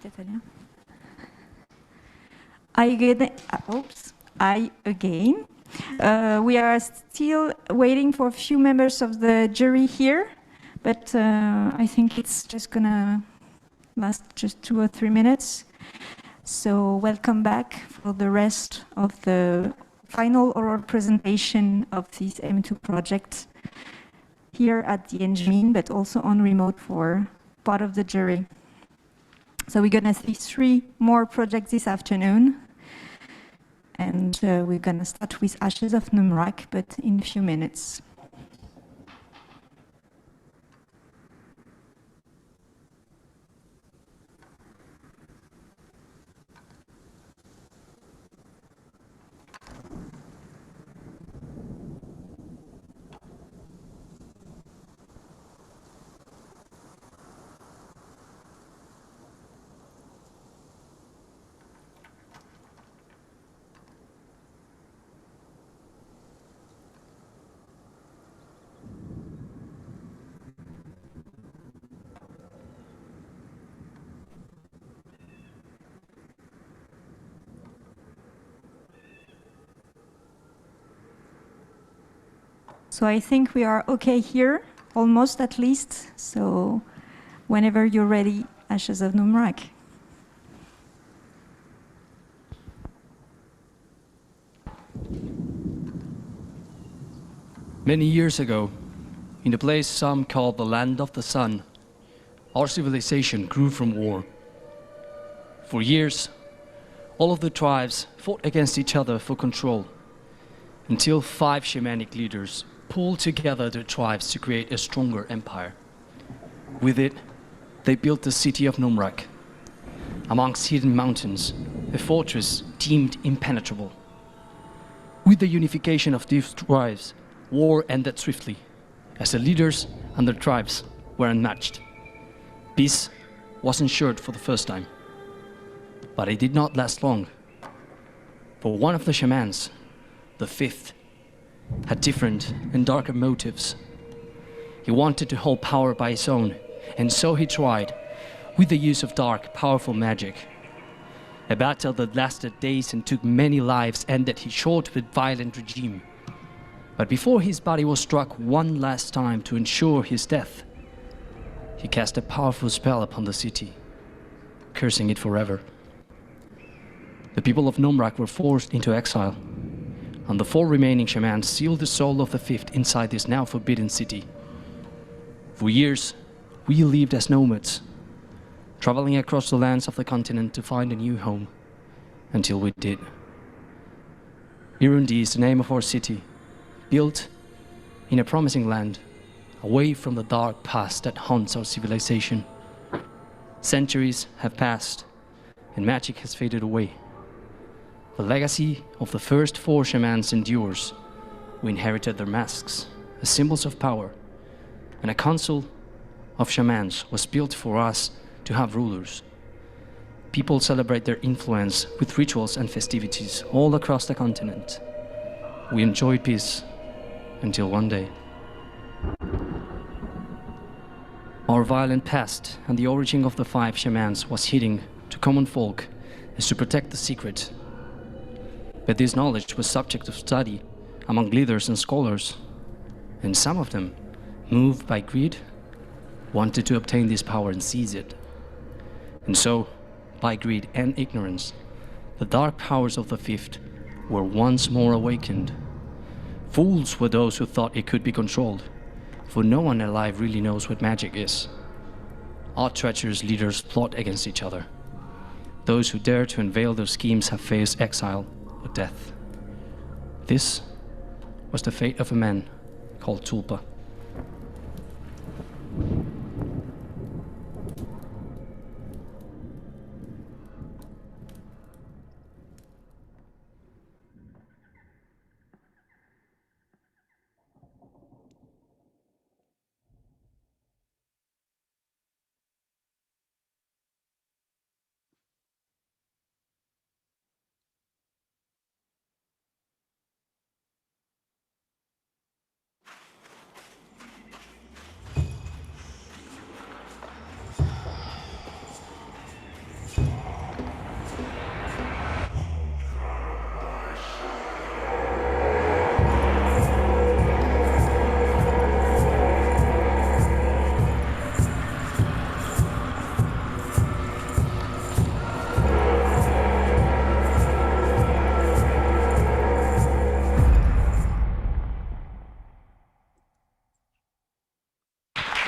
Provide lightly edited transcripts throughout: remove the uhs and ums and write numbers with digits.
italien. I again. We are still waiting for a few members of the jury here, but I think it's just gonna last just 2 or 3 minutes. So welcome back for the rest of the final oral presentation of this M2 project here at the Engine, but also on remote for part of the jury. So we're gonna see 3 more projects this afternoon. And we're gonna start with Ashes of Numrhak, but in a few minutes. So I think we are okay here, almost at least. So whenever you're ready, Ashes of Numrhak. Many years ago, in a place some call the Land of the Sun, our civilization grew from war. For years, all of the tribes fought against each other for control, until 5 shamanic leaders pulled together their tribes to create a stronger empire. With it, they built the city of Numrhak, amongst hidden mountains, a fortress deemed impenetrable. With the unification of these tribes, war ended swiftly, as the leaders and their tribes were unmatched. Peace was ensured for the first time, but it did not last long. For one of the shamans, the 5th, had different and darker motives. He wanted to hold power by his own, and so he tried, with the use of dark, powerful magic. A battle that lasted days and took many lives ended his short but violent regime. But before his body was struck one last time to ensure his death, he cast a powerful spell upon the city, cursing it forever. The people of Numrhak were forced into exile, and the 4 remaining shamans sealed the soul of the 5th inside this now forbidden city. For years, we lived as nomads, traveling across the lands of the continent to find a new home, until we did. Irundi is the name of our city, built in a promising land, away from the dark past that haunts our civilization. Centuries have passed, and magic has faded away. The legacy of the first 4 shamans endures. We inherited their masks, as symbols of power, and a council of shamans was built for us to have rulers. People celebrate their influence with rituals and festivities all across the continent. We enjoyed peace until one day. Our violent past and the origin of the 5 shamans was hidden to common folk as to protect the secret. But this knowledge was subject of study among leaders and scholars, and some of them, moved by greed, wanted to obtain this power and seize it. And so, by greed and ignorance, the dark powers of the 5th were once more awakened. Fools were those who thought it could be controlled, for no one alive really knows what magic is. Our treacherous leaders plot against each other. Those who dare to unveil their schemes have faced exile or death. This was the fate of a man called Tulpa.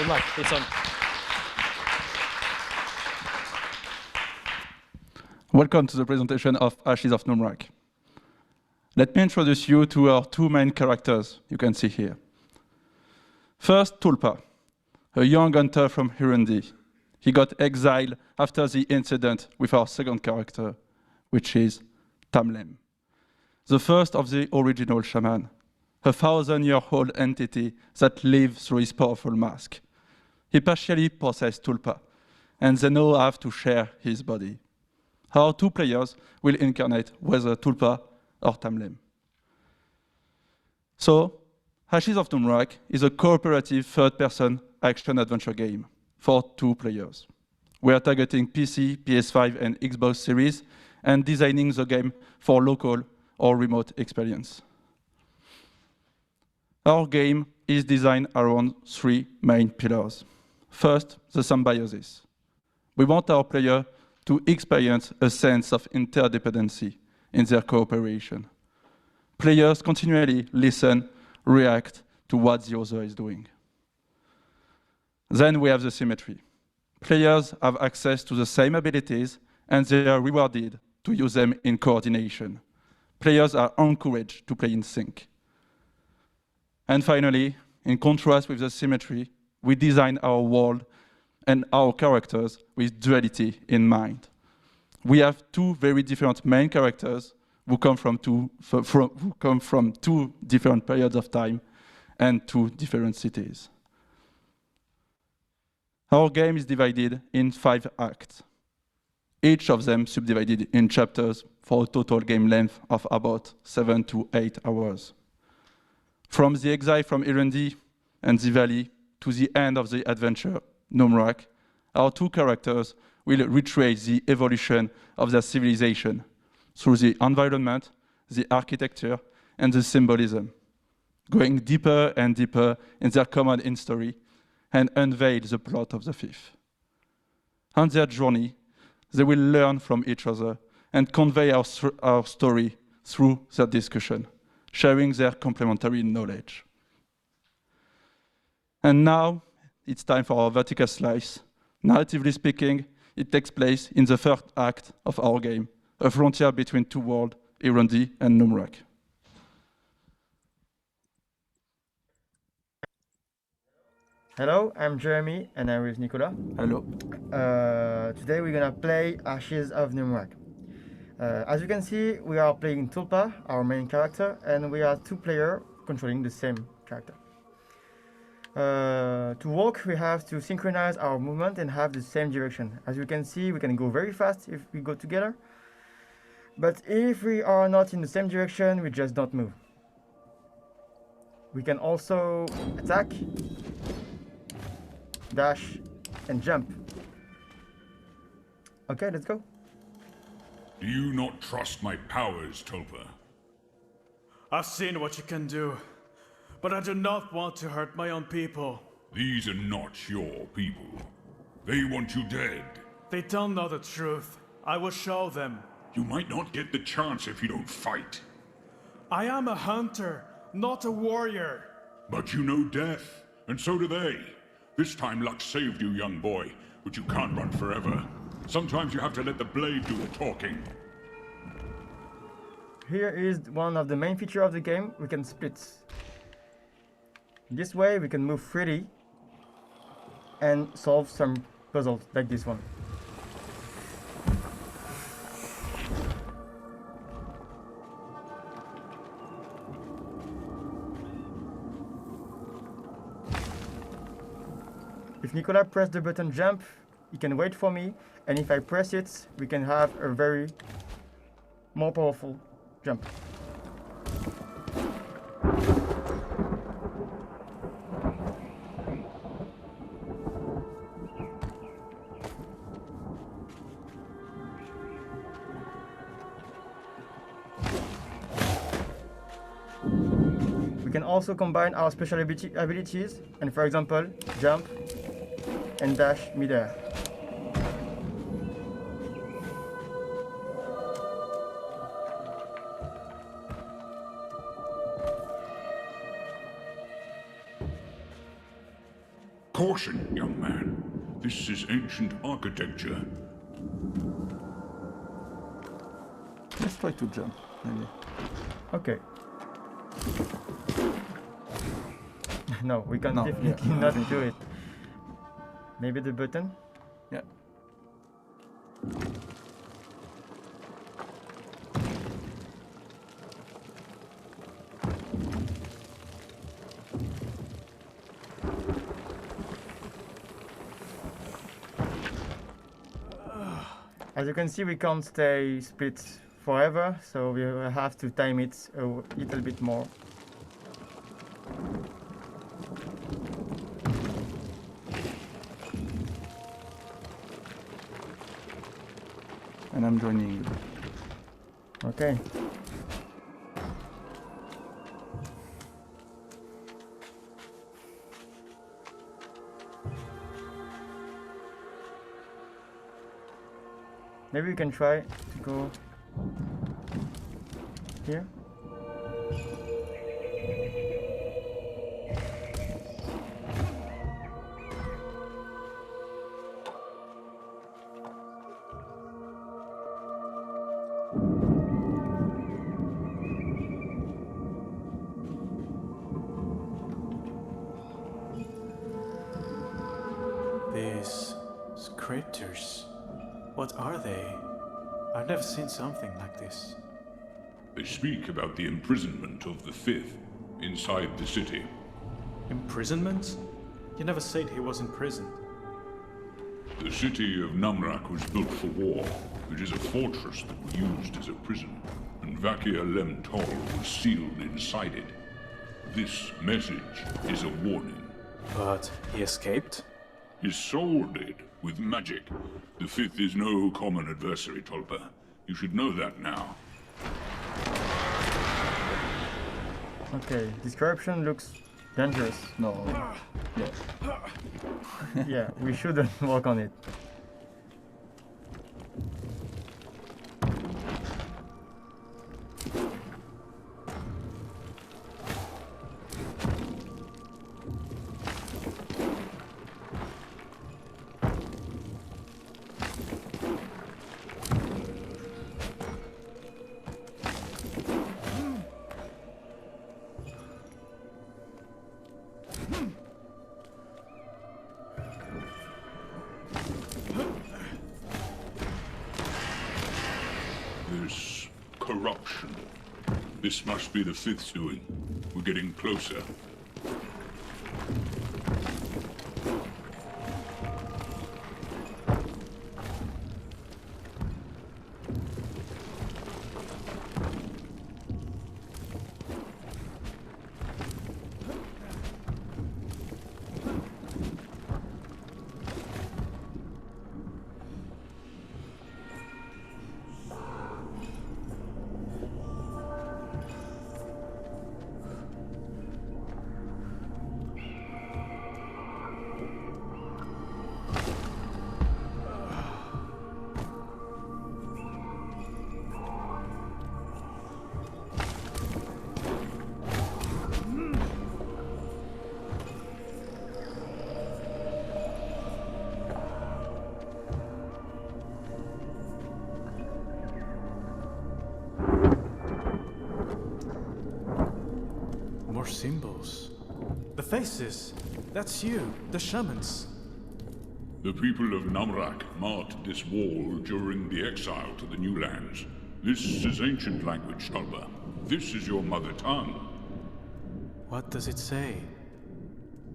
Numrhak, it's on. Welcome to the presentation of Ashes of Numrhak. Let me introduce you to our two main characters you can see here. First, Tulpa, a young hunter from Burundi. He got exiled after the incident with our second character, which is Tamlem, the first of the original shaman, a 1,000-year-old entity that lives through his powerful mask. He partially possessed Tulpa, and they now have to share his body. Our two players will incarnate whether Tulpa or Tamlem. So, Ashes of Numrhak is a cooperative third-person action-adventure game for 2 players. We are targeting PC, PS5, and Xbox series, and designing the game for local or remote experience. Our game is designed around 3 main pillars. First, the symbiosis. We want our player to experience a sense of interdependency in their cooperation. Players continually listen, react to what the other is doing. Then we have the symmetry. Players have access to the same abilities, and they are rewarded to use them in coordination. Players are encouraged to play in sync. And finally, in contrast with the symmetry, we design our world and our characters with duality in mind. We have 2 very different main characters who come from two different periods of time and 2 different cities. Our game is divided in 5 acts, each of them subdivided in chapters for a total game length of about 7 to 8 hours. From the exile from Burundi and the valley to the end of the adventure, Numrhak, our 2 characters will retrace the evolution of their civilization through the environment, the architecture, and the symbolism, going deeper and deeper in their common history and unveil the plot of the 5th. On their journey, they will learn from each other and convey our story through their discussion, sharing their complementary knowledge. And now, it's time for our vertical slice. Narratively speaking, it takes place in the 1st act of our game, a frontier between 2 worlds, Burundi and Numrhak. Hello, I'm Jeremy and I'm with Nicolas. Hello. Today we're gonna play Ashes of Numrhak. As you can see, we are playing Tulpa, our main character, and we are 2 players controlling the same character. To walk, we have to synchronize our movement and have the same direction. As you can see, we can go very fast if we go together. But if we are not in the same direction, we just don't move. We can also attack, dash, and jump. Okay, let's go. Do you not trust my powers, Tulpa? I've seen what you can do, but I do not want to hurt my own people. These are not your people. They want you dead. They don't know the truth. I will show them. You might not get the chance if you don't fight. I am a hunter, not a warrior. But you know death, and so do they. This time luck saved you, young boy, but you can't run forever. Sometimes you have to let the blade do the talking. Here is one of the main features of the game. We can split. This way we can move freely and solve some puzzles like this one. If Nicolas press the button jump, he can wait for me, and if I press it, we can have a very more powerful jump. We can also combine our special abilities and, for example, jump and dash midair. Caution, young man. This is ancient architecture. Let's try to jump, maybe. Okay. No, we can No, definitely yeah. not do it. Maybe the button? Yeah. As you can see, we can't stay split forever, so we will have to time it a little bit more. And I'm joining you. Okay. Maybe we can try to go here. These creatures, what are they? I've never seen something like this. They speak about the imprisonment of the Fifth inside the city. Imprisonment? You never said he was in prison. The city of Numrhak was built for war. It is a fortress that was used as a prison, and Vakia Lem Tol was sealed inside it. This message is a warning. But he escaped? His soul did, with magic. The Fifth is no common adversary, Tolpa. You should know that now. Okay, this corruption looks dangerous. No. Yeah. Yeah, we shouldn't work on it. This corruption. This must be the Fifth's doing. We're getting closer. More symbols. The faces. That's you, the shamans. The people of Numrhak marked this wall during the exile to the New Lands. This is ancient language, Tolba. This is your mother tongue. What does it say?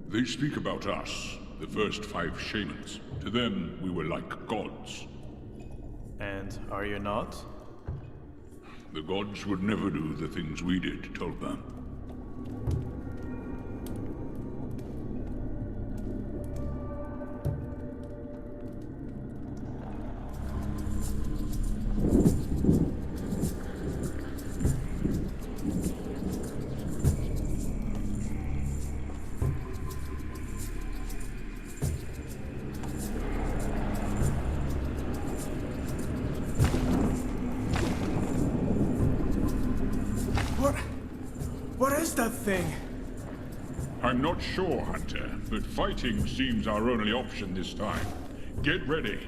They speak about us, the first 5 shamans. To them, we were like gods. And are you not? The gods would never do the things we did, Tolba. What is that thing? I'm not sure, Hunter, but fighting seems our only option this time. Get ready.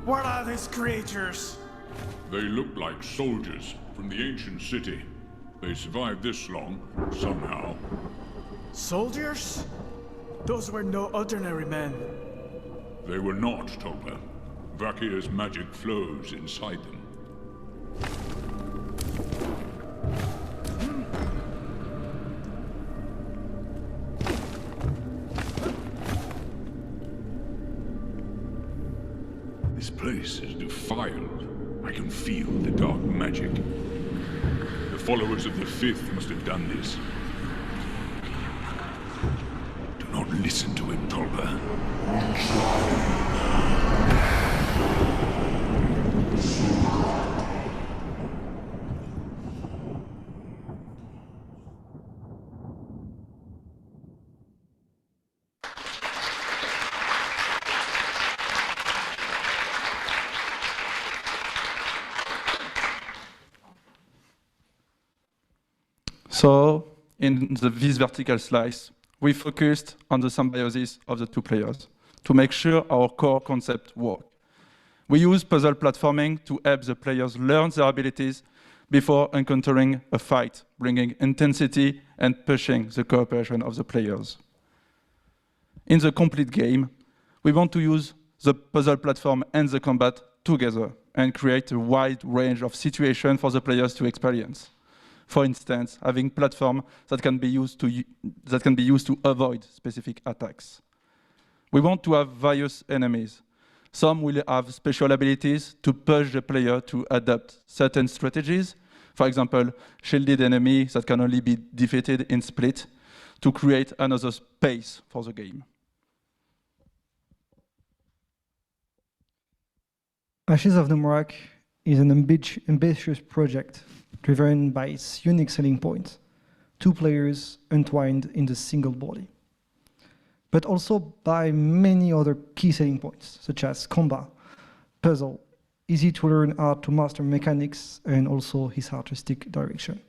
What are these creatures? They look like soldiers from the ancient city. They survived this long, somehow. Soldiers? Those were no ordinary men. They were not, Tolpa. Vakia's magic flows inside them. This place is defiled. I can feel the dark magic. The followers of the Fifth must have done this. Do not listen to him, Tolpa. So, in this vertical slice, we focused on the symbiosis of the two players to make sure our core concept works. We use puzzle platforming to help the players learn their abilities before encountering a fight, bringing intensity and pushing the cooperation of the players. In the complete game, we want to use the puzzle platform and the combat together and create a wide range of situations for the players to experience. For instance, having platforms that can be used to avoid specific attacks. We want to have various enemies. Some will have special abilities to push the player to adapt certain strategies. For example, shielded enemies that can only be defeated in split to create another space for the game. Ashes of Numrhak is an ambitious project driven by its unique selling point, two players entwined in the single body, but also by many other key selling points, such as combat, puzzle, easy to learn how to master mechanics, and also his artistic direction.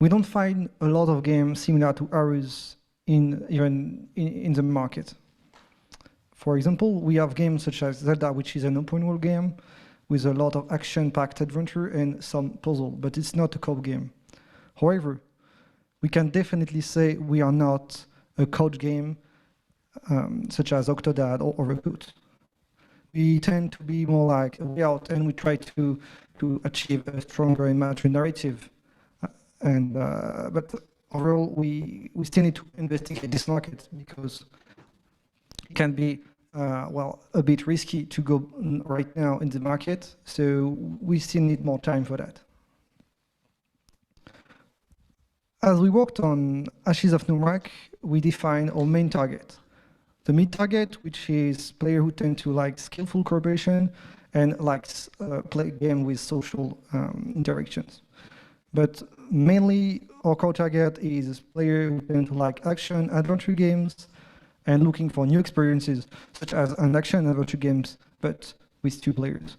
We don't find a lot of games similar to ours even in the market. For example, we have games such as Zelda, which is an open world game with a lot of action-packed adventure and some puzzle, but it's not a co-op game. However, we can definitely say we are not a couch game such as Octodad or Overcooked. We tend to be more like a way out, and we try to achieve a stronger and mature narrative. But overall, we still need to investigate this market because it can be a bit risky to go right now in the market, so we still need more time for that. As we worked on Ashes of Numrhak, we defined our main target, The mid-target, which is player who tend to like skillful cooperation and likes play game with social interactions. But mainly our core target is player who tend to like action adventure games and looking for new experiences, such as an action adventure games, but with 2 players.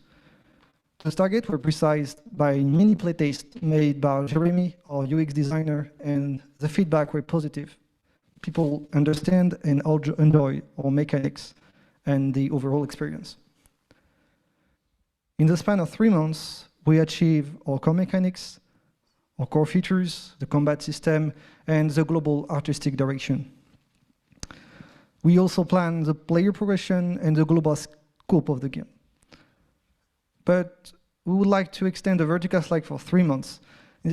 Those targets were precised by mini playtests made by Jeremy, our UX designer, and the feedback were positive. People understand and enjoy our mechanics and the overall experience. In the span of 3 months, we achieve our core mechanics, our core features, the combat system, and the global artistic direction. We also plan the player progression and the global scope of the game. But we would like to extend the vertical slice for 3 months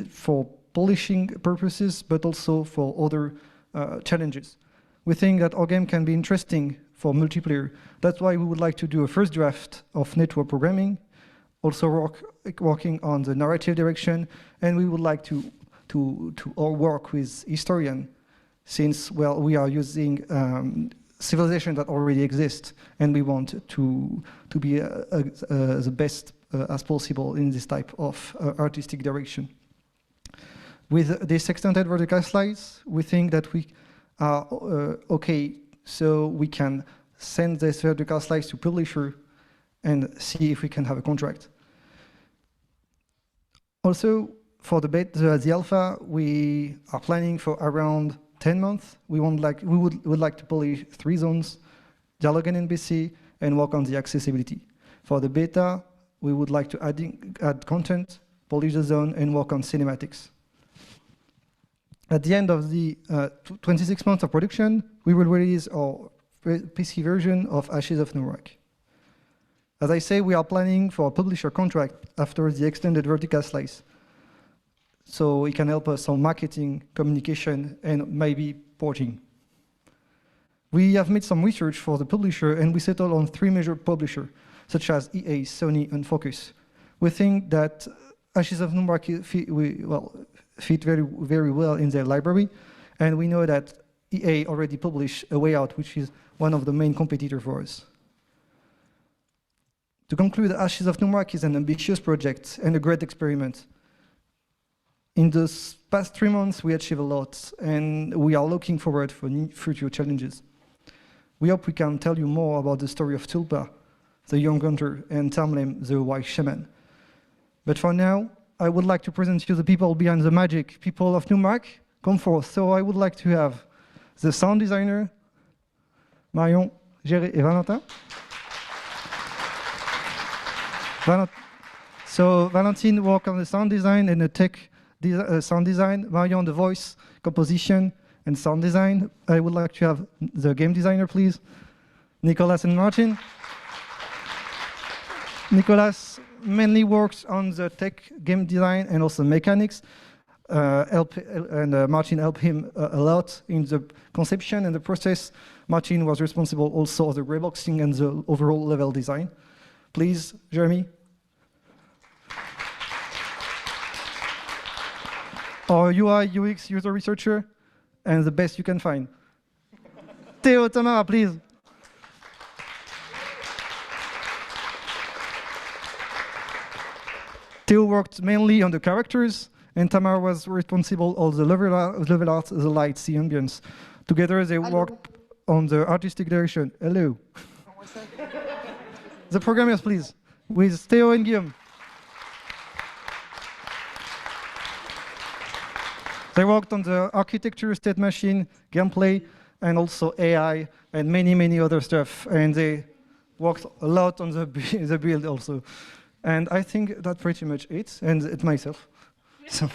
for polishing purposes, but also for other challenges. We think that our game can be interesting for multiplayer. That's why we would like to do a first draft of network programming, also working on the narrative direction, and we would like to all work with historian, since, well, we are using civilization that already exists, and we want to be the best as possible in this type of artistic direction. With this extended vertical slice, we think that we are okay, so we can send this vertical slice to publisher and see if we can have a contract. Also, for the alpha, we are planning for around 10 months. We would like to polish 3 zones, dialogue and NPC, and work on the accessibility. For the beta, we would like to add content, polish the zone, and work on cinematics. At the end of the 26 months of production, we will release our PC version of Ashes of Numrhak. As I say, we are planning for a publisher contract after the extended vertical slice, so it can help us on marketing, communication, and maybe porting. We have made some research for the publisher, and we settled on 3 major publishers, such as EA, Sony, and Focus. We think that Ashes of Numrhak fit very, very well in their library, and we know that EA already published A Way Out, which is one of the main competitors for us. To conclude, Ashes of Numrhak is an ambitious project and a great experiment. In the past 3 months, we achieved a lot, and we are looking forward for future challenges. We hope we can tell you more about the story of Tulpa, the young hunter, and Tamlem, the wise shaman. But for now, I would like to present you the people behind the magic, people of Numrhak. Come forth. So I would like to have the sound designer, Marion, Géré, et Valentin. So Valentin worked on the sound design and the tech sound design, Marion the voice, composition, and sound design. I would like to have the game designer, please. Nicolas and Martin. Nicolas mainly works on the tech game design and also mechanics. Martin helped him a lot in the conception and the process. Martin was responsible also for the reboxing and the overall level design. Please, Jeremy. Our UI, UX user researcher, and the best you can find. Théo, Tamara, please. Théo worked mainly on the characters, and Tamara was responsible for the level art, the lights, the ambience. Together, they worked on the artistic direction. Hello. The programmers, please, with Théo and Guillaume. They worked on the architecture, state machine, gameplay, and also AI, and many, many other stuff. And they worked a lot on the build also. And I think that's pretty much it, and it's myself. So.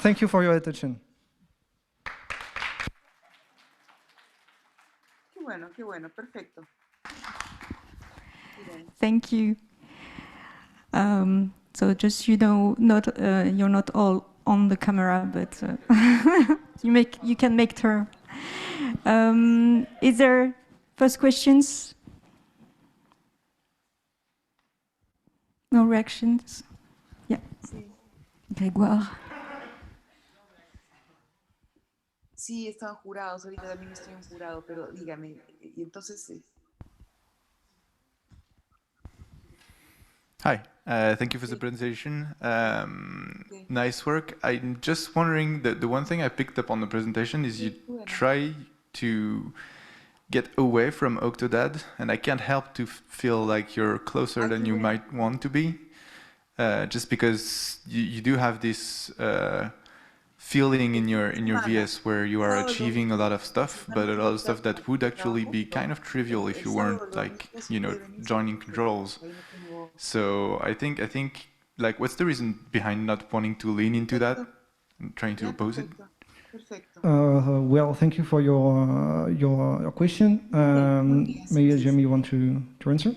Thank you for your attention. Qué bueno, perfecto. Thank you. So just you know, you're not all on the camera, but you can make turn. Is there first questions? No reactions? Yeah. Grégoire. Sí, estaban jurados, ahorita también estoy en jurado, pero dígame, y entonces... Hi, thank you for the presentation. Nice work. I'm just wondering that the one thing I picked up on the presentation is you try to get away from Octodad, and I can't help to feel like you're closer than you might want to be, just because you do have this feeling in your VS where you are achieving a lot of stuff, but a lot of stuff that would actually be kind of trivial if you weren't like, you know, joining controls. So I think like, what's the reason behind not wanting to lean into that and trying to oppose it? Well, thank you for your question. Maybe Jamie, you want to answer?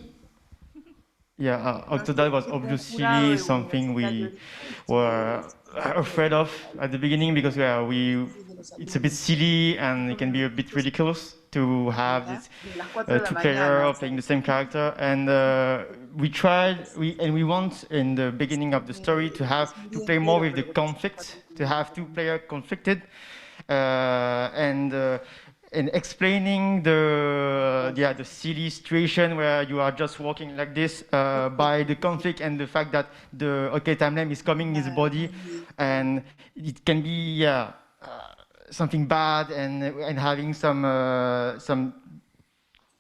Yeah, Octodad was obviously something we were afraid of at the beginning because it's a bit silly and it can be a bit ridiculous to have this two player playing the same character. And we want in the beginning of the story to play more with the conflict, to have two players conflicted, and explaining the silly situation where you are just walking like this by the conflict and the fact that the timeline is coming in his body, and it can be something bad, and having some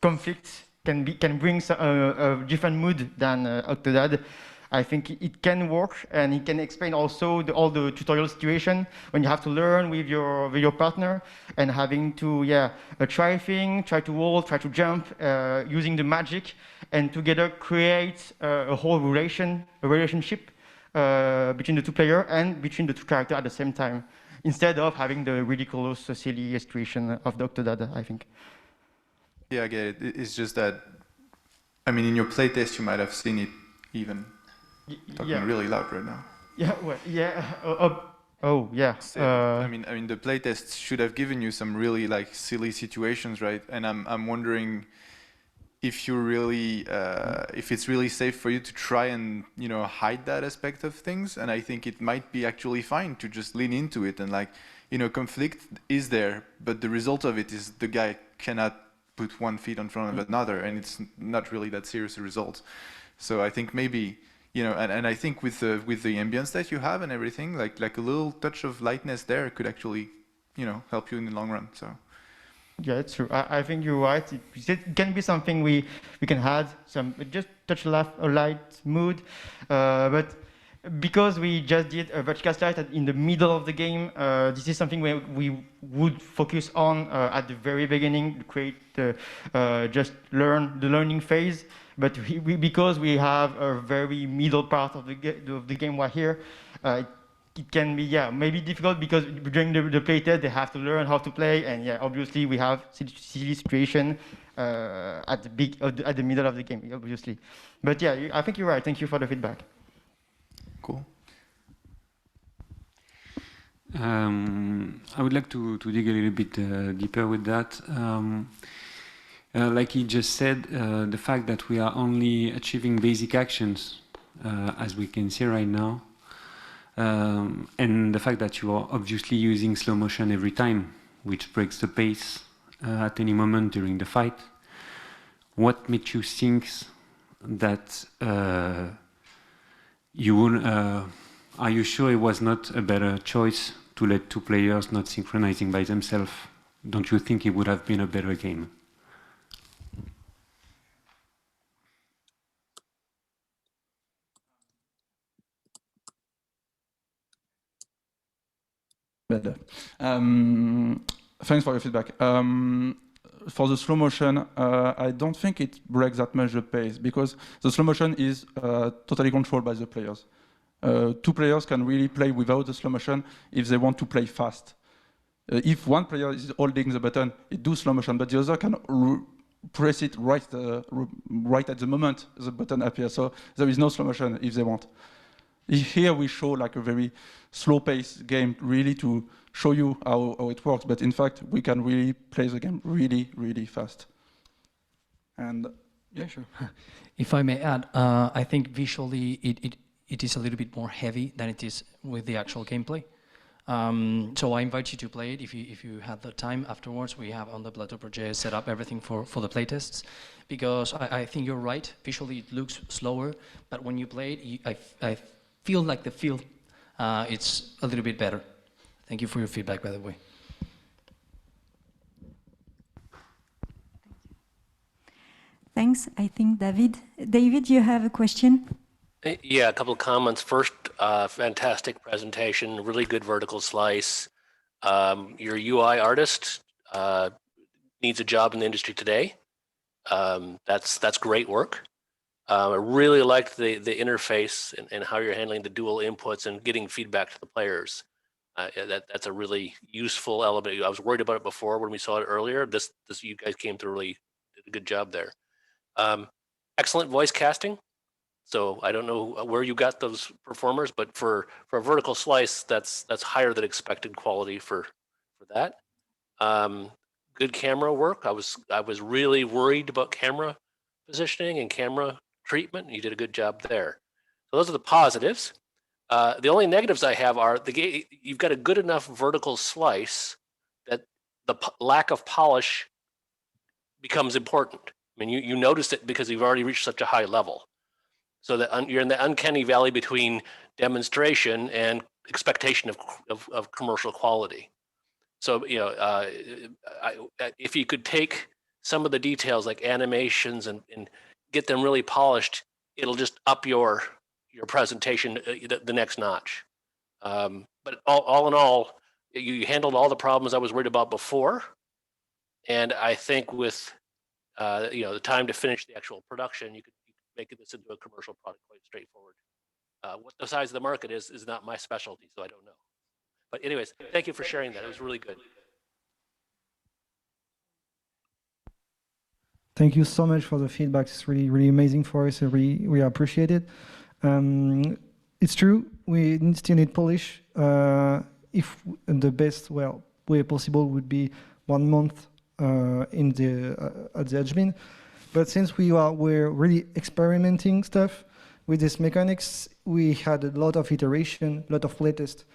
conflict can bring a different mood than Octodad. I think it can work, and it can explain also all the tutorial situation when you have to learn with your partner and having to try things, try to roll, try to jump, using the magic, and together create a whole relationship between the two players and between the two characters at the same time, instead of having the ridiculous, silly situation of the Octodad, I think. Yeah, I get it. It's just that, I mean, in your playtest, you might have seen it even. Talking really loud right now. Yeah, well, yeah. I mean, the playtest should have given you some really like silly situations, right? And I'm wondering if you're really, if it's really safe for you to try and hide that aspect of things. And I think it might be actually fine to just lean into it and like, conflict is there, but the result of it is the guy cannot put one foot in front of another, and it's not really that serious a result. So I think maybe. And I think with the ambience that you have and everything, like a little touch of lightness there could actually, help you in the long run. So. Yeah, it's true. I think you're right. It can be something we can add just touch a light mood, but because we just did a vertical slide in the middle of the game, this is something where we would focus on at the very beginning, create just the learning phase. But because we have a very middle part of the game right here, it can be maybe difficult because during the playtest they have to learn how to play, and obviously we have silly situation at the middle of the game, obviously. But I think you're right. Thank you for the feedback. Cool. I would like to dig a little bit deeper with that. Like he just said, the fact that we are only achieving basic actions, as we can see right now, and the fact that you are obviously using slow motion every time, which breaks the pace at any moment during the fight. What made you think that are you sure it was not a better choice to let two players not synchronizing by themselves? Don't you think it would have been a better game? Better. Thanks for your feedback. For the slow motion, I don't think it breaks that much the pace because the slow motion is totally controlled by the players. Two players can really play without the slow motion if they want to play fast. If one player is holding the button, it does slow motion, but the other can press it right at the moment the button appears. So there is no slow motion if they want. Here we show like a very slow-paced game, really to show you how it works. But in fact, we can really play the game really, really fast. And yeah, sure. If I may add, I think visually it is a little bit more heavy than it is with the actual gameplay. So I invite you to play it if you have the time afterwards. We have on the Plateau project set up everything for the playtests, because I think you're right. Visually it looks slower, but when you play it, I feel like the feel it's a little bit better. Thank you for your feedback, by the way. Thanks. I think David, you have a question? Yeah, a couple of comments. First, fantastic presentation, really good vertical slice. Your UI artist needs a job in the industry today. That's great work. I really liked the interface and how you're handling the dual inputs and getting feedback to the players. That's a really useful element. I was worried about it before when we saw it earlier. This you guys came through, really did a good job there. Excellent voice casting. So I don't know where you got those performers, but for a vertical slice, that's higher than expected quality for that. Good camera work. I was really worried about camera positioning and camera treatment, and you did a good job there. So those are the positives. The only negatives I have are you've got a good enough vertical slice that the lack of polish becomes important. I mean, you notice it because you've already reached such a high level. So that you're in the uncanny valley between demonstration and expectation of commercial quality. So if you could take some of the details like animations and get them really polished, it'll just up your presentation the next notch. But all in all, you handled all the problems I was worried about before, and I think with the time to finish the actual production, you could make this into a commercial product quite straightforward. What the size of the market is not my specialty, so I don't know. But anyways, thank you for sharing that. It was really good. Thank you so much for the feedback. It's really, really amazing for us. We appreciate it. It's true, we still need polish. If the best way possible would be 1 month at the admin. But since we're really experimenting stuff with these mechanics, we had a lot of iteration, a lot of playtest.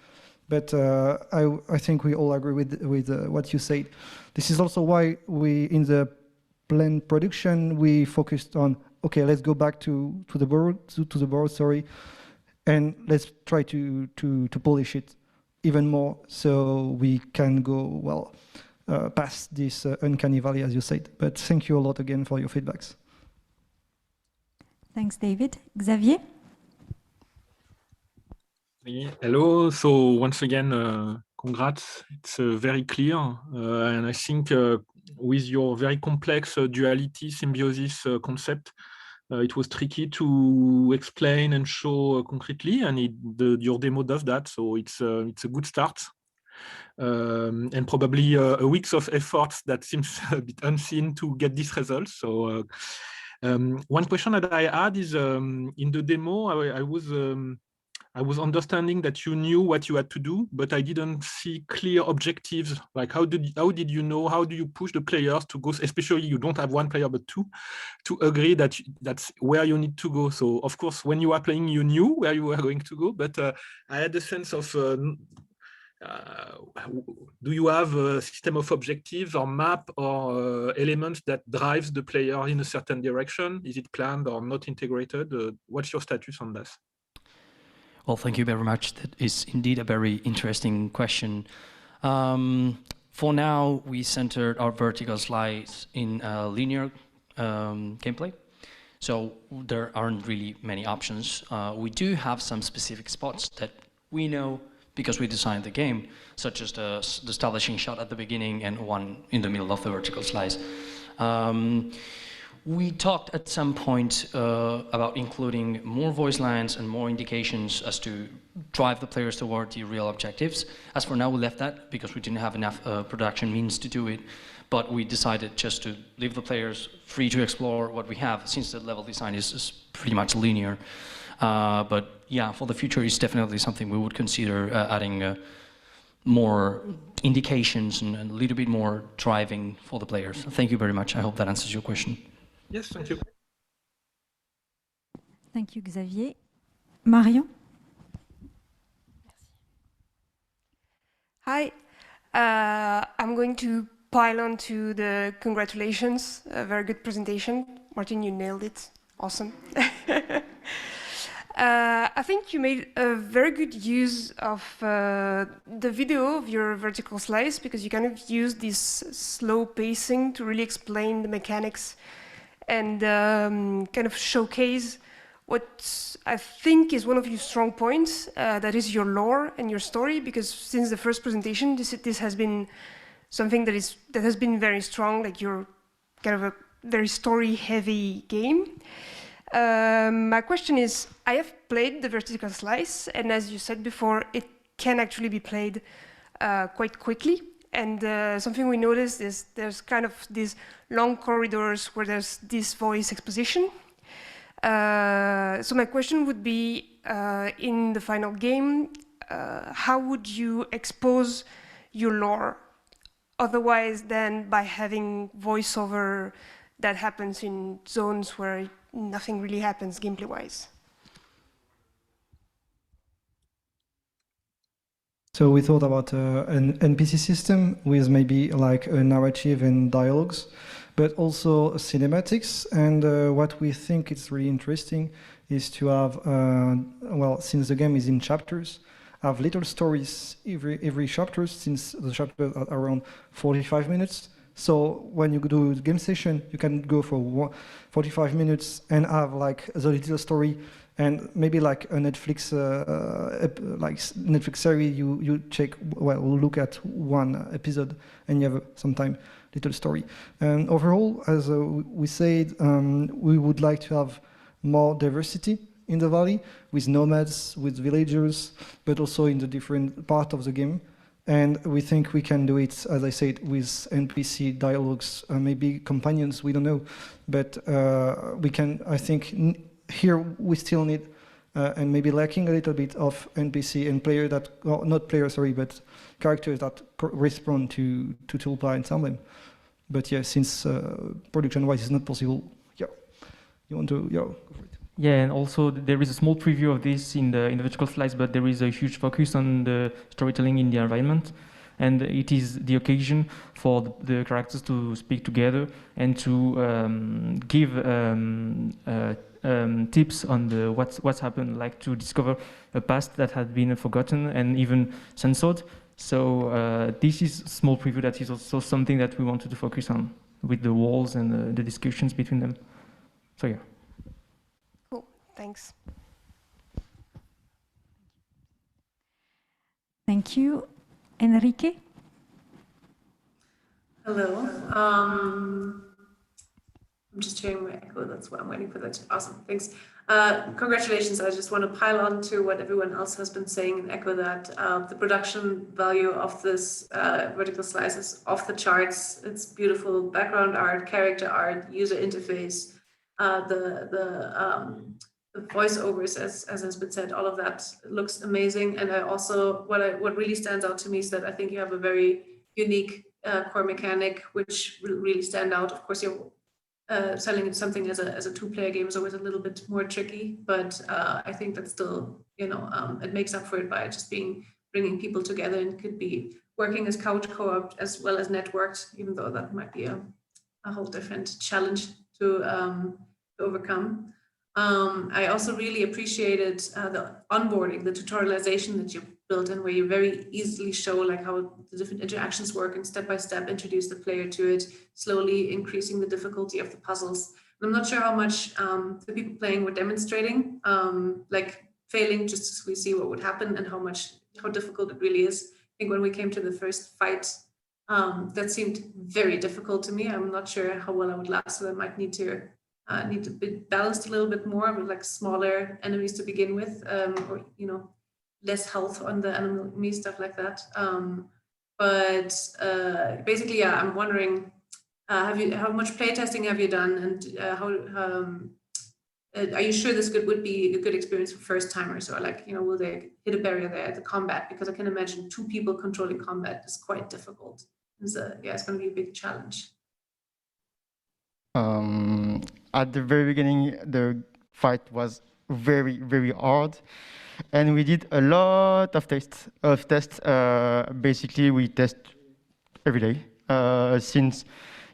But I think we all agree with what you said. This is also why in the planned production we focused on, okay, let's go back to the board, sorry, and let's try to polish it even more so we can go past this uncanny valley, as you said. But thank you a lot again for your feedbacks. Thanks, David. Xavier? Hello. So once again, congrats. It's very clear. And I think with your very complex duality symbiosis concept, it was tricky to explain and show concretely, and your demo does that. So it's a good start. And probably a week of effort that seems a bit unseen to get this result. So one question that I had is in the demo, I was understanding that you knew what you had to do, but I didn't see clear objectives. Like how did you know? How do you push the players to go? Especially you don't have one player but two, to agree that that's where you need to go. So of course, when you were playing, you knew where you were going to go, but I had a sense of. Do you have a system of objectives or map or elements that drives the player in a certain direction? Is it planned or not integrated? What's your status on this? Well, thank you very much. That is indeed a very interesting question. For now, we centered our vertical slice in linear gameplay. So there aren't really many options. We do have some specific spots that we know because we designed the game, such as the establishing shot at the beginning and one in the middle of the vertical slice. We talked at some point about including more voice lines and more indications as to drive the players toward the real objectives. As for now, we left that because we didn't have enough production means to do it, but we decided just to leave the players free to explore what we have, since the level design is pretty much linear. But yeah, for the future, it's definitely something we would consider adding more indications and a little bit more driving for the players. Thank you very much. I hope that answers your question. Yes, thank you. Thank you, Xavier. Marion? Hi. I'm going to pile on to the congratulations. A very good presentation. Martin, you nailed it. Awesome. I think you made a very good use of the video of your vertical slice, because you kind of used this slow pacing to really explain the mechanics and kind of showcase what I think is one of your strong points, that is your lore and your story, because since the first presentation, this has been something that has been very strong, like you're kind of a very story-heavy game. My question is, I have played the vertical slice, and as you said before, it can actually be played quite quickly. And something we noticed is there's kind of these long corridors where there's this voice exposition. So my question would be, in the final game, how would you expose your lore otherwise than by having voiceover that happens in zones where nothing really happens gameplay-wise? So we thought about an NPC system with maybe like a narrative and dialogues, but also cinematics. And what we think is really interesting is to have, well, since the game is in chapters, have little stories every chapter, since the chapters are around 45 minutes. So when you do the game session, you can go for 45 minutes and have like the little story, and maybe like a Netflix series. You check, well, look at one episode, and you have sometime little story. And overall, as we said, we would like to have more diversity in the valley, with nomads, with villagers, but also in the different part of the game. And we think we can do it, as I said, with NPC dialogues, maybe companions, we don't know. But we can, I think, here we still need, and maybe lacking a little bit of NPC and player that, well, not players, sorry, but characters that respond to Tulpa and Emblem. But yeah, since production-wise it's not possible, yeah, you want to, yeah, go for it. Yeah, and also there is a small preview of this in the vertical slice, but there is a huge focus on the storytelling in the environment, and it is the occasion for the characters to speak together and to give tips on what's happened, like to discover a past that had been forgotten and even censored. So this is a small preview that is also something that we wanted to focus on with the walls and the discussions between them. So yeah. Thanks. Thank you. Enrique? Hello. I'm just hearing my echo, that's why I'm waiting for that. Awesome, thanks. Congratulations. I just want to pile on to what everyone else has been saying and echo that. The production value of this vertical slice is off the charts. It's beautiful background art, character art, user interface, the voiceovers, as has been said, all of that looks amazing. And I also, what really stands out to me is that I think you have a very unique core mechanic, which will really stand out. Of course, you're selling something as a two-player game is always a little bit more tricky, but I think that still, it makes up for it by just bringing people together, and could be working as couch co-op as well as networked, even though that might be a whole different challenge to overcome. I also really appreciated the onboarding, the tutorialization that you built in, where you very easily show like how the different interactions work, and step by step introduce the player to it, slowly increasing the difficulty of the puzzles. And I'm not sure how much the people playing were demonstrating, like failing just to see what would happen and how difficult it really is. I think when we came to the first fight, that seemed very difficult to me. I'm not sure how well I would last, so I might need to be balanced a little bit more with like smaller enemies to begin with, or less health on the enemy, stuff like that. But basically, yeah, I'm wondering, how much playtesting have you done, and are you sure this would be a good experience for first timers, or like, will they hit a barrier there at the combat? Because I can imagine 2 people controlling combat is quite difficult. It's going to be a big challenge. At the very beginning, the fight was very, very hard. And we did a lot of tests. Basically, we test every day. Since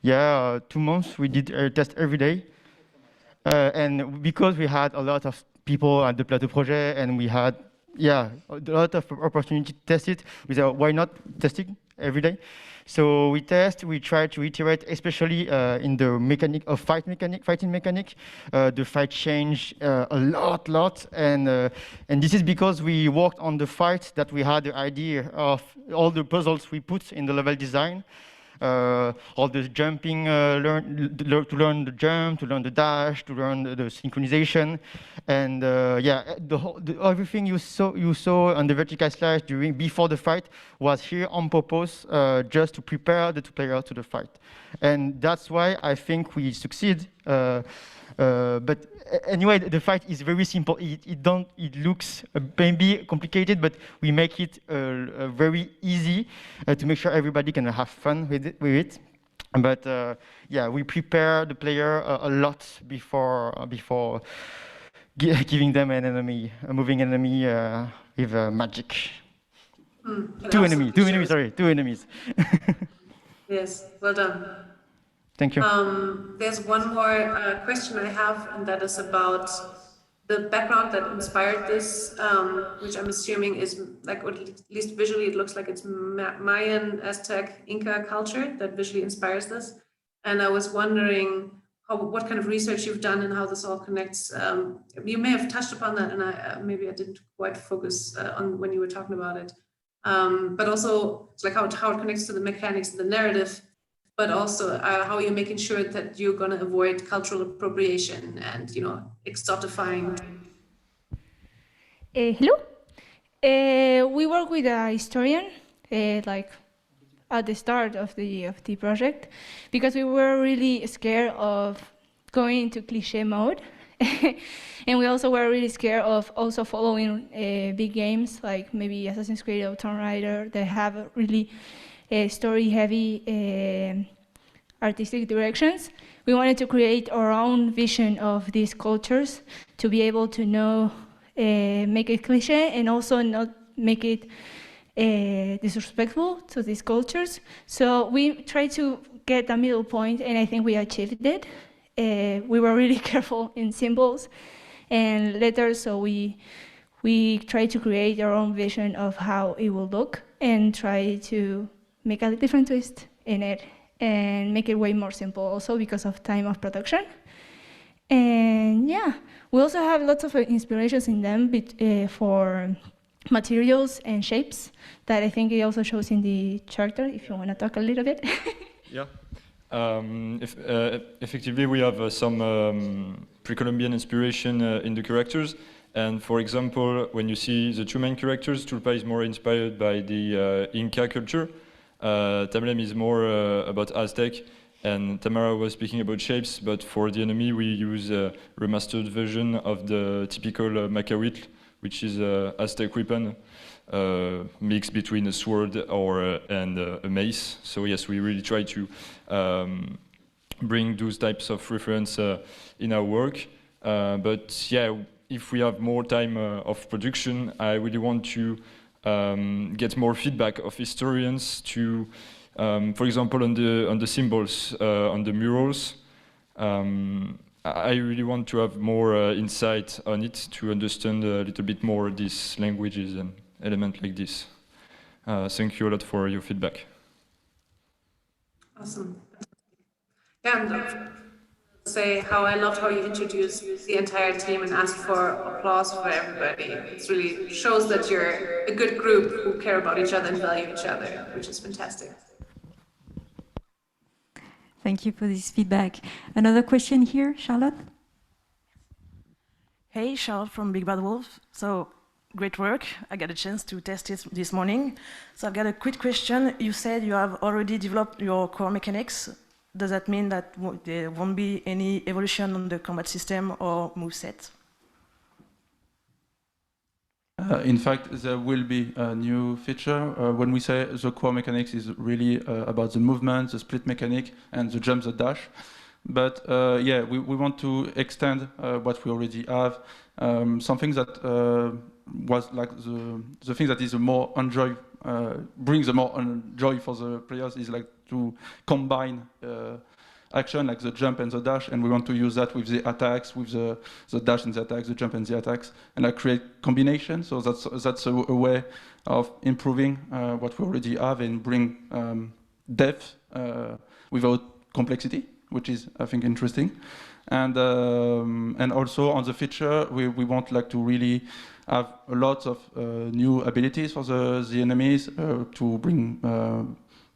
2 months, we did a test every day. And because we had a lot of people at the Plateau Project, and we had a lot of opportunity to test it, we said, why not testing every day? So we test, we try to iterate, especially in the mechanic of fighting mechanic. The fight changed a lot, and this is because we worked on the fight that we had the idea of all the puzzles we put in the level design. All the jumping, to learn the jump, to learn the dash, to learn the synchronization, and everything you saw on the vertical slice before the fight was here on purpose, just to prepare the two players to the fight, and that's why I think we succeed. But anyway, the fight is very simple. It looks maybe complicated, but we make it very easy to make sure everybody can have fun with it. But we prepare the player a lot before giving them an enemy, a moving enemy with magic. Two enemies. Yes, well done. Thank you. There's one more question I have, and that is about the background that inspired this, which I'm assuming is like, or at least visually, it looks like it's Mayan, Aztec, Inca culture that visually inspires this. And I was wondering what kind of research you've done and how this all connects. You may have touched upon that, and maybe I didn't quite focus on when you were talking about it. But also, it's like how it connects to the mechanics and the narrative. But also how you're making sure that you're going to avoid cultural appropriation and, exotifying. Hello. We work with a historian, like at the start of the project, because we were really scared of going into cliché mode, and we also were really scared of also following big games like maybe Assassin's Creed or Tomb Raider that have a really story-heavy artistic directions. We wanted to create our own vision of these cultures to be able to make it cliche and also not make it disrespectful to these cultures. So we tried to get a middle point, and I think we achieved it. We were really careful in symbols and letters, so we tried to create our own vision of how it will look and try to make a different twist in it and make it way more simple also because of time of production. And we also have lots of inspirations in them for materials and shapes that I think it also shows in the charter, if you want to talk a little bit. Effectively, we have some pre-Columbian inspiration in the characters. And for example, when you see the two main characters, Tulpa is more inspired by the Inca culture. Tamlem is more about Aztec, and Tamara was speaking about shapes, but for the enemy we use a remastered version of the typical Macahuitl, which is an Aztec weapon mixed between a sword and a mace. So yes, we really try to bring those types of reference in our work. But if we have more time of production, I really want to get more feedback of historians to, for example, on the symbols, on the murals. I really want to have more insight on it to understand a little bit more these languages and elements like this. Thank you a lot for your feedback. Awesome. And say how I loved how you introduced the entire team and asked for applause for everybody. It really shows that you're a good group who care about each other and value each other, which is fantastic. Thank you for this feedback. Another question here, Charlotte? Hey, Charlotte from Big Bad Wolf. So, great work. I got a chance to test it this morning. So I've got a quick question. You said you have already developed your core mechanics. Does that mean that there won't be any evolution on the combat system or moveset? In fact, there will be a new feature. When we say the core mechanics is really about the movement, the split mechanic, and the jump, the dash. But yeah, we want to extend what we already have. Something that was like the thing that is a more enjoy, brings a more joy for the players is like to combine action like the jump and the dash, and we want to use that with the attacks, with the dash and the attacks, the jump and the attacks, and like create combination. So that's a way of improving what we already have and bring depth without complexity, which is, I think, interesting. And also on the feature, we want like to really have a lot of new abilities for the enemies to bring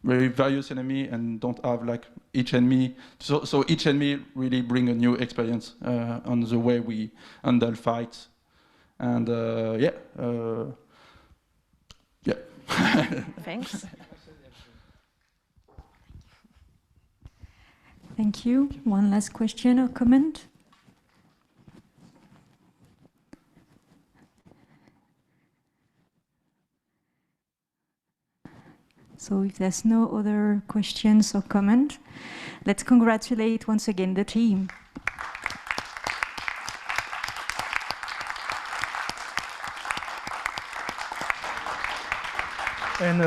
very various enemy and don't have like each enemy. So each enemy really bring a new experience on the way we handle fights. And yeah. Thanks. Thank you. One last question or comment? So if there's no other questions or comment, let's congratulate once again the team. And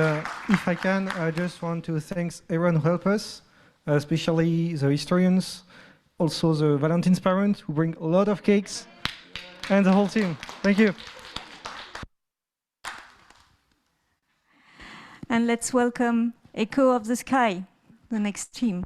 if I can, I just want to thank everyone who helped us, especially the historians, also the Valentin's parents who bring a lot of cakes, and the whole team. Thank you. And let's welcome Echo of the Sky, the next team.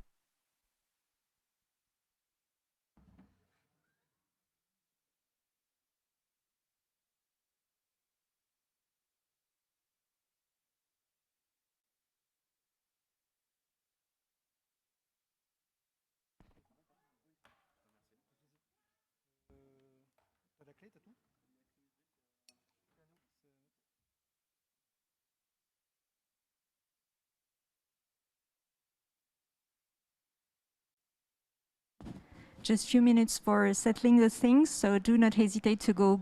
Just a few minutes for settling the things, so do not hesitate to go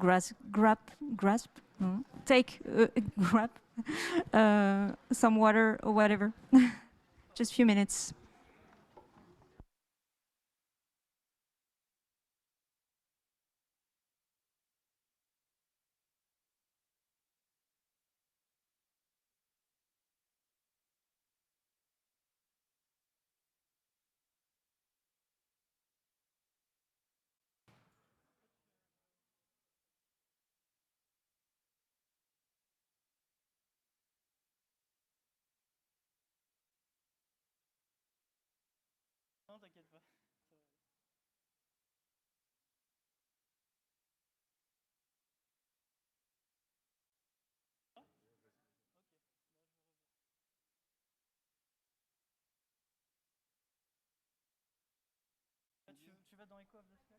take grab some water or whatever. Just a few minutes. Non, t'inquiète pas. Tu vas dans Echo of the Sky?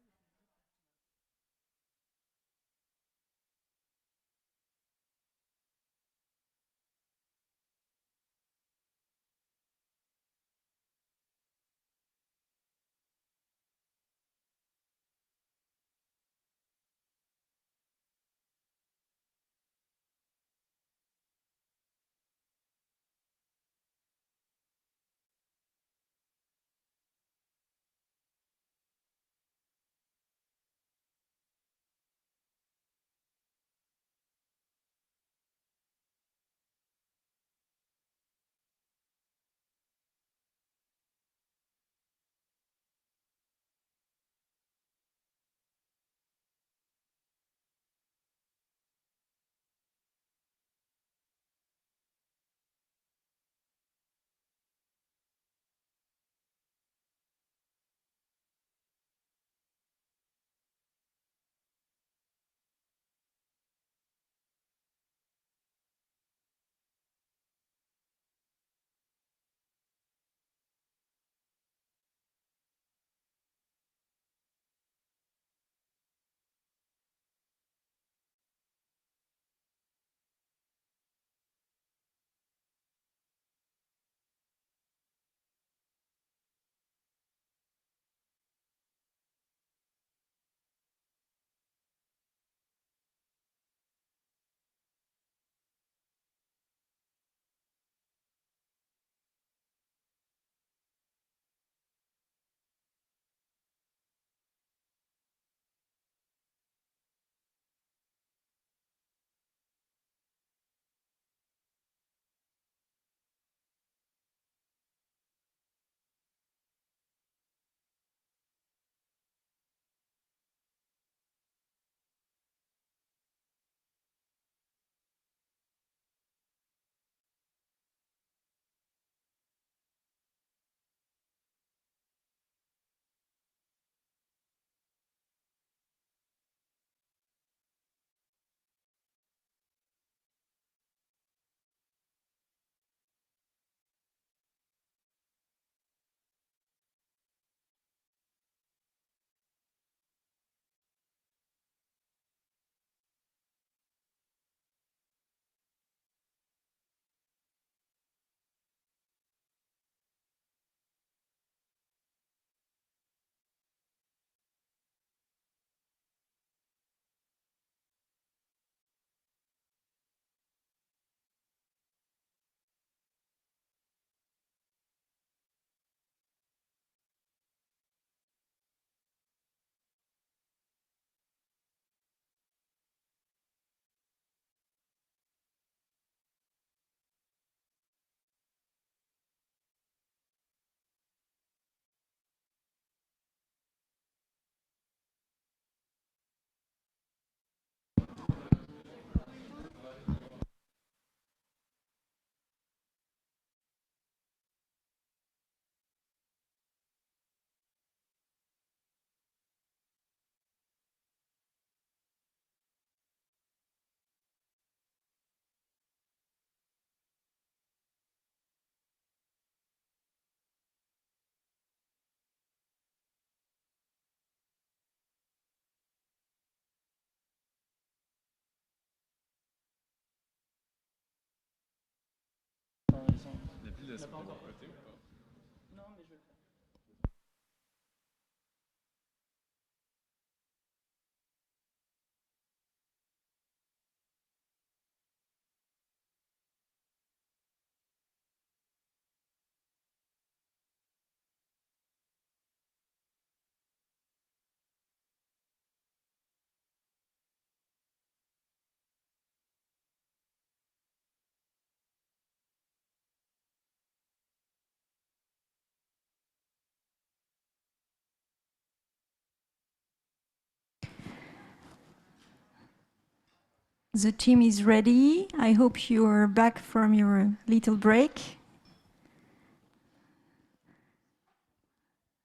The team is ready. I hope you're back from your little break.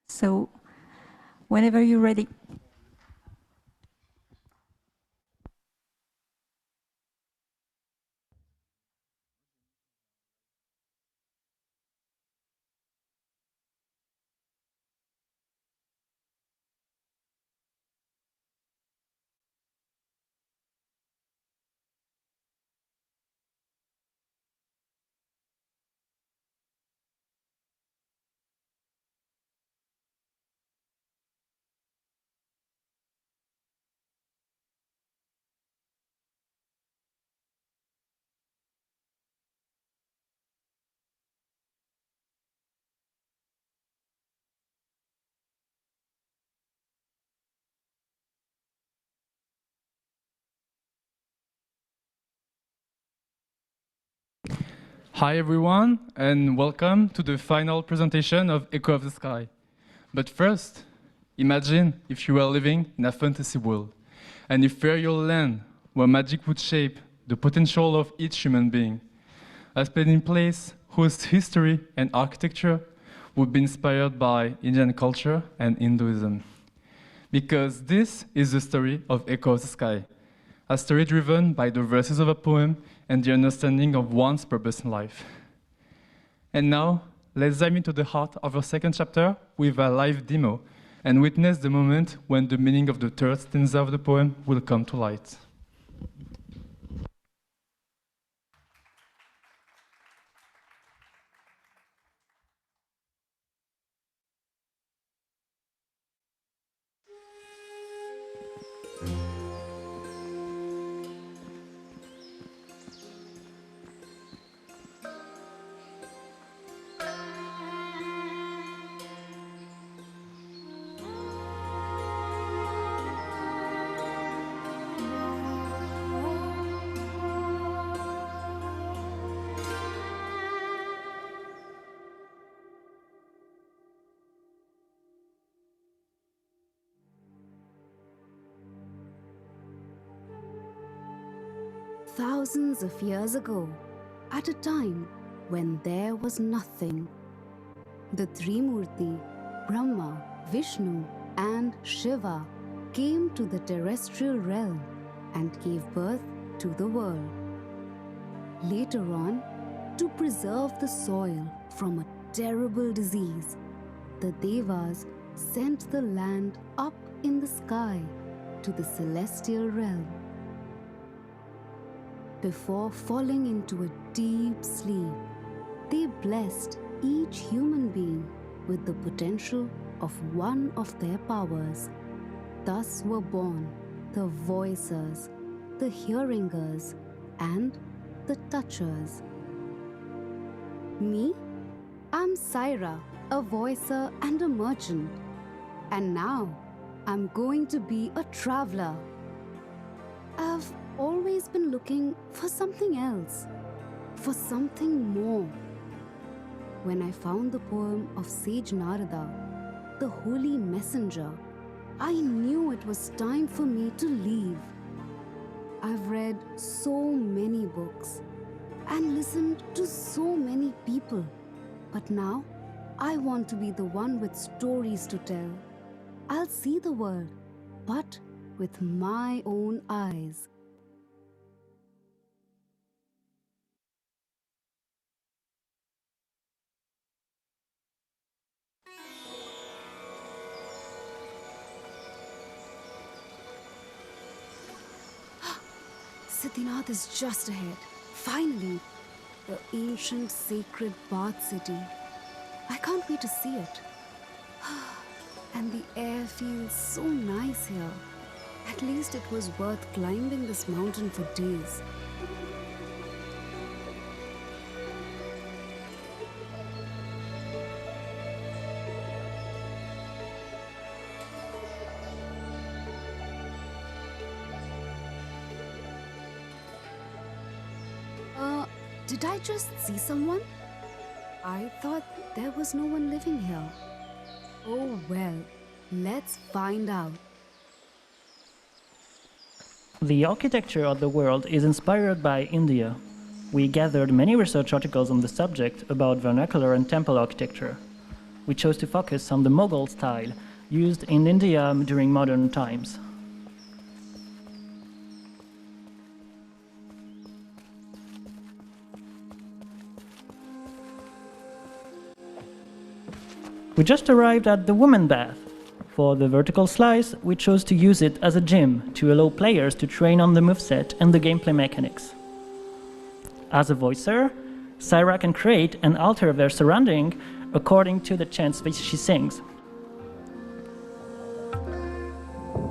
So, whenever you're ready. Hi everyone, and welcome to the final presentation of Echo of the Sky. But first, imagine if you were living in a fantasy world, and if were your land where magic would shape the potential of each human being, a splendid place whose history and architecture would be inspired by Indian culture and Hinduism. Because this is the story of Echo of the Sky, a story driven by the verses of a poem and the understanding of one's purpose in life. And now, let's dive into the heart of our second chapter with a live demo and witness the moment when the meaning of the third stanza of the poem will come to light. Thousands of years ago, at a time when there was nothing, the Trimurti, Brahma, Vishnu, and Shiva came to the terrestrial realm and gave birth to the world. Later on, to preserve the soil from a terrible disease, the Devas sent the land up in the sky to the celestial realm. Before falling into a deep sleep, they blessed each human being with the potential of one of their powers. Thus were born the voicers, the hearingers, and the touchers. Me? I'm Syra, a voicer and a merchant. And now, I'm going to be a traveler. I've always been looking for something else, for something more. When I found the poem of Sage Narada, the holy messenger, I knew it was time for me to leave. I've read so many books and listened to so many people, but now I want to be the one with stories to tell. I'll see the world, but with my own eyes. Siddhinath is just ahead. Finally. the ancient sacred bath city. I can't wait to see it. And the air feels so nice here. At least it was worth climbing this mountain for days. Did I just see someone? I thought there was no one living here. Oh well, let's find out. The architecture of the world is inspired by India. We gathered many research articles on the subject about vernacular and temple architecture. We chose to focus on the Mughal style used in India during modern times. We just arrived at the woman bath. For the vertical slice, we chose to use it as a gym to allow players to train on the moveset and the gameplay mechanics. As a voicer, Syra can create and alter their surrounding according to the chants she sings.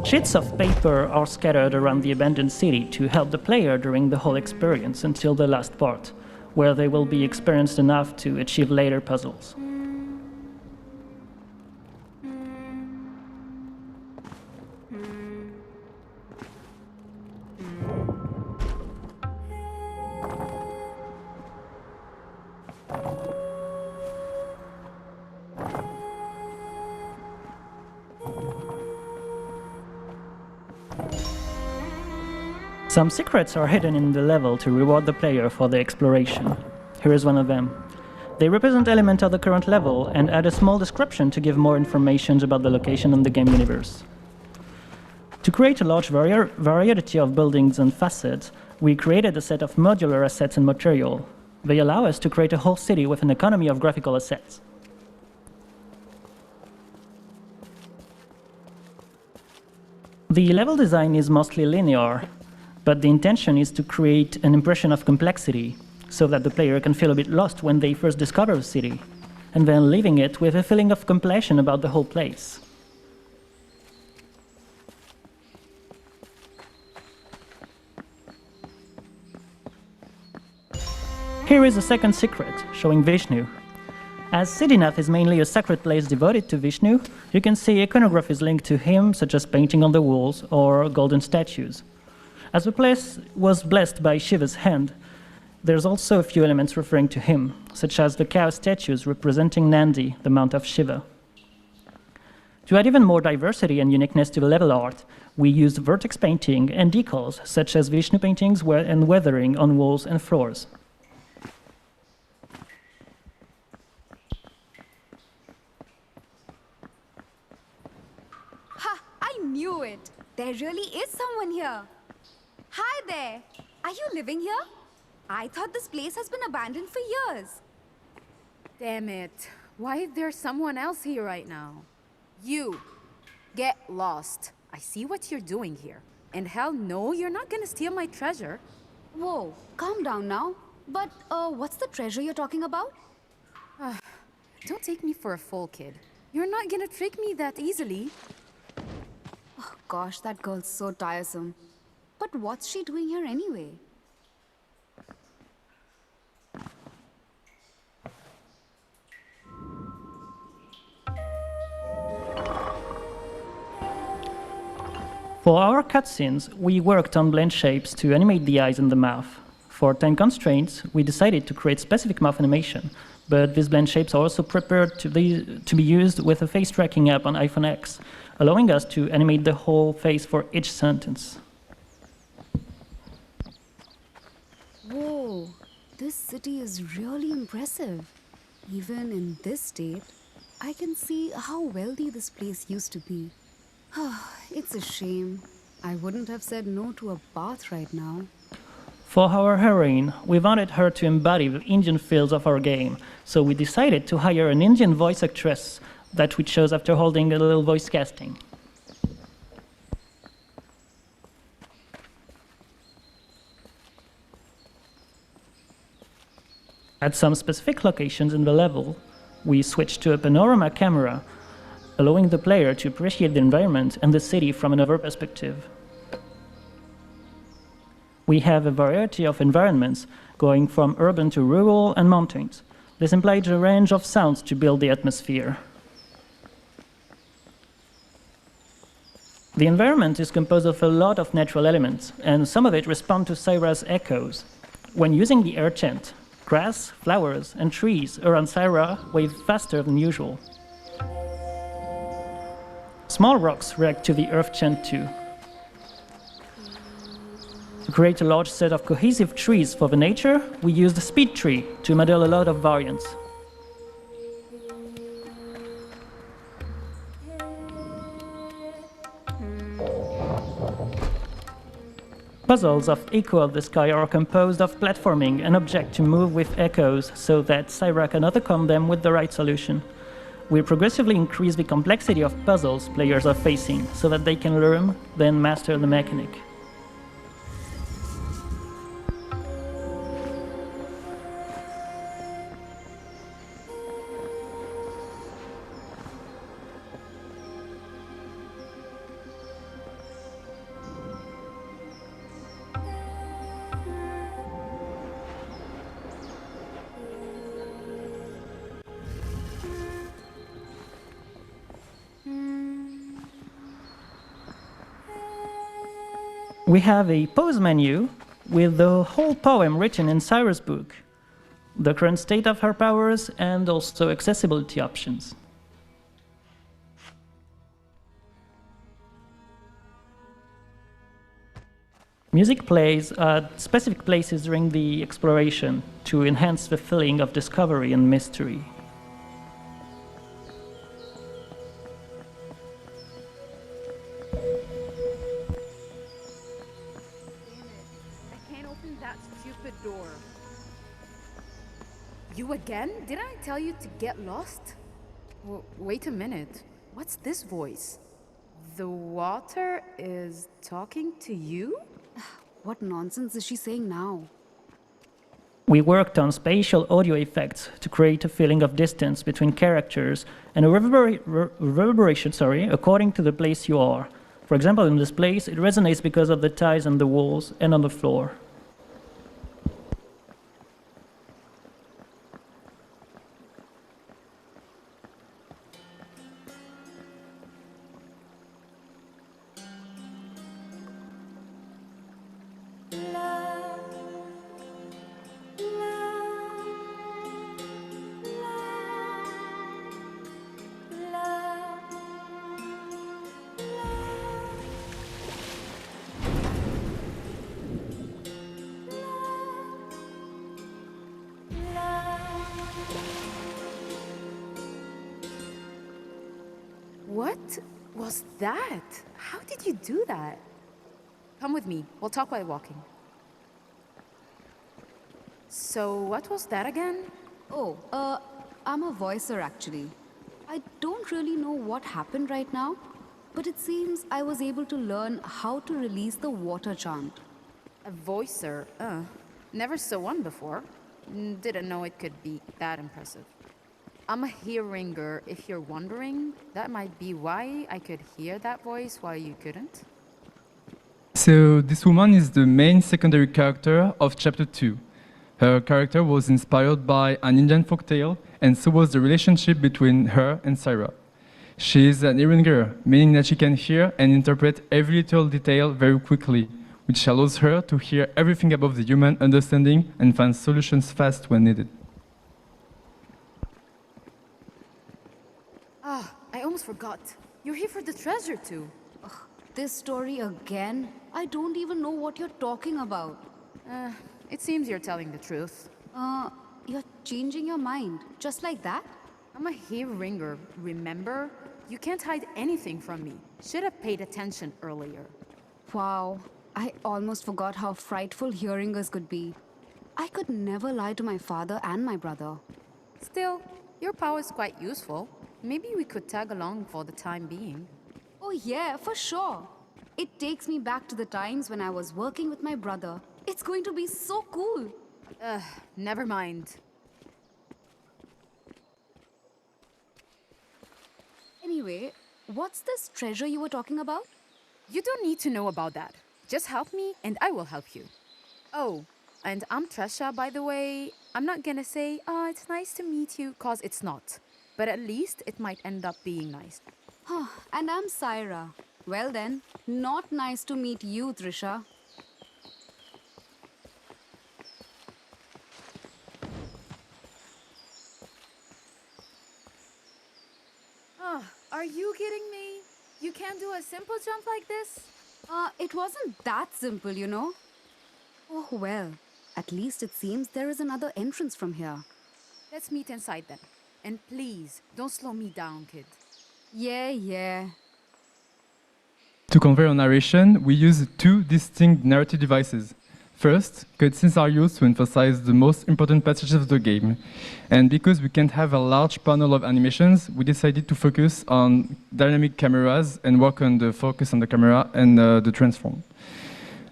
Sheets of paper are scattered around the abandoned city to help the player during the whole experience until the last part, where they will be experienced enough to achieve later puzzles. Some secrets are hidden in the level to reward the player for the exploration. Here is one of them. They represent elements of the current level and add a small description to give more information about the location and the game universe. To create a large variety of buildings and facets, we created a set of modular assets and material. They allow us to create a whole city with an economy of graphical assets. The level design is mostly linear, but the intention is to create an impression of complexity, so that the player can feel a bit lost when they first discover the city, and then leaving it with a feeling of completion about the whole place. Here is a second secret, showing Vishnu. As Soutenance is mainly a sacred place devoted to Vishnu, you can see iconographies linked to him, such as painting on the walls or golden statues. As the place was blessed by Shiva's hand, there's also a few elements referring to him, such as the cow statues representing Nandi, the mount of Shiva. To add even more diversity and uniqueness to the level art, we used vertex painting and decals, such as Vishnu paintings and weathering on walls and floors. Ha! I knew it! There really is someone here. Hi there! Are you living here? I thought this place has been abandoned for years. Damn it. Why is there someone else here right now? You! Get lost. I see what you're doing here. And hell no, you're not gonna steal my treasure. Whoa, calm down now. But, what's the treasure you're talking about? Don't take me for a fool, kid. You're not gonna trick me that easily. Oh gosh, that girl's so tiresome. But what's she doing here anyway? For our cutscenes, we worked on blend shapes to animate the eyes and the mouth. For time constraints, we decided to create specific mouth animation, but these blend shapes are also prepared to be used with a face tracking app on iPhone X, allowing us to animate the whole face for each sentence. Whoa, this city is really impressive. Even in this state, I can see how wealthy this place used to be. It's a shame. I wouldn't have said no to a bath right now. For our heroine, we wanted her to embody the Indian feels of our game, so we decided to hire an Indian voice actress that we chose after holding a little voice casting. At some specific locations in the level, we switch to a panorama camera, allowing the player to appreciate the environment and the city from another perspective. We have a variety of environments, going from urban to rural and mountains. This implies a range of sounds to build the atmosphere. The environment is composed of a lot of natural elements, and some of it respond to Syra's echoes. When using the air chant, grass, flowers, and trees around Syra wave faster than usual. Small rocks react to the earth chant too. To create a large set of cohesive trees for the nature, we use the speed tree to model a lot of variants. Puzzles of Echo of the Sky are composed of platforming and objects to move with echoes so that Syra can overcome them with the right solution. We progressively increase the complexity of puzzles players are facing so that they can learn, then master the mechanic. We have a pause menu with the whole poem written in Syra's book, the current state of her powers, and also accessibility options. Music plays at specific places during the exploration to enhance the feeling of discovery and mystery. You again? Didn't I tell you to get lost? Wait a minute. What's this voice? The water is talking to you? What nonsense is she saying now? We worked on spatial audio effects to create a feeling of distance between characters and a reverberation, according to the place you are. For example, in this place, it resonates because of the tiles on the walls and on the floor. What was that? How did you do that? Come with me. We'll talk while walking. So, what was that again? Oh, I'm a voicer actually. I don't really know what happened right now, but it seems I was able to learn how to release the water chant. A voicer? Never saw one before. Didn't know it could be that impressive. I'm a hearinger, if you're wondering. That might be why I could hear that voice while you couldn't. So this woman is the main secondary character of Chapter 2. Her character was inspired by an Indian folktale, and so was the relationship between her and Syra. She is an hearinger, meaning that she can hear and interpret every little detail very quickly, which allows her to hear everything above the human understanding and find solutions fast when needed. I almost forgot. You're here for the treasure too. Ugh, this story again? I don't even know what you're talking about. It seems you're telling the truth. You're changing your mind, just like that? I'm a hearinger, remember? You can't hide anything from me. Should have paid attention earlier. Wow, I almost forgot how frightful hearingers could be. I could never lie to my father and my brother. Still, your power is quite useful. Maybe we could tag along for the time being. Oh yeah, for sure. It takes me back to the times when I was working with my brother. It's going to be so cool. Never mind. Anyway, what's this treasure you were talking about? You don't need to know about that. Just help me and I will help you. Oh, and I'm Tresha, by the way. I'm not gonna say, oh, it's nice to meet you, cause it's not. But at least it might end up being nice. And I'm Syra. Well then, not nice to meet you, Trisha. Oh, are you kidding me? You can't do a simple jump like this? It wasn't that simple, you know. Oh well, at least it seems there is another entrance from here. Let's meet inside then. And please, don't slow me down, kid. Yeah. To convey our narration, we use two distinct narrative devices. First, cutscenes are used to emphasize the most important passages of the game. And because we can't have a large panel of animations, we decided to focus on dynamic cameras and work on the focus on the camera and the transform.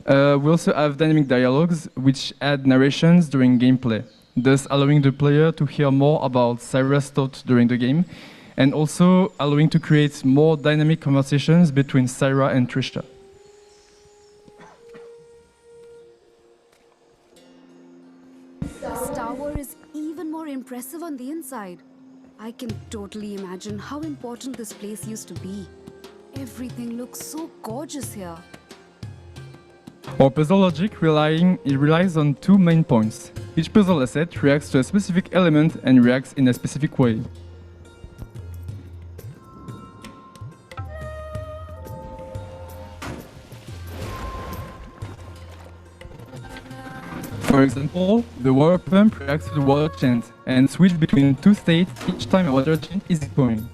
We also have dynamic dialogues, which add narrations during gameplay, thus allowing the player to hear more about Syra's thoughts during the game, and also allowing to create more dynamic conversations between Syra and Trisha. This tower is even more impressive on the inside. I can totally imagine how important this place used to be. Everything looks so gorgeous here. Our puzzle logic relies on two main points. Each puzzle asset reacts to a specific element and reacts in a specific way. For example, the water pump reacts to the water chant and switches between two states each time a water chant is going.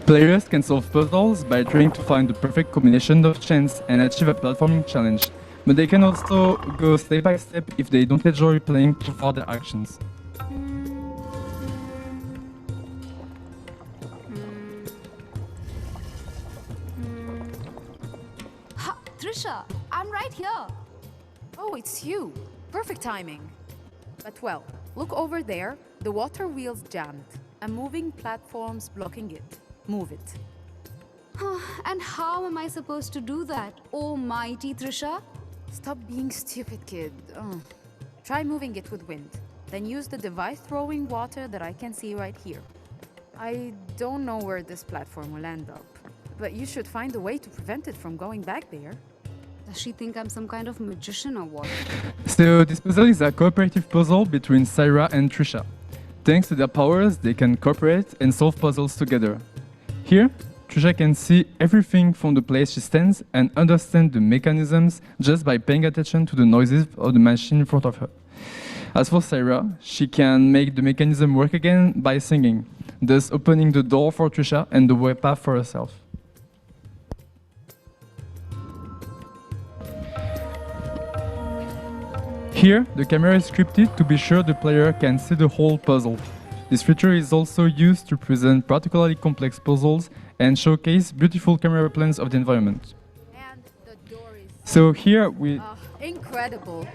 Players can solve puzzles by trying to find the perfect combination of chants and achieve a platforming challenge, but they can also go step by step if they don't enjoy playing too far their actions. Trisha, I'm right here. Oh, it's you. Perfect timing. But well, look over there. The water wheel's jammed. A moving platform's blocking it. Move it. And how am I supposed to do that, almighty Trisha? Stop being stupid, kid. Try moving it with wind. Then use the device throwing water that I can see right here. I don't know where this platform will end up, but you should find a way to prevent it from going back there. Does she think I'm some kind of magician or what? So this puzzle is a cooperative puzzle between Syra and Trisha. Thanks to their powers, they can cooperate and solve puzzles together. Here, Trisha can see everything from the place she stands and understand the mechanisms just by paying attention to the noises of the machine in front of her. As for Syra, she can make the mechanism work again by singing, thus opening the door for Trisha and the way path for herself. Here, the camera is scripted to be sure the player can see the whole puzzle. This feature is also used to present particularly complex puzzles and showcase beautiful camera plans of the environment. And the door is... So here we... incredible.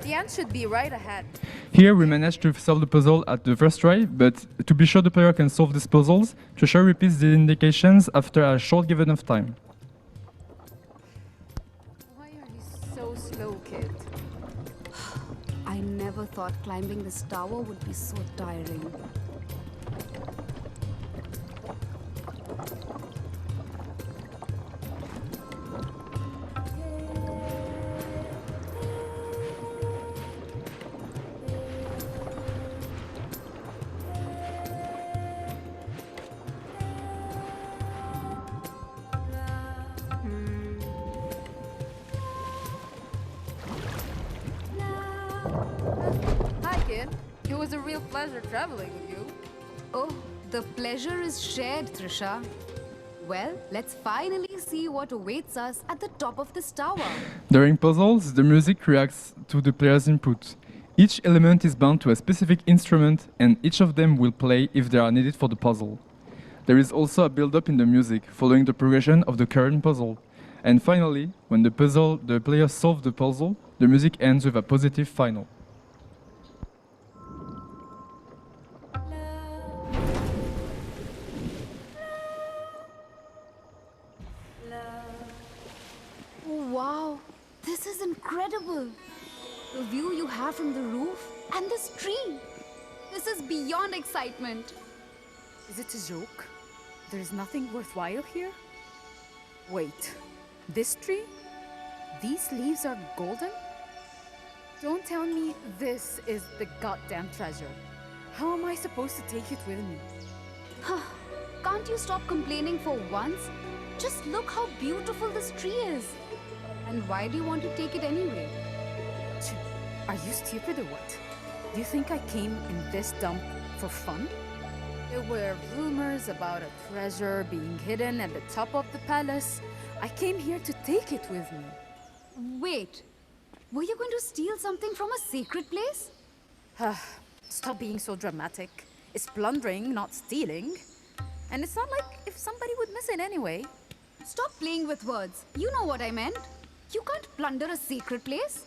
The end should be right ahead. Here we managed to solve the puzzle at the first try, but to be sure the player can solve these puzzles, Trisha repeats the indications after a short given of time. Why are you so slow, kid? I never thought climbing this tower would be so tiring. It was a real pleasure traveling with you. Oh, the pleasure is shared, Trisha. Well, let's finally see what awaits us at the top of this tower. During puzzles, the music reacts to the player's input. Each element is bound to a specific instrument, and each of them will play if they are needed for the puzzle. There is also a build-up in the music, following the progression of the current puzzle. And finally, when the player solves the puzzle, the music ends with a positive final. Oh, wow, this is incredible. The view you have from the roof and this tree. This is beyond excitement. Is it a joke? There is nothing worthwhile here? Wait, this tree? These leaves are golden? Don't tell me this is the goddamn treasure. How am I supposed to take it with me? Can't you stop complaining for once? Just look how beautiful this tree is. And why do you want to take it anyway? Are you stupid or what? Do you think I came in this dump for fun? There were rumors about a treasure being hidden at the top of the palace. I came here to take it with me. Wait, were you going to steal something from a sacred place? Stop being so dramatic. It's plundering, not stealing. And it's not like if somebody would miss it anyway. Stop playing with words. You know what I meant. You can't plunder a sacred place.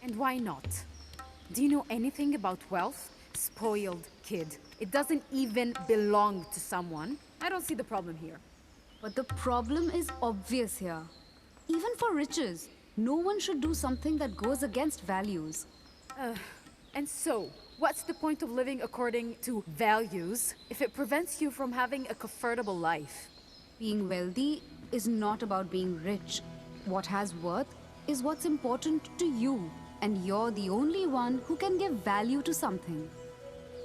And why not? Do you know anything about wealth? Spoiled kid. It doesn't even belong to someone. I don't see the problem here. But the problem is obvious here. Even for riches, no one should do something that goes against values. And so, what's the point of living according to values if it prevents you from having a comfortable life? Being wealthy is not about being rich. What has worth is what's important to you, and you're the only one who can give value to something.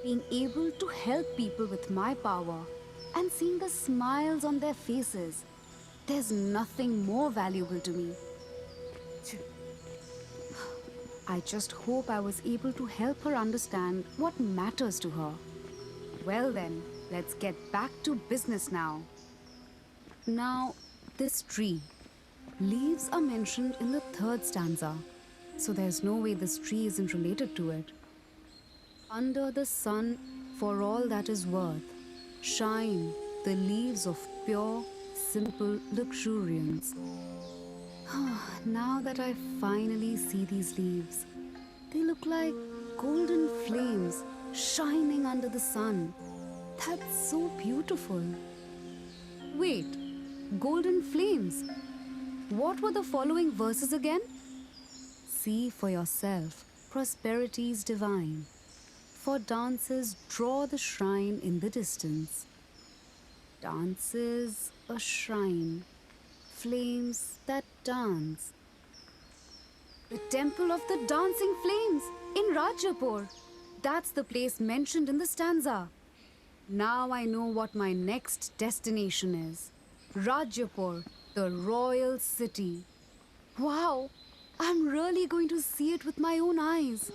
Being able to help people with my power and seeing the smiles on their faces, there's nothing more valuable to me. I just hope I was able to help her understand what matters to her. Well then, let's get back to business now. Now, this tree. Leaves are mentioned in the 3rd stanza, so there's no way this tree isn't related to it. Under the sun, for all that is worth, shine the leaves of pure, simple luxuriance. Now that I finally see these leaves, they look like golden flames shining under the sun. That's so beautiful. Wait, golden flames? What were the following verses again? See for yourself, prosperity's divine. For dances draw the shrine in the distance. Dances, a shrine, flames that dance. The temple of the dancing flames in Rajapur. That's the place mentioned in the stanza. Now I know what my next destination is. Rajapur, the royal city. Wow, I'm really going to see it with my own eyes.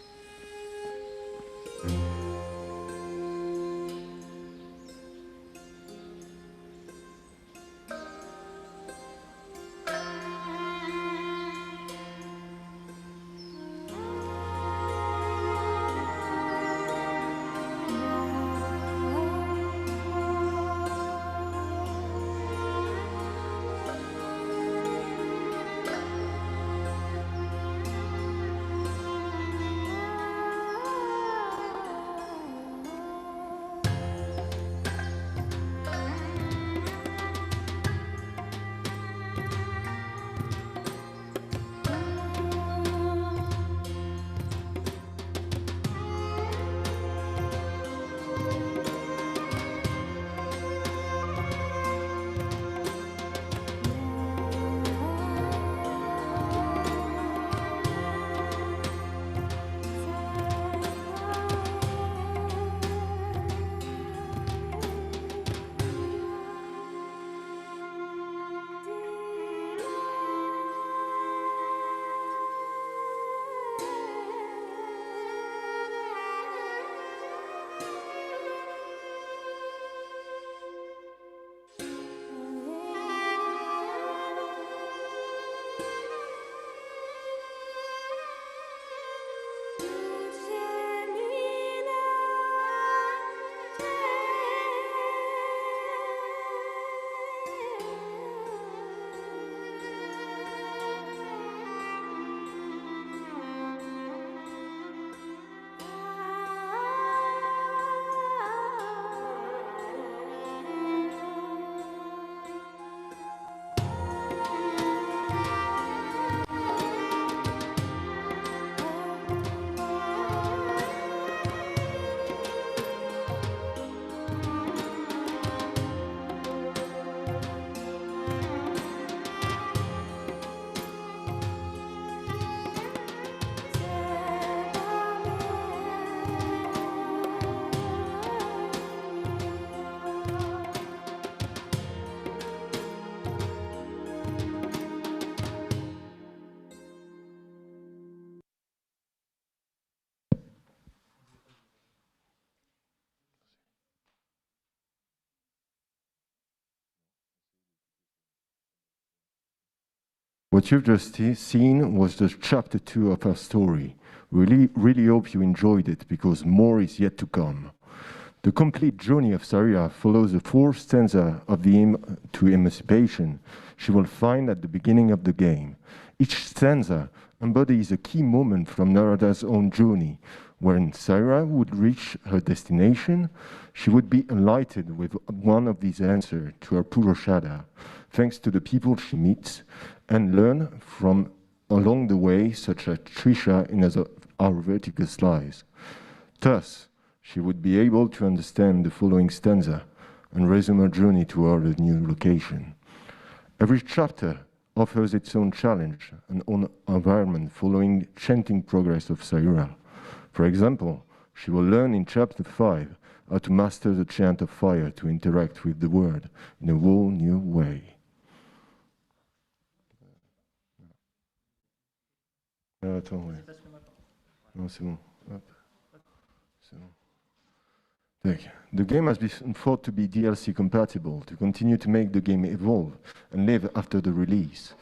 What you've just seen was the chapter 2 of our story. Really hope you enjoyed it, because more is yet to come. The complete journey of Saria follows the 4th stanza of the hymn to emancipation she will find at the beginning of the game. Each stanza embodies a key moment from Narada's own journey. When Saira would reach her destination, she would be enlightened with one of these answers to her Purushada, thanks to the people she meets, and learn from along the way, such as Trisha in our vertical slice. Thus, she would be able to understand the following stanza and resume her journey toward a new location. Every chapter offers its own challenge and own environment following chanting progress of Sayura. For example, she will learn in chapter 5 how to master the chant of fire to interact with the world in a whole new way. Attends, ouais. Non, c'est bon. Hop. C'est bon. The game has been thought to be DLC compatible to continue to make the game evolve and live after the release.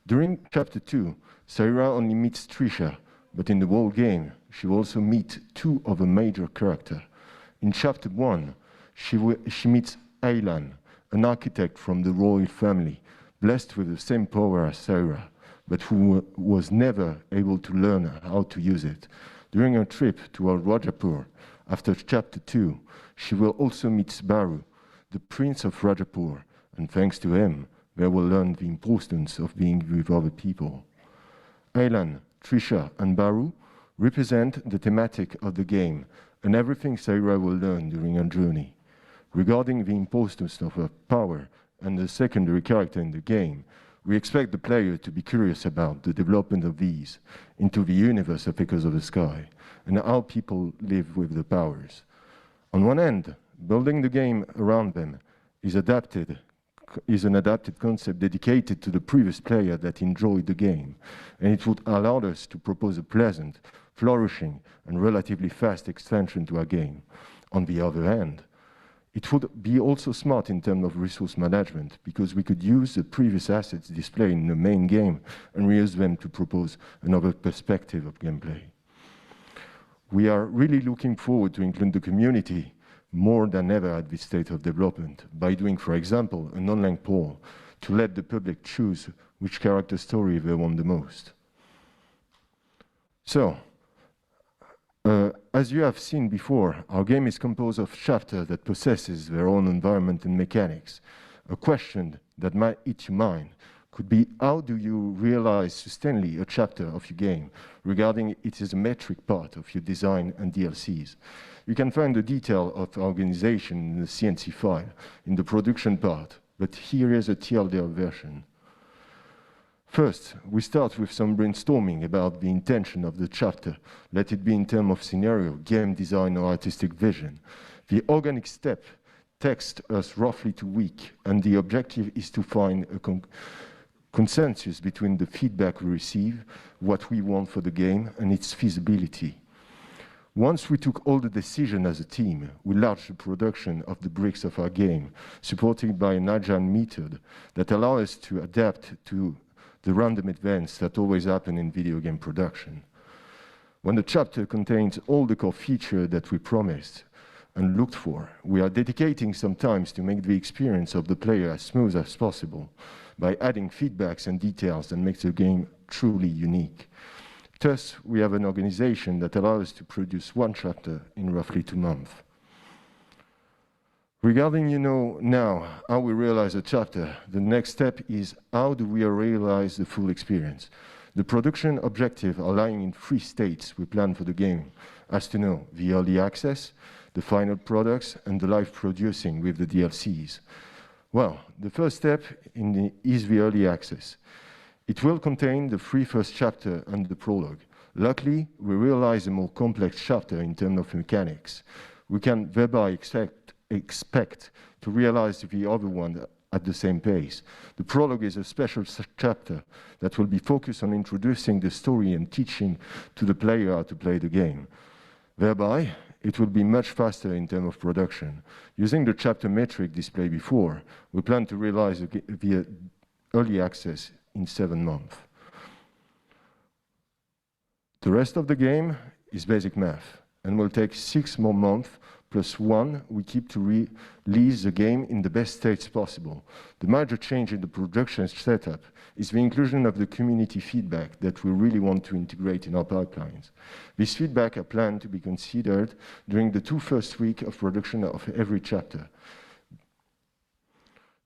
During chapter 2, Saira only meets Trisha, but in the whole game, she will also meet 2 of a major character. In chapter 1, she meets Aylan, an architect from the royal family, blessed with the same power as Saira, but who was never able to learn how to use it. During her trip toward Rajapur, after chapter 2, she will also meet Sbaru, the prince of Rajapur, and thanks to him, they will learn the importance of being with other people. Aylan, Trisha, and Baru represent the thematic of the game and everything Saira will learn during her journey. Regarding the importance of her power and the secondary character in the game, we expect the player to be curious about the development of these into the universe of Echoes of the Sky and how people live with the powers. On one end, building the game around them is an adapted concept dedicated to the previous player that enjoyed the game, and it would allow us to propose a pleasant, flourishing, and relatively fast extension to our game. On the other hand, it would be also smart in terms of resource management, because we could use the previous assets displayed in the main game and reuse them to propose another perspective of gameplay. We are really looking forward to include the community more than ever at this state of development by doing, for example, an online poll to let the public choose which character story they want the most. So, as you have seen before, our game is composed of chapters that possesses their own environment and mechanics. A question that might hit your mind could be, how do you realize sustainably a chapter of your game regarding it is a metric part of your design and DLCs? You can find the detail of organization in the CNC file in the production part, but here is a TLDR version. First, we start with some brainstorming about the intention of the chapter, let it be in terms of scenario, game design, or artistic vision. The organic step takes us roughly 2 weeks, and the objective is to find a consensus between the feedback we receive, what we want for the game, and its feasibility. Once we took all the decisions as a team, we launched the production of the bricks of our game, supported by an agile method that allows us to adapt to the random events that always happen in video game production. When the chapter contains all the core features that we promised and looked for, we are dedicating some time to make the experience of the player as smooth as possible by adding feedbacks and details that makes the game truly unique. Thus, we have an organization that allows us to produce 1 chapter in roughly 2 months. Regarding, now how we realize a chapter, the next step is how do we realize the full experience? The production objective are lying in 3 states we plan for the game, as to know the early access, the final products, and the live producing with the DLCs. Well, the first step is the early access. It will contain the 3 first chapters and the prologue. Luckily, we realize a more complex chapter in terms of mechanics. We can thereby expect to realize the other one at the same pace. The prologue is a special chapter that will be focused on introducing the story and teaching to the player how to play the game. Thereby, it will be much faster in terms of production. Using the chapter metric displayed before, we plan to realize the early access in 7 months. The rest of the game is basic math and will take 6 more months plus 1 we keep to release the game in the best states possible. The major change in the production setup is the inclusion of the community feedback that we really want to integrate in our pipelines. This feedback are planned to be considered during the 2 first weeks of production of every chapter.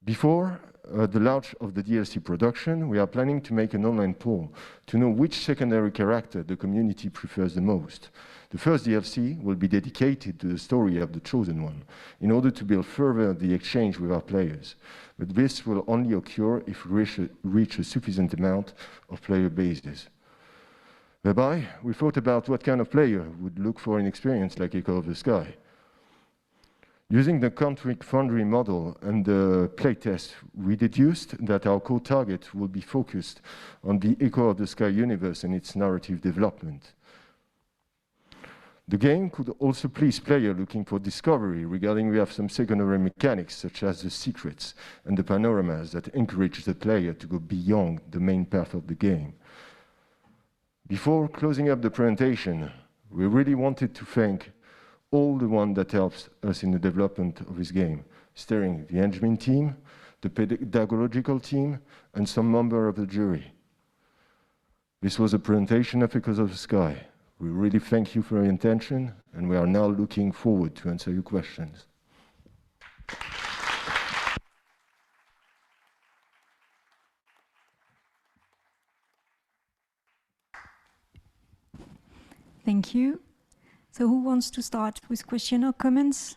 Before the launch of the DLC production, we are planning to make an online poll to know which secondary character the community prefers the most. The first DLC will be dedicated to the story of the chosen one, in order to build further the exchange with our players. But this will only occur if we reach a sufficient amount of player bases. Thereby, we thought about what kind of player would look for an experience like Echo of the Sky. Using the Conflict Foundry model and the playtest, we deduced that our core target will be focused on the Echo of the Sky universe and its narrative development. The game could also please players looking for discovery regarding we have some secondary mechanics such as the secrets and the panoramas that encourage the player to go beyond the main path of the game. Before closing up the presentation, we really wanted to thank all the one that helps us in the development of this game, steering the engineering team, the pedagogical team, and some member of the jury. This was a presentation of Echoes of the Sky. We really thank you for your attention, and we are now looking forward to answer your questions. Thank you. So who wants to start with question or comments?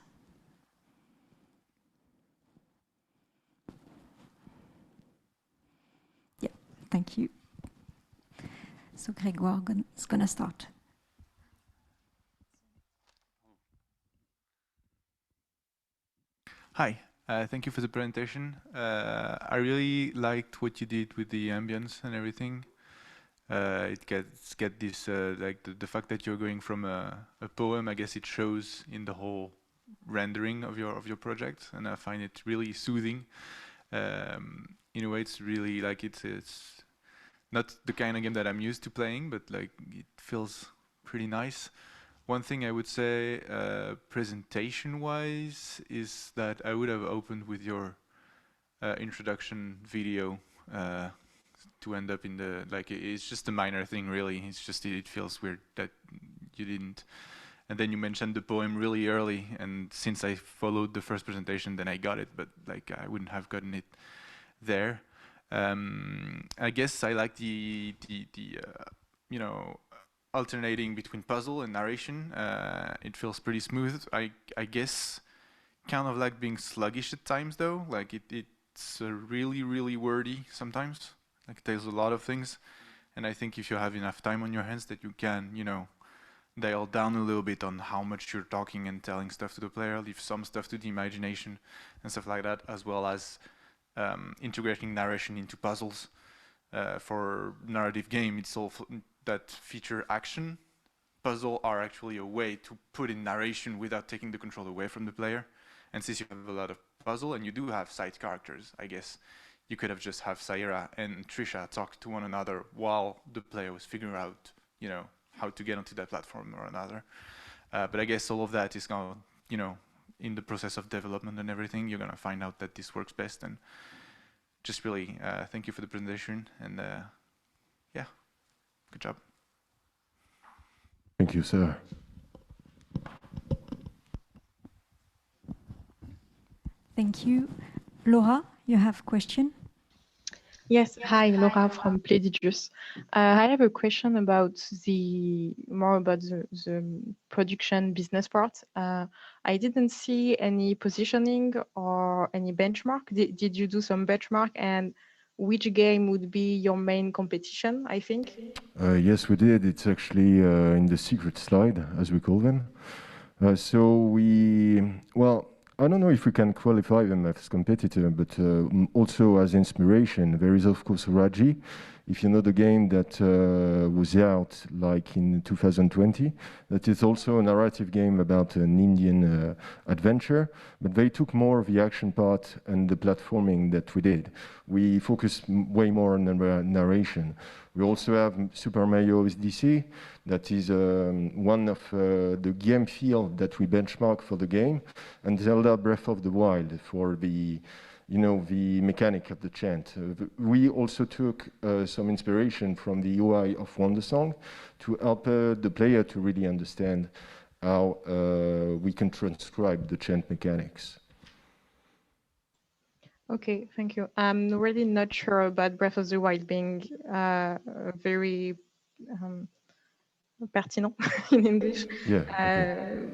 Yeah, thank you. So Grégoire is going to start. Hi, thank you for the presentation. I really liked what you did with the ambience and everything. It gets this like the fact that you're going from a poem. I guess it shows in the whole rendering of your project, and I find it really soothing. In a way, it's really like it's not the kind of game that I'm used to playing, but like it feels pretty nice. One thing I would say, presentation-wise, is that I would have opened with your introduction video. To end up in the, like, it's just a minor thing really, it's just it feels weird that you didn't. And then you mentioned the poem really early, and since I followed the first presentation then I got it, but like I wouldn't have gotten it there. I guess I like the you know, alternating between puzzle and narration. It feels pretty smooth. I guess kind of like being sluggish at times though, like it's really wordy sometimes. Like there's a lot of things, and I think if you have enough time on your hands that you can, you know, dial down a little bit on how much you're talking and telling stuff to the player, leave some stuff to the imagination and stuff like that, as well as integrating narration into puzzles. For narrative game, it's all that feature action. Puzzle are actually a way to put in narration without taking the control away from the player. And since you have a lot of puzzle and you do have side characters, I guess you could have just have Saira and Trisha talk to one another while the player was figuring out, you know, how to get onto that platform or another. But I guess all of that is going to, you know, in the process of development and everything, you're going to find out that this works best. And just really thank you for the presentation. And yeah, good job. Thank you, sir. Thank you. Laura, you have a question? Yes, hi, Laura from Playdigious. I have a question about the production business part. I didn't see any positioning or any benchmark. Did you do some benchmark, and which game would be your main competition, I think? Yes, we did. It's actually in the secret slide, as we call them. So we, well, I don't know if we can qualify them as competitor, but also as inspiration. There is, of course, Raji. If you know the game that was out like in 2020, that is also a narrative game about an Indian adventure, but they took more of the action part and the platforming that we did. We focused way more on the narration. We also have Super Mario SDC, that is one of the game field that we benchmark for the game, and Zelda Breath of the Wild for the the mechanic of the chant. We also took some inspiration from the UI of Wondersong to help the player to really understand how we can transcribe the chant mechanics. Okay, thank you. I'm really not sure about Breath of the Wild being very pertinent in English. Yeah. Okay.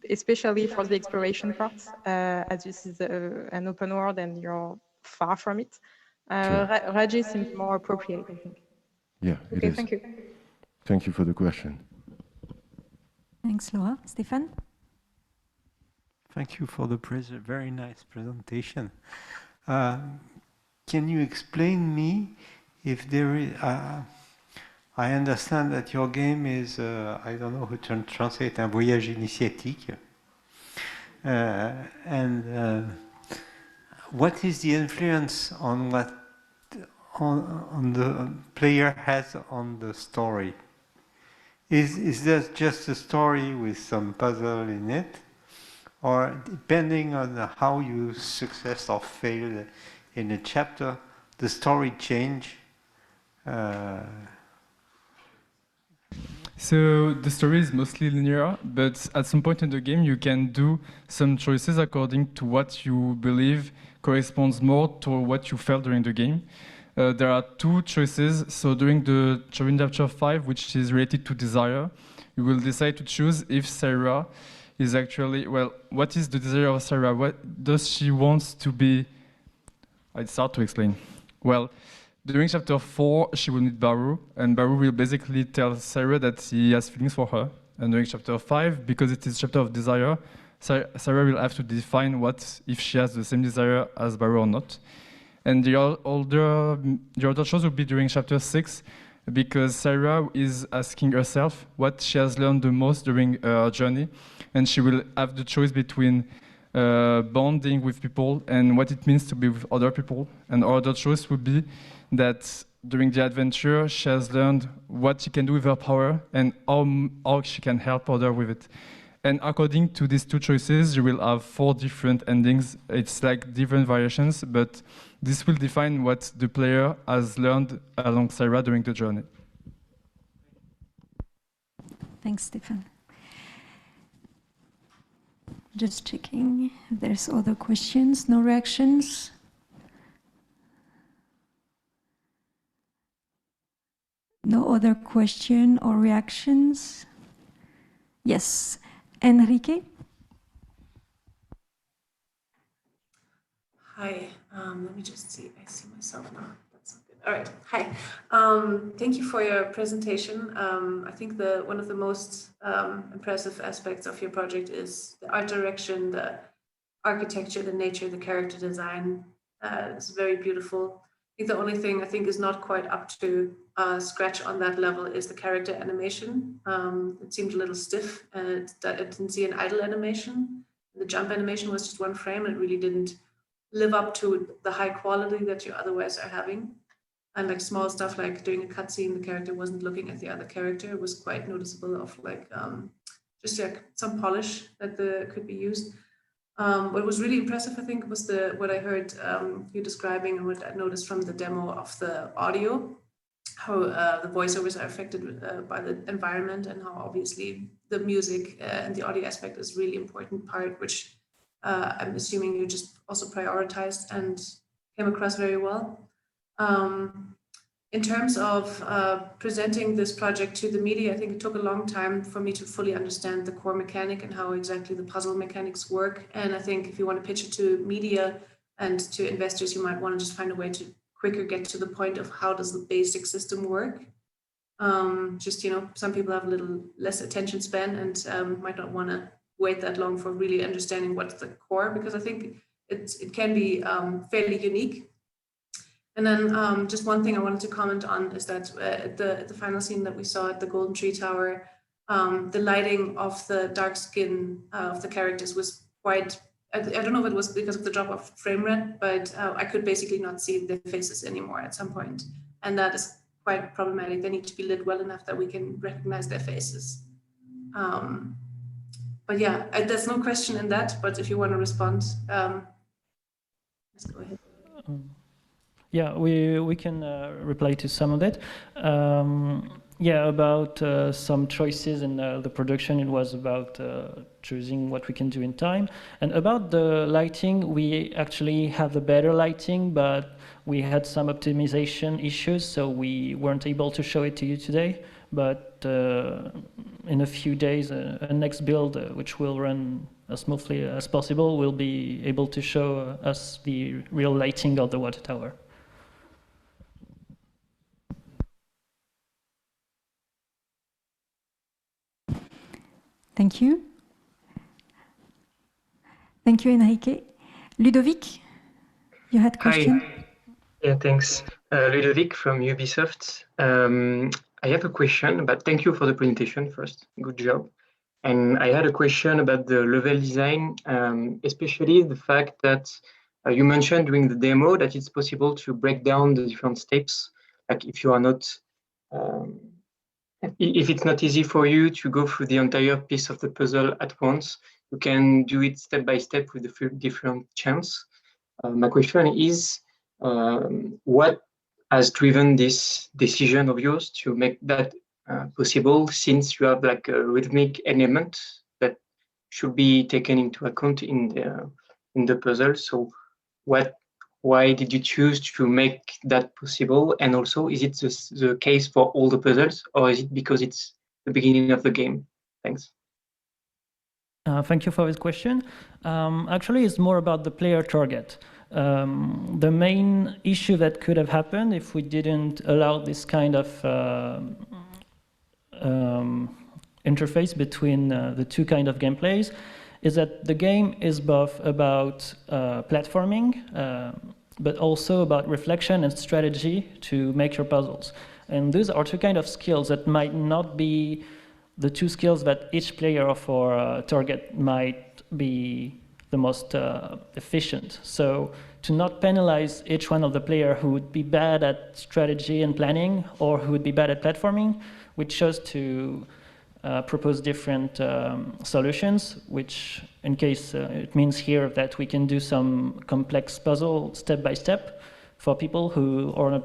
Especially for the exploration part, as this is an open world and you're far from it. Sure. Raji seems more appropriate, I think. Yeah, okay, it is. Thank you. Thank you for the question. Thanks, Laura. Stéphane? Thank you for the very nice presentation. Can you explain me if there is... I understand that your game is, I don't know who to translate, un voyage initiatique. What is the influence on what on the player has on the story? Is that just a story with some puzzle in it? Or depending on how you success or fail in a chapter, the story change? So the story is mostly linear, but at some point in the game you can do some choices according to what you believe corresponds more to what you felt during the game. There are two choices. So during the chapter 5, which is related to desire, you will decide to choose if Sarah is actually, well, what is the desire of Sarah? What does she want to be? I'd start to explain. Well, during chapter 4, she will meet Baru, and Baru will basically tell Sarah that he has feelings for her. And during chapter 5, because it is chapter of desire, Sarah will have to define what if she has the same desire as Baru or not. And the other choice will be during chapter 6, because Sarah is asking herself what she has learned the most during her journey, and she will have the choice between bonding with people and what it means to be with other people. And our other choice would be that during the adventure, she has learned what she can do with her power and how she can help others with it. And according to these two choices, you will have 4 different endings. It's like different variations, but this will define what the player has learned along Sarah during the journey. Thanks, Stéphane. Just checking if there's other questions, no reactions. No other question or reactions? Yes. Enrique? Hi, let me just see. I see myself now. That's not good. All right. Hi. Thank you for your presentation. I think one of the most impressive aspects of your project is the art direction, the architecture, the nature, the character design. It's very beautiful. I think the only thing I think is not quite up to scratch on that level is the character animation. It seemed a little stiff, and I didn't see an idle animation. The jump animation was just one frame, and it really didn't live up to the high quality that you otherwise are having. And like small stuff like doing a cutscene, the character wasn't looking at the other character. It was quite noticeable of like just like some polish that could be used. What was really impressive, I think, was what I heard you describing and what I noticed from the demo of the audio, how the voiceovers are affected by the environment, and how obviously the music and the audio aspect is a really important part, which I'm assuming you just also prioritized and came across very well. In terms of presenting this project to the media, I think it took a long time for me to fully understand the core mechanic and how exactly the puzzle mechanics work. And I think if you want to pitch it to media and to investors, you might want to just find a way to quicker get to the point of how does the basic system work. Just, some people have a little less attention span and might not want to wait that long for really understanding what's the core, because I think it can be fairly unique. And then just one thing I wanted to comment on is that at the final scene that we saw at the Golden Tree Tower, the lighting of the dark skin of the characters was quite, I don't know if it was because of the drop of frame rate, but I could basically not see their faces anymore at some point. And that is quite problematic. They need to be lit well enough that we can recognize their faces. But yeah, there's no question in that, but if you want to respond, let's go ahead. Yeah, we can reply to some of it. Yeah, about some choices in the production, it was about choosing what we can do in time. And about the lighting, we actually have a better lighting, but we had some optimization issues, so we weren't able to show it to you today. But in a few days, a next build, which will run as smoothly as possible, will be able to show us the real lighting of the water tower. Thank you. Thank you, Enrique. Ludovic, you had a question? Hi. Yeah, thanks. Ludovic from Ubisoft. I have a question, but thank you for the presentation first. Good job. And I had a question about the level design, especially the fact that you mentioned during the demo that it's possible to break down the different steps. Like if you are not, if it's not easy for you to go through the entire piece of the puzzle at once, you can do it step by step with the different chunks. My question is, what has driven this decision of yours to make that possible, since you have like a rhythmic element that should be taken into account in the puzzle? So why did you choose to make that possible? And also, is it the case for all the puzzles, or is it because it's the beginning of the game? Thanks. Thank you for this question. Actually, it's more about the player target. The main issue that could have happened if we didn't allow this kind of interface between the two kind of gameplays is that the game is both about platforming, but also about reflection and strategy to make your puzzles. And those are two kind of skills that might not be the two skills that each player of our target might be the most efficient. So to not penalize each one of the player who would be bad at strategy and planning or who would be bad at platforming, we chose to propose different solutions, which in case it means here that we can do some complex puzzle step by step for people who are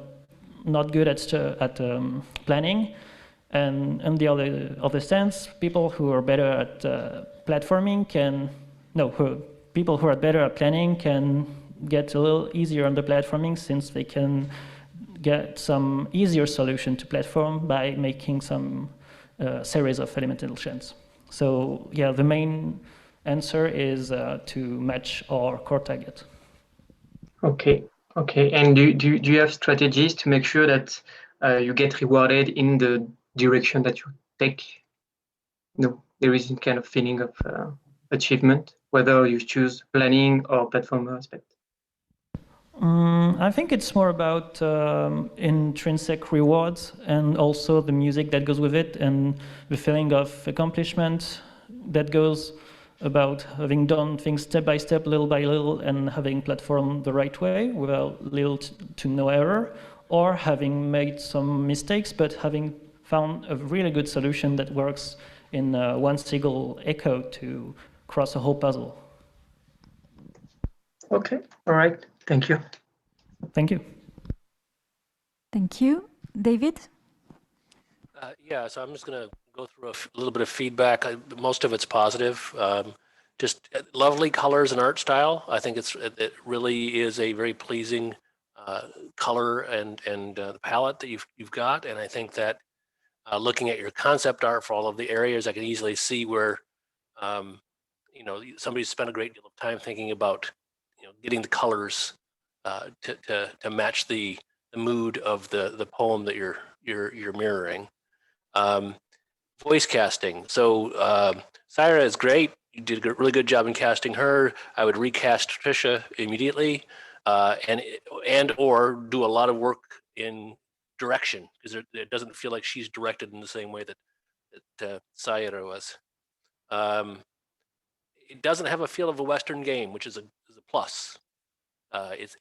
not good at planning. And on the other sense, people who are better at platforming people who are better at planning can get a little easier on the platforming, since they can get some easier solution to platform by making some series of elemental chants. So yeah, the main answer is to match our core target. Okay. And do you have strategies to make sure that you get rewarded in the direction that you take? No, there is a kind of feeling of achievement, whether you choose planning or platformer aspect. I think it's more about intrinsic rewards, and also the music that goes with it, and the feeling of accomplishment that goes about having done things step by step, little by little, and having platformed the right way without little to no error, or having made some mistakes but having found a really good solution that works in one single echo to cross a whole puzzle. Okay, all right, thank you. Thank you. Thank you. David? Yeah, so I'm just going to go through a little bit of feedback. Most of it's positive. Just lovely colors and art style. I think it really is a very pleasing color and the palette that you've got. And I think that looking at your concept art for all of the areas, I can easily see where somebody spent a great deal of time thinking about getting the colors to match the mood of the poem that you're mirroring. Voice casting. So Syra is great. you did a really good job in casting her. I would recast Trisha immediately, and or do a lot of work in direction, because it doesn't feel like she's directed in the same way that Sayara was. It doesn't have a feel of a Western game, which is a plus. It's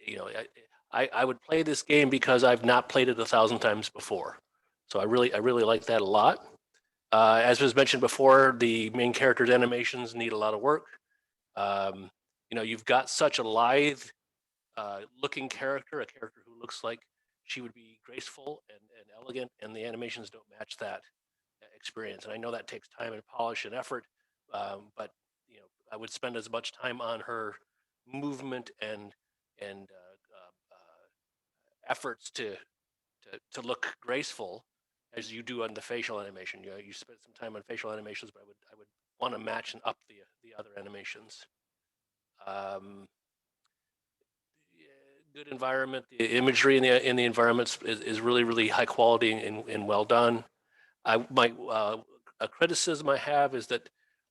I would play this game because I've not played it 1,000 times before, so I really like that a lot. As was mentioned before, the main character's animations need a lot of work. You've got such a lithe looking character, a character who looks like she would be graceful and elegant, and the animations don't match that experience. And I know that takes time and polish and effort, but I would spend as much time on her movement and efforts to look graceful as you do on the facial animation. You spend some time on facial animations, but I would want to match and up the other animations. Good environment. The imagery in the environments is really high quality and well done. A criticism I have is that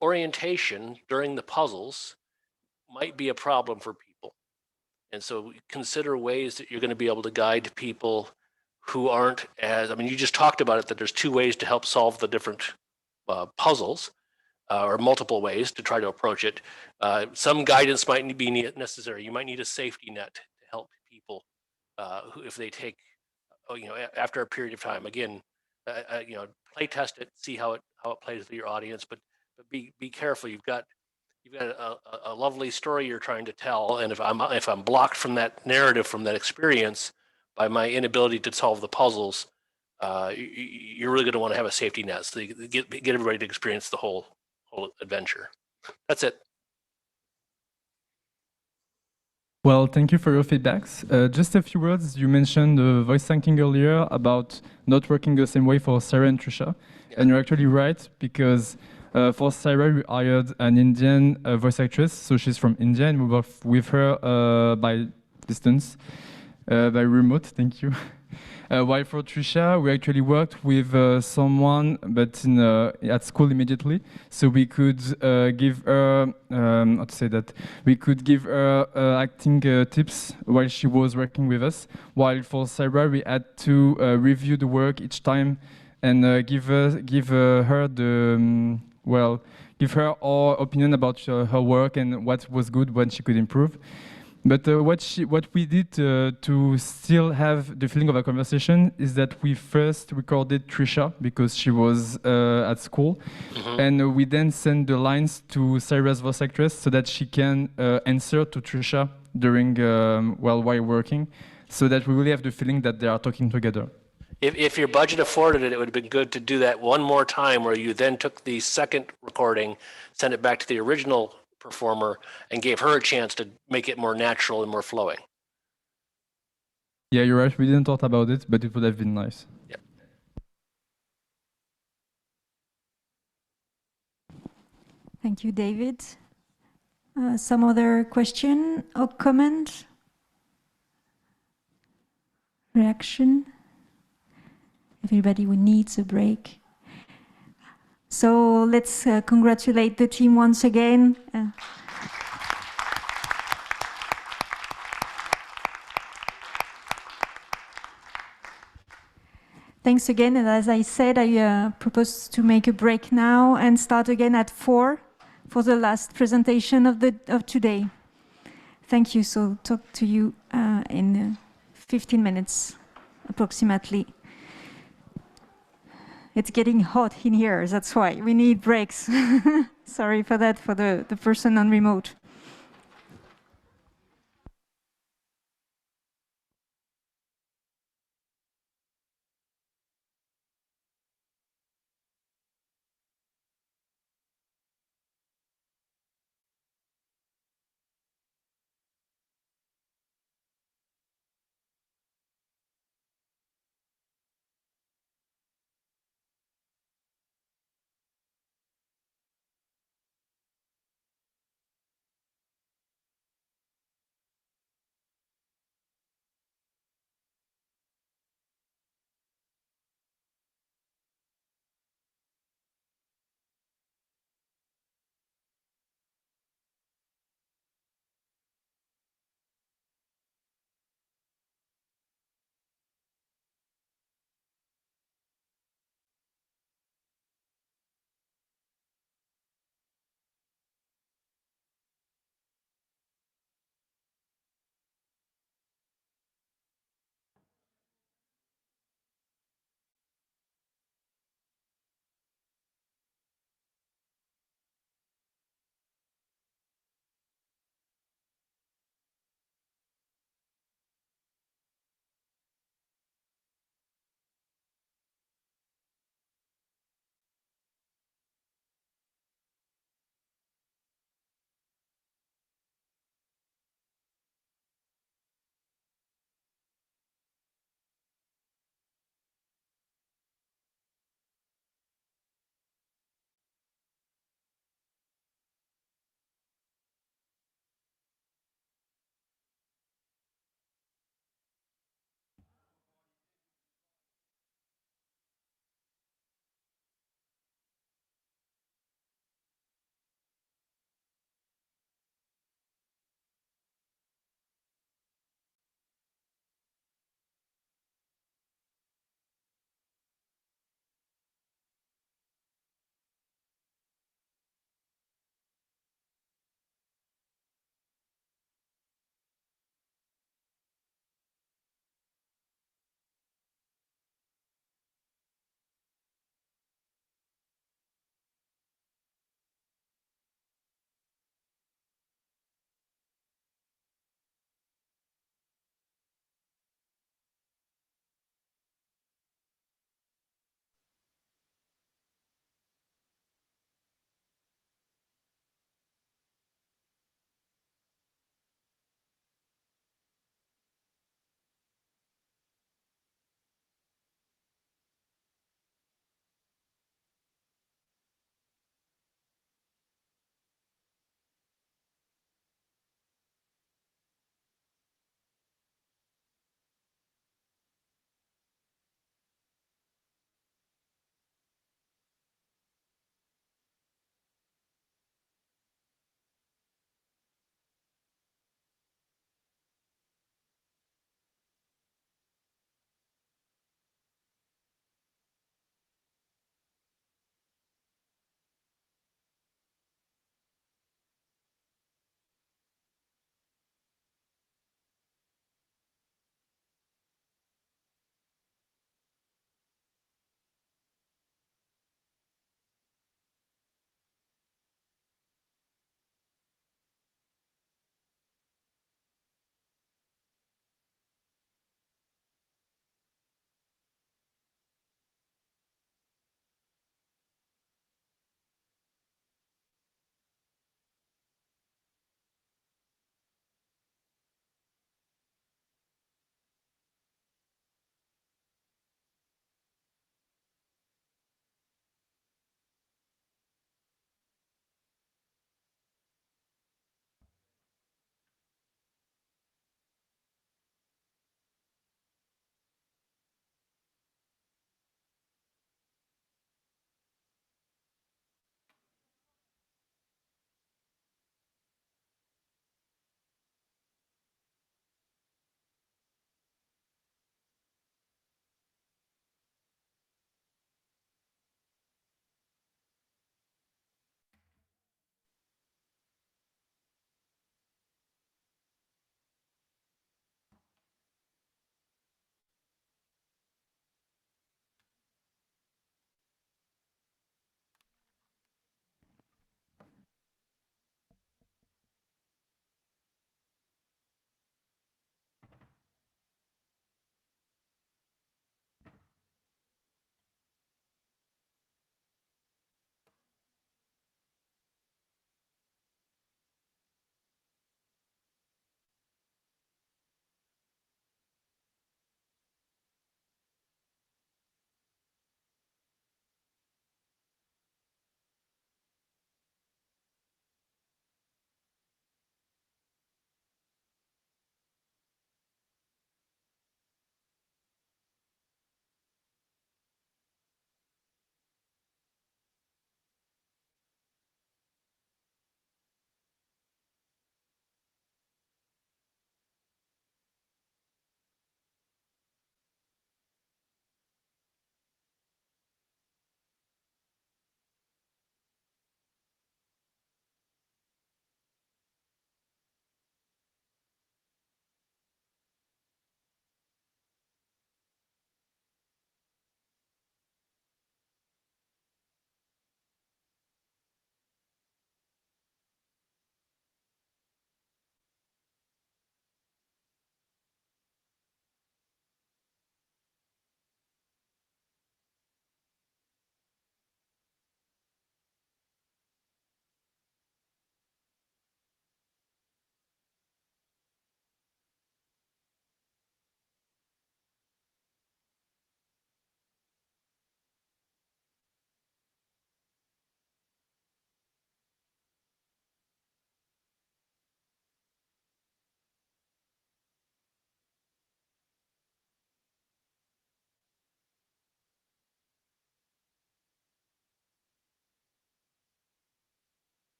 orientation during the puzzles might be a problem for people. And so consider ways that you're going to be able to guide people who aren't you just talked about it, that there's 2 ways to help solve the different puzzles, or multiple ways to try to approach it. Some guidance might be necessary. You might need a safety net to help people if they take, after a period of time. Again, play test it, see how it plays with your audience, but be careful. You've got a lovely story you're trying to tell, and if I'm blocked from that narrative, from that experience, by my inability to solve the puzzles, you're really going to want to have a safety net, so you get everybody to experience the whole adventure. That's it. Well, thank you for your feedbacks. Just a few words. You mentioned voice acting earlier about not working the same way for Sarah and Trisha. Yeah. And you're actually right, because for Sarah, we hired an Indian voice actress. So she's from India, and we worked with her by distance, by remote, thank you. While for Trisha, we actually worked with someone, but at school immediately. So we could give her, how to say that, we could give her acting tips while she was working with us. While for Sarah, we had to review the work each time and give her the, give her our opinion about her work and what was good, what she could improve. But what we did to still have the feeling of a conversation is that we first recorded Trisha because she was at school, and we then sent the lines to Sarah's voice actress so that she can answer to Trisha during while working, so that we really have the feeling that they are talking together. If your budget afforded it, it would have been good to do that one more time, where you then took the second recording, sent it back to the original performer, and gave her a chance to make it more natural and more flowing. Yeah, you're right. We didn't talk about it, but it would have been nice. Yep. Thank you, David. Some other question or comment? Reaction? Everybody who needs a break. So let's congratulate the team once again. Thanks again, and as I said, I propose to make a break now and start again at 4 for the last presentation of today. Thank you. So talk to you in 15 minutes, approximately. It's getting hot in here, that's why we need breaks. Sorry for that, for the person on remote.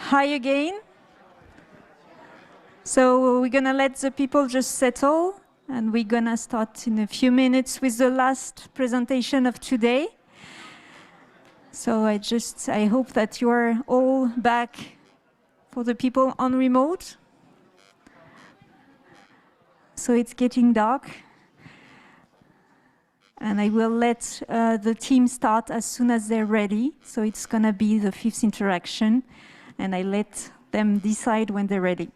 hi again. So we're gonna let the people just settle, and we're gonna start in a few minutes with the last presentation of today. So I hope that you're all back for the people on remote. So it's getting dark. And I will let the team start as soon as they're ready. So it's gonna be the 5th interaction, and I let them decide when they're ready.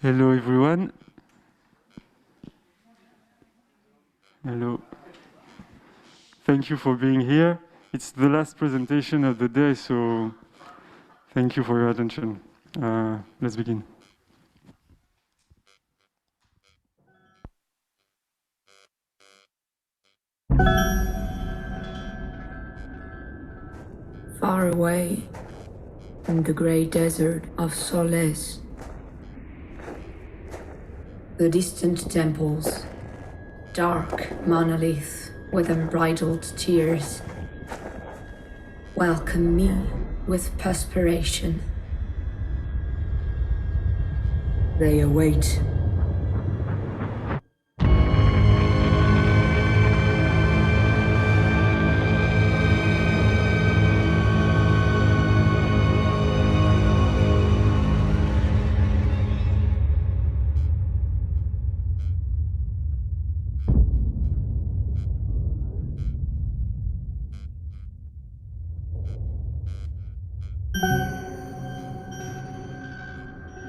Hello everyone. Hello. Thank you for being here. It's the last presentation of the day, so thank you for your attention. Let's begin. Far away in the grey desert of Solace, the distant temples, dark monolith with unbridled tears, welcome me with perspiration. They await.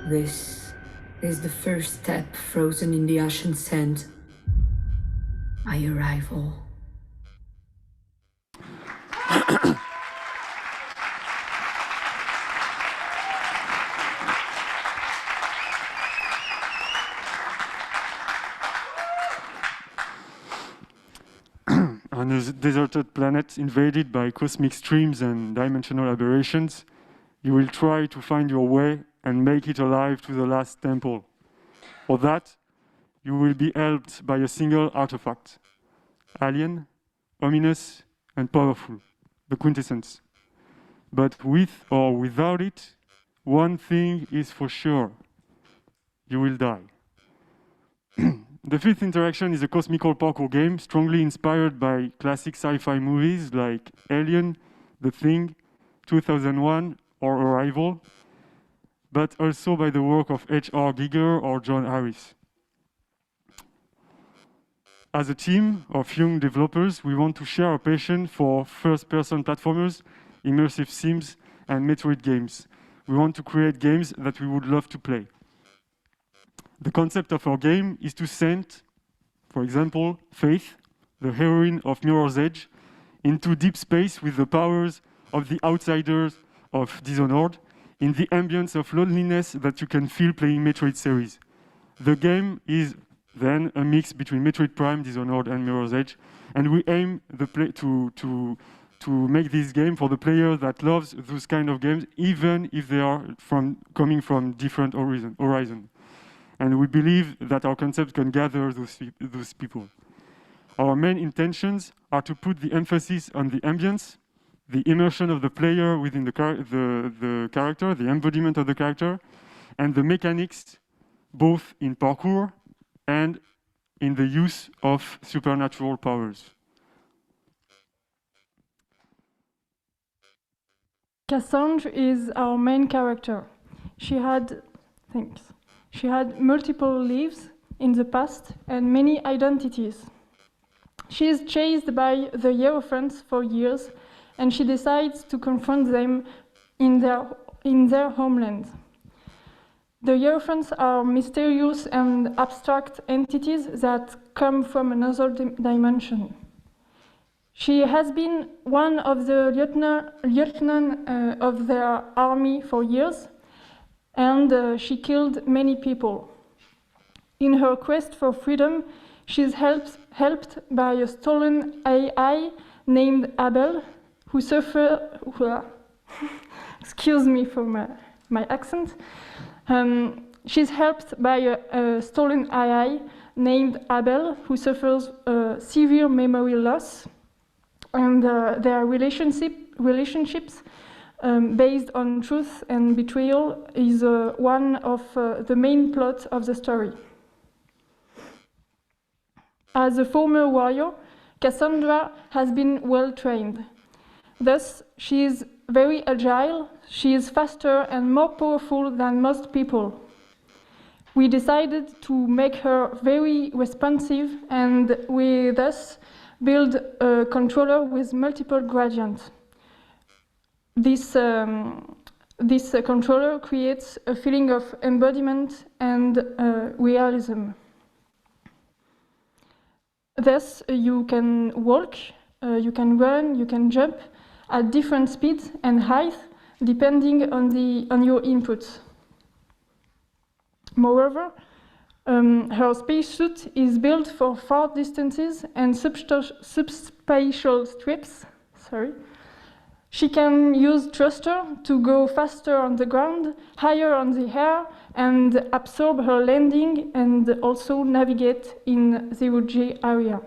This is the first step frozen in the ashen sand. My arrival. On a deserted planet invaded by cosmic streams and dimensional aberrations, you will try to find your way and make it alive to the last temple. For that, you will be helped by a single artifact. Alien, ominous, and powerful, the quintessence. But with or without it, one thing is for sure. You will die. The 5th interaction is a cosmical parkour game strongly inspired by classic sci-fi movies like Alien, The Thing, 2001, or Arrival, but also by the work of H.R. Giger or John Harris. As a team of young developers, we want to share our passion for first-person platformers, immersive sims, and Metroid games. We want to create games that we would love to play. The concept of our game is to send, for example, Faith, the heroine of Mirror's Edge, into deep space with the powers of the outsiders of Dishonored, in the ambience of loneliness that you can feel playing Metroid series. The game is then a mix between Metroid Prime, Dishonored, and Mirror's Edge, and we aim to make this game for the player that loves those kind of games, even if they are coming from different horizon. And we believe that our concept can gather those people. Our main intentions are to put the emphasis on the ambience, the immersion of the player within the character, the embodiment of the character, and the mechanics, both in parkour and in the use of supernatural powers. Cassandra is our main character. She had multiple lives in the past and many identities. She is chased by the Hierophants for years, and she decides to confront them in their homeland. The Hierophants are mysterious and abstract entities that come from another dimension. She has been one of the lieutenants of their army for years, and she killed many people. In her quest for freedom, she's helped by a stolen AI named Abel, who excuse me for my accent. She's helped by a stolen AI named Abel, who suffers severe memory loss, and their relationships based on truth and betrayal is one of the main plots of the story. As a former warrior, Cassandra has been well trained. Thus, she is very agile, she is faster and more powerful than most people. We decided to make her very responsive, and we thus build a controller with multiple gradients. This controller creates a feeling of embodiment and realism. Thus, you can walk, you can run, you can jump at different speeds and height depending on your inputs. Moreover, her spacesuit is built for far distances and subspatial trips. She can use thruster to go faster on the ground, higher on the air, and absorb her landing and also navigate in zero-G area.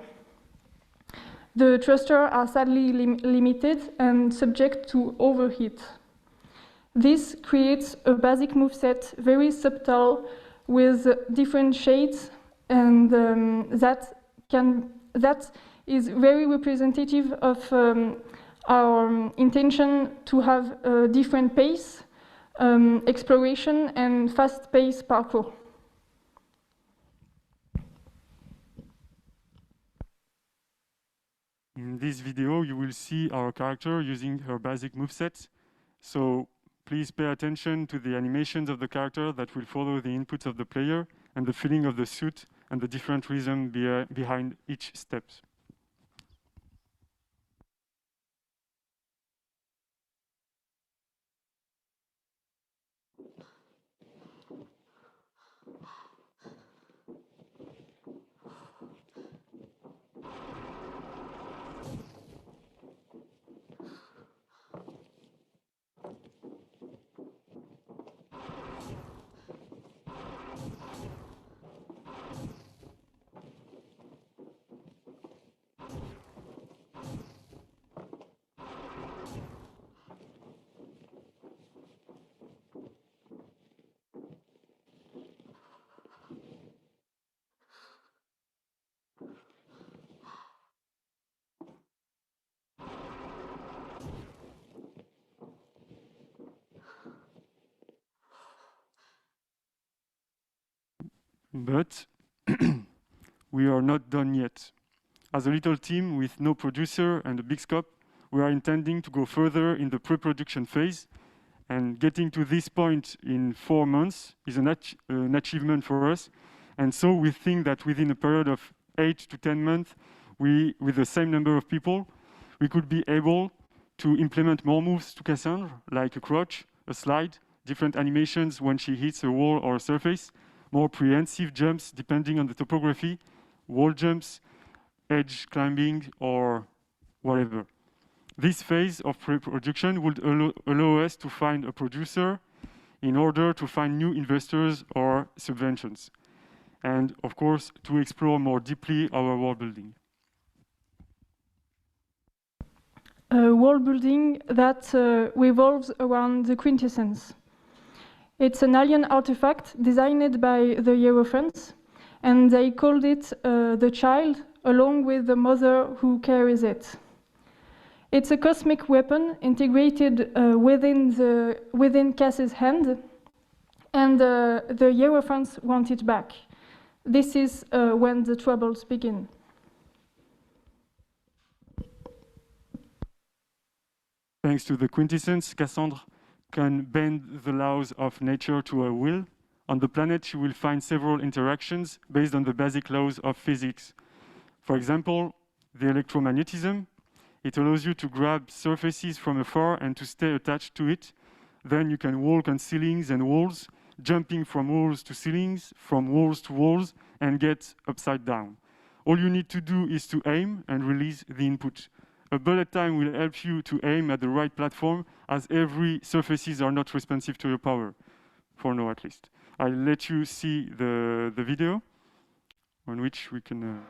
The thrusters are sadly limited and subject to overheat. This creates a basic moveset, very subtle, with different shades, and that is very representative of our intention to have a different pace, exploration, and fast-paced parkour. In this video, you will see our character using her basic moveset. So please pay attention to the animations of the character that will follow the inputs of the player and the feeling of the suit and the different rhythm behind each step. But we are not done yet. As a little team with no producer and a big scope, we are intending to go further in the pre-production phase, and getting to this point in 4 months is an achievement for us. And so we think that within a period of 8 to 10 months, with the same number of people, we could be able to implement more moves to Cassandra, like a crouch, a slide, different animations when she hits a wall or a surface, more prehensive jumps depending on the topography, wall jumps, edge climbing, or whatever. This phase of pre-production would allow us to find a producer in order to find new investors or subventions, and of course to explore more deeply our world building. A world building that revolves around the quintessence. It's an alien artifact designed by the Hierophants, and they called it the child, along with the mother who carries it. It's a cosmic weapon integrated within Cass's hand, and the Hierophants want it back. This is when the troubles begin. Thanks to the quintessence, Cassandra can bend the laws of nature to her will. On the planet, she will find several interactions based on the basic laws of physics. For example, the electromagnetism. It allows you to grab surfaces from afar and to stay attached to it. Then you can walk on ceilings and walls jumping from walls to ceilings, from walls to walls, and get upside down. All you need to do is to aim and release the input. A bullet time will help you to aim at the right platform, as every surfaces are not responsive to your power, for now at least. I'll let you see the video on which we can...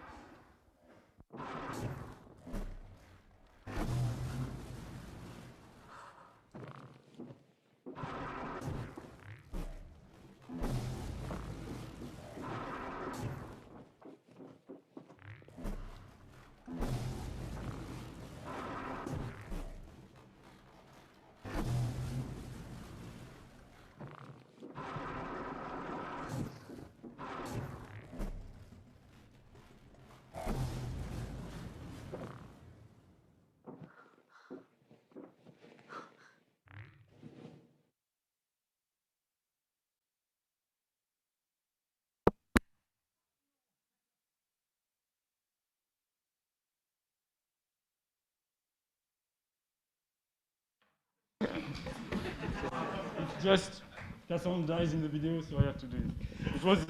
Just Casson dies in the video, so I have to do it. It was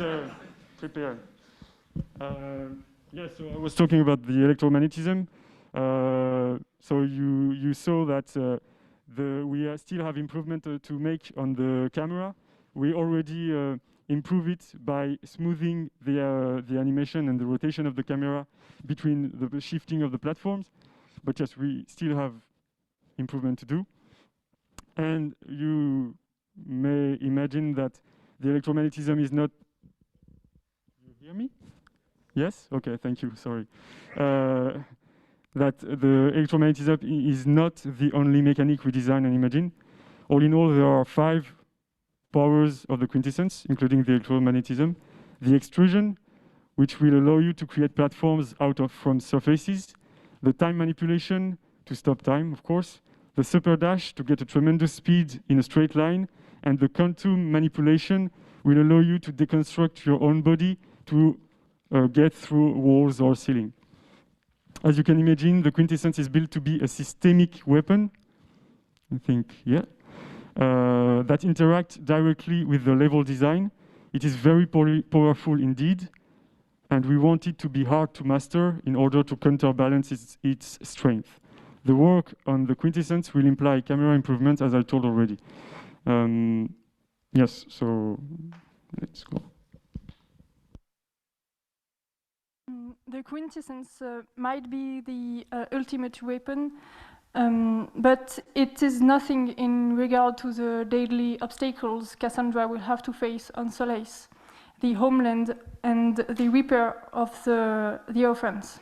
prepared. Yeah, so I was talking about the electromagnetism. So you saw that we still have improvement to make on the camera. We already improve it by smoothing the animation and the rotation of the camera between the shifting of the platforms. But yes, we still have improvement to do. And you may imagine that the electromagnetism is not... You hear me? Yes? Okay, thank you, sorry. That the electromagnetism is not the only mechanic we design and imagine. All in all, there are 5 powers of the quintessence, including the electromagnetism. The extrusion, which will allow you to create platforms from surfaces. The time manipulation, to stop time, of course. The super dash, to get a tremendous speed in a straight line. And the quantum manipulation will allow you to deconstruct your own body to get through walls or ceiling. As you can imagine, the quintessence is built to be a systemic weapon, I think, yeah, that interact directly with the level design. It is very powerful indeed, and we want it to be hard to master in order to counterbalance its strength. The work on the quintessence will imply camera improvements, as I told already. Yes, so let's go. The quintessence might be the ultimate weapon, but it is nothing in regard to the daily obstacles Cassandra will have to face on Solace, the homeland and the repair of the orphans.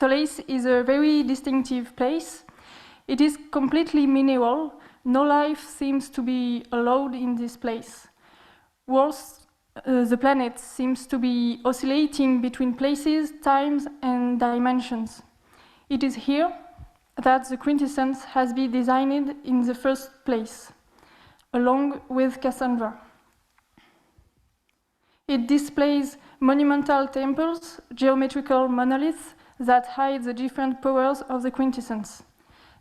Solace is a very distinctive place. It is completely mineral. No life seems to be allowed in this place. Worse, the planet seems to be oscillating between places, times, and dimensions. It is here that the quintessence has been designed in the first place, along with Cassandra. It displays monumental temples, geometrical monoliths that hide the different powers of the quintessence.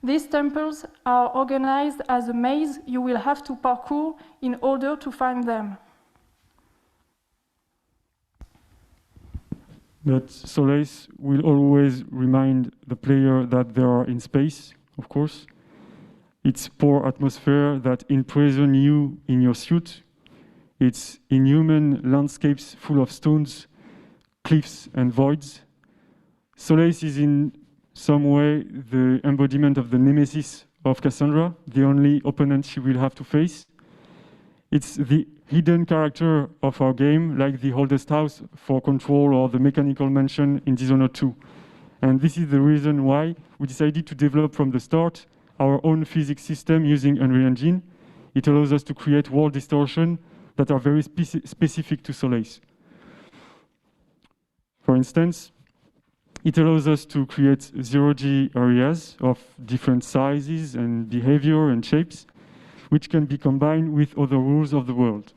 These temples are organized as a maze you will have to parkour in order to find them. But Solace will always remind the player that they are in space, of course. It's poor atmosphere that imprison you in your suit. It's inhuman landscapes full of stones, cliffs, and voids. Solace is in some way the embodiment of the nemesis of Cassandra, the only opponent she will have to face. It's the hidden character of our game, like the oldest house for Control or the mechanical mansion in Dishonored 2. And this is the reason why we decided to develop from the start our own physics system using Unreal Engine. It allows us to create world distortion that are very specific to Solace. For instance, it allows us to create zero-G areas of different sizes and behavior and shapes, which can be combined with other rules of the world.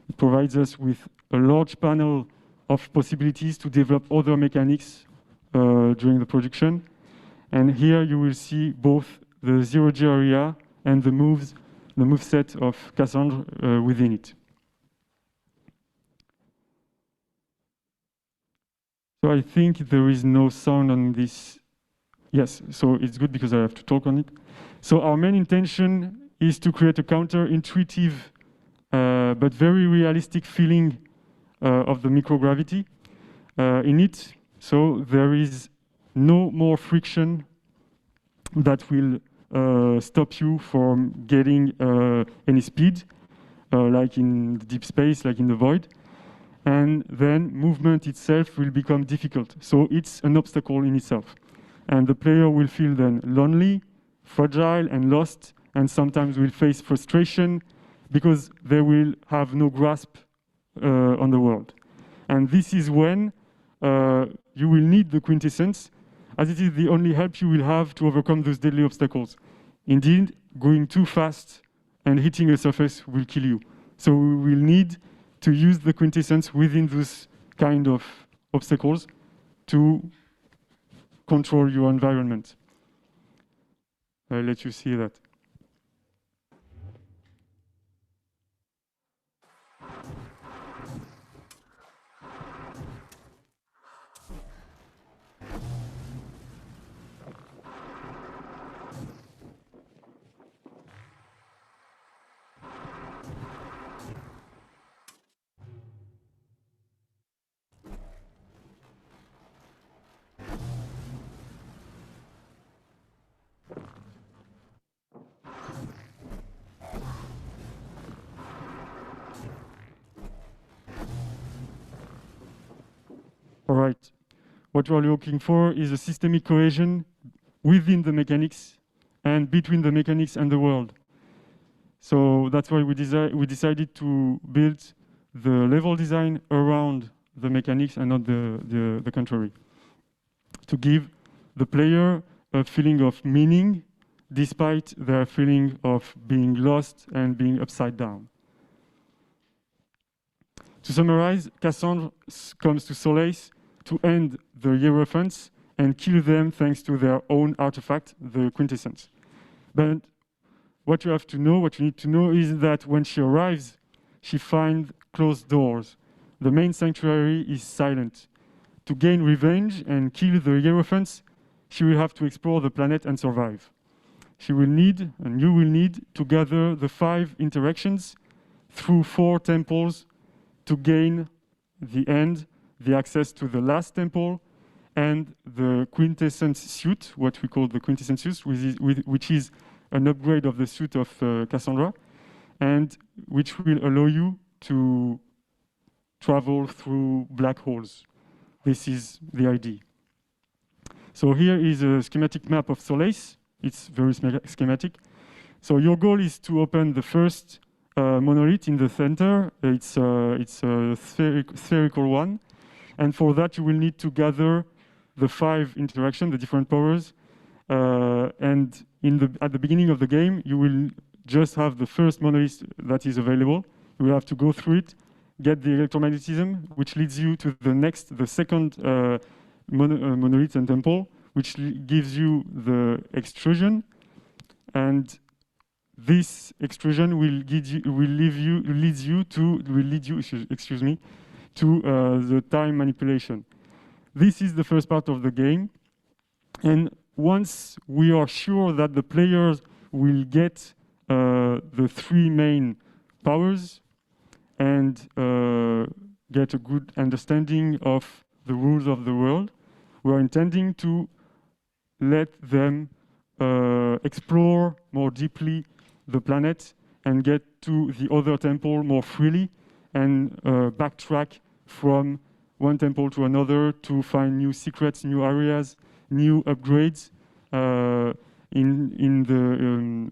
It provides us with a large panel of possibilities to develop other mechanics during the production. And here you will see both the zero-G area and the moves the moveset of Cassandra within it. So I think there is no sound on this. Yes, so it's good because I have to talk on it. So our main intention is to create a counterintuitive but very realistic feeling of the microgravity in it. So there is no more friction that will stop you from getting any speed, like in the deep space, like in the void. And then movement itself will become difficult. So it's an obstacle in itself. And the player will feel then lonely, fragile, and lost, and sometimes will face frustration because they will have no grasp on the world. And this is when you will need the quintessence, as it is the only help you will have to overcome those deadly obstacles. Indeed, going too fast and hitting a surface will kill you. So we will need to use the quintessence within those kind of obstacles to control your environment. I'll let you see that. All right. What we're looking for is a systemic cohesion within the mechanics and between the mechanics and the world. So that's why we decided to build the level design around the mechanics and not the contrary. To give the player a feeling of meaning despite their feeling of being lost and being upside down. To summarize, Cassandra comes to Solace to end the Hierophants and kill them thanks to their own artifact, the quintessence. But what you have to know, what you need to know is that when she arrives, she finds closed doors. The main sanctuary is silent. To gain revenge and kill the Hierophants, she will have to explore the planet and survive. She will need, and you will need, to gather the 5 interactions through 4 temples to gain the end, the access to the last temple, and the quintessence suit, what we call the quintessence suit, which is an upgrade of the suit of Cassandra, and which will allow you to travel through black holes. This is the idea. So here is a schematic map of Solace. It's very schematic. So your goal is to open the first monolith in the center. It's a spherical one. And for that, you will need to gather the 5 interactions, the different powers. And at the beginning of the game, you will just have the first monolith that is available. You will have to go through it, get the electromagnetism, which leads you to the second monolith and temple, which gives you the extrusion. And this extrusion will lead you to the time manipulation. This is the first part of the game. And once we are sure that the players will get the 3 main powers and get a good understanding of the rules of the world, we are intending to let them explore more deeply the planet and get to the other temple more freely and backtrack from one temple to another to find new secrets, new areas, new upgrades in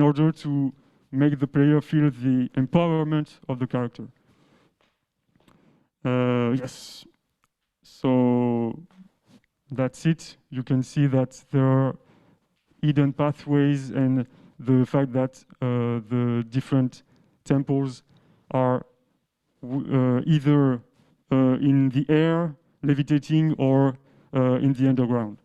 order to make the player feel the empowerment of the character. Yes. So that's it. You can see that there are hidden pathways and the fact that the different temples are either in the air, levitating, or in the underground.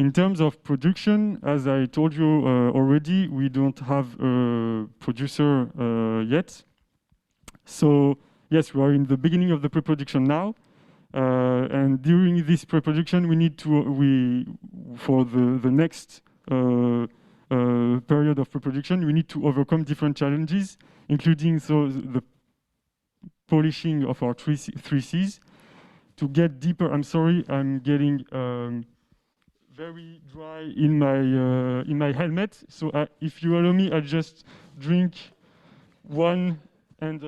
In terms of production, as I told you already, we don't have a producer yet. So yes, we are in the beginning of the pre-production now. And during this pre-production, we need to, for the next period of pre-production, we need to overcome different challenges, including the polishing of our 3Cs. To get deeper, I'm sorry, I'm getting very dry in my helmet. So if you allow me, I'll just drink one and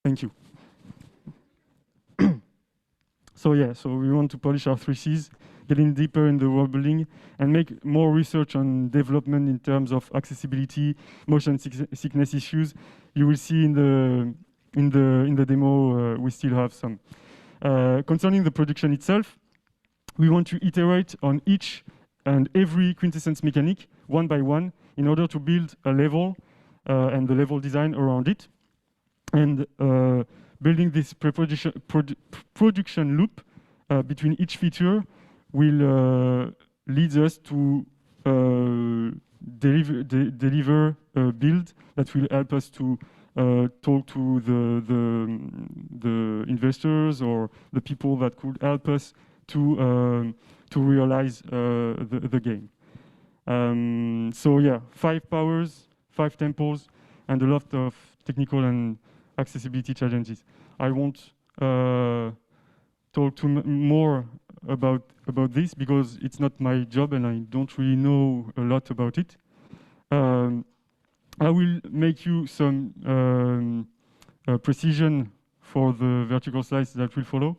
Thank you. So we want to polish our 3Cs, getting deeper in the world building, and make more research on development in terms of accessibility, motion sickness issues. You will see in the demo we still have some. Concerning the production itself, we want to iterate on each and every quintessence mechanic one by one in order to build a level and the level design around it. And building this production loop between each feature will lead us to deliver a build that will help us to talk to the investors or the people that could help us to realize the game. So yeah, 5 powers, 5 tempos, and a lot of technical and accessibility challenges. I won't talk more about this because it's not my job and I don't really know a lot about it. I will make you some precision for the vertical slice that will follow.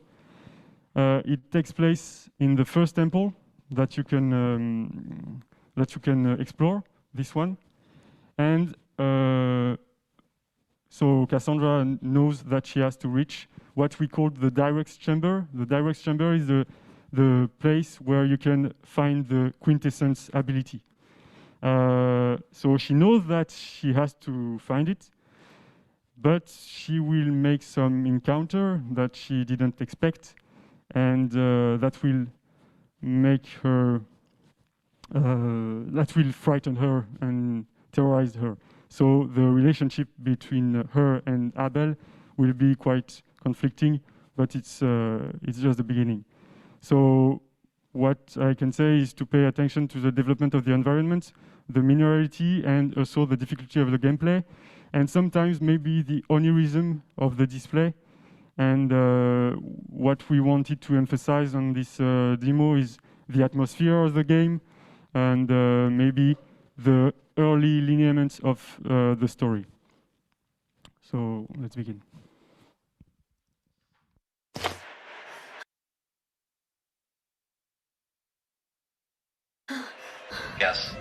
It takes place in the first temple that you can explore. This one, and so Cassandra knows that she has to reach what we call the direct chamber. The direct chamber is the place where you can find the quintessence ability. So she knows that she has to find it, but she will make some encounter that she didn't expect, and that will make her, that will frighten her and terrorize her. So the relationship between her and Abel will be quite conflicting, but it's just the beginning. So what I can say is to pay attention to the development of the environment, the minerality, and also the difficulty of the gameplay, and sometimes maybe the onirism of the display. And what we wanted to emphasize on this demo is the atmosphere of the game and maybe the early lineaments of the story. So let's begin. Yes,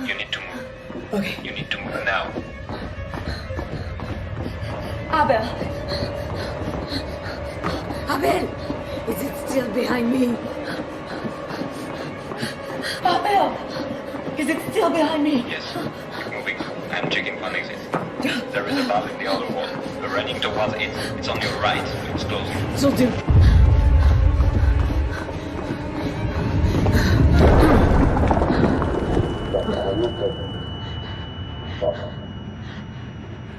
you need to move. Okay. You need to move now. Abel! Abel! Is it still behind me? Abel! Is it still behind me? Yes, keep moving. I'm checking one exit. There is a valve in the other wall. We're running towards it. It's on your right. It's closing. So do.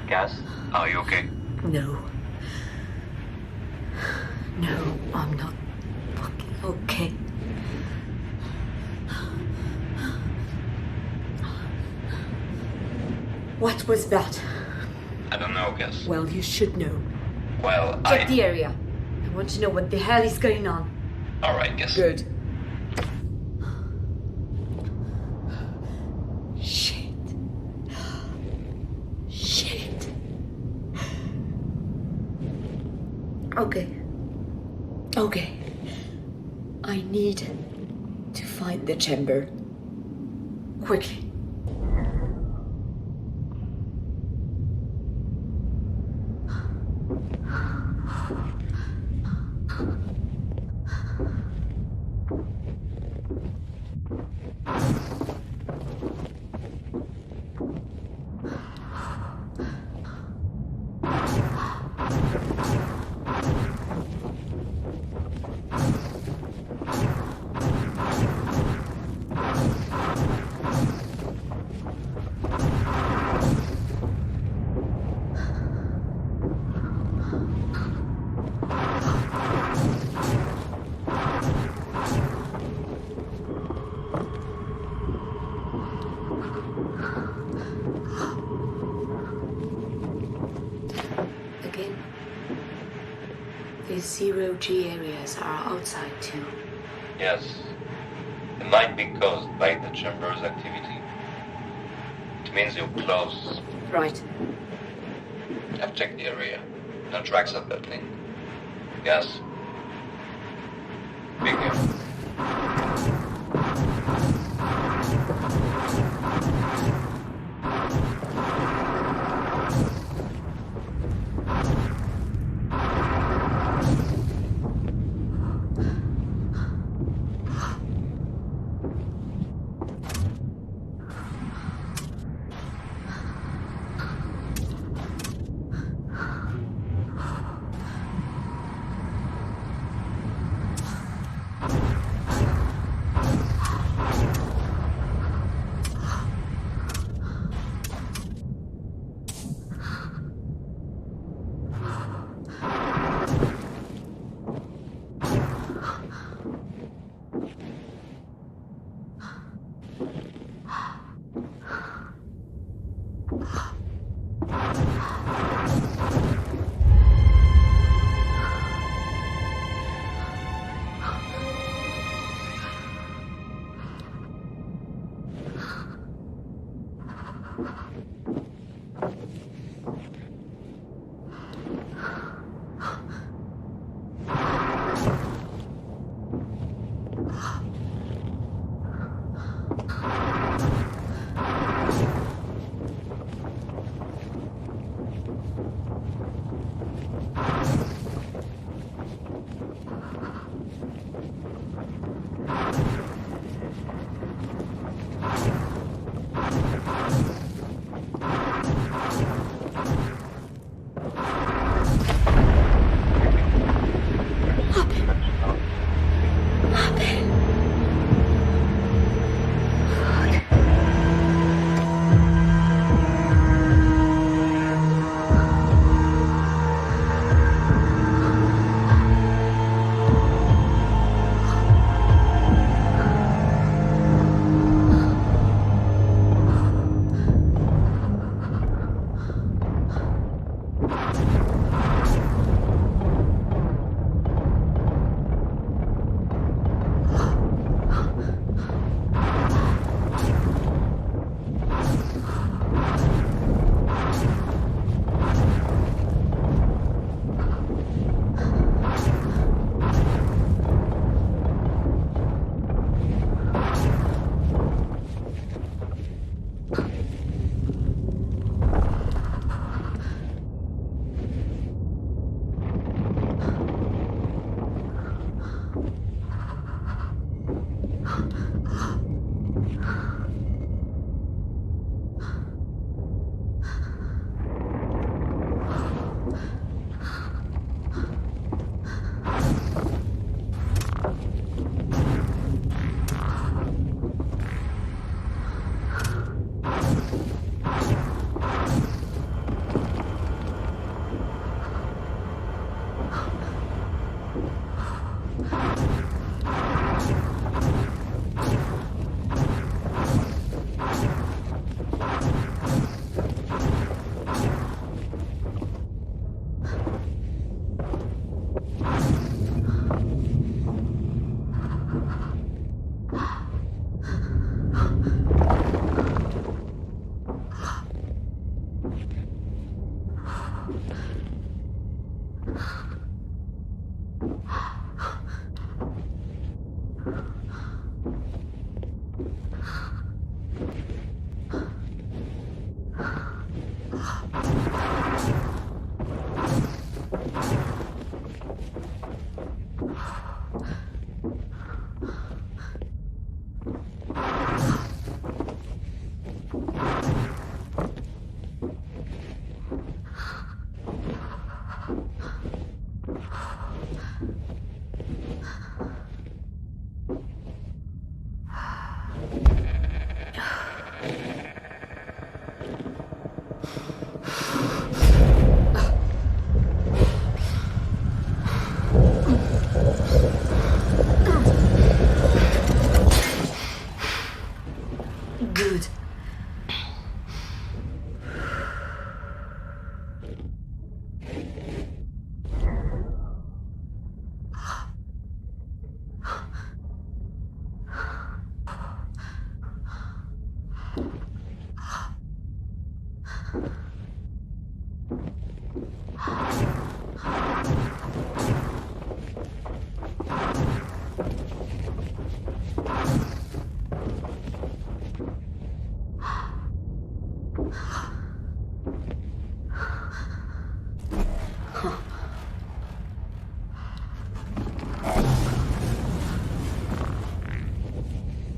Cass, are you okay? No. No, I'm not fucking okay. What was that? I don't know, Cass. Well, you should know. Well, Check the area. I want to know what the hell is going on. All right, Cass. Good. Shit. Shit. Okay. Okay. I need to find the chamber. Quickly. Again, these 0G areas are outside too. Yes. It might be caused by the chamber's activity. It means you're close. Right. I've checked the area. No tracks of that thing. Yes. Be careful.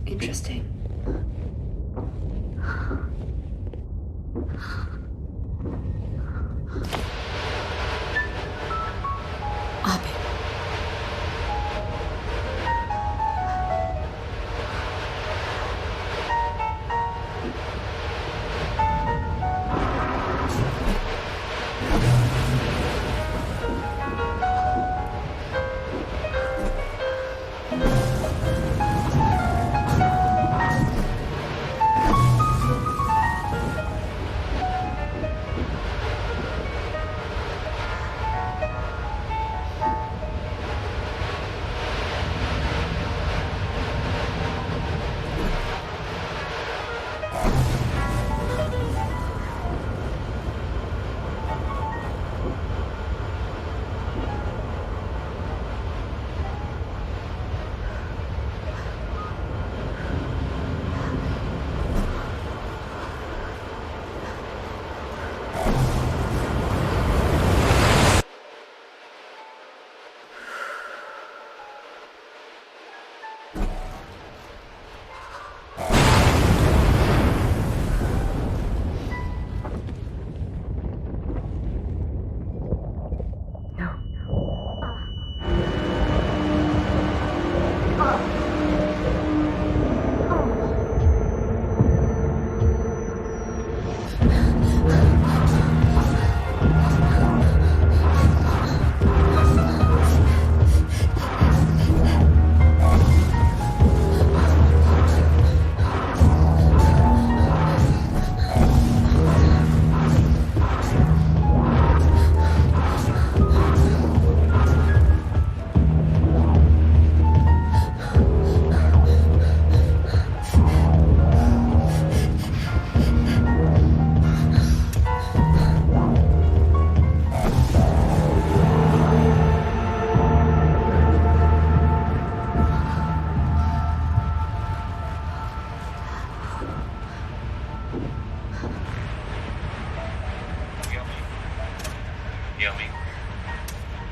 Interesting.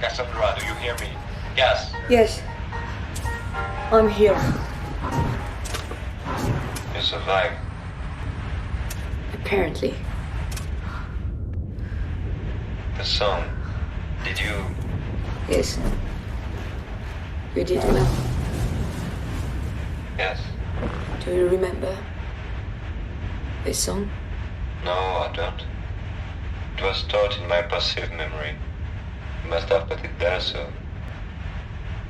Cassandra, do you hear me? Yes. Yes. I'm here. You survived. Apparently. The song. Did you? Yes. You did well. Yes. Do you remember this song? No, I don't. It was stored in my passive memory. You must have put it there, so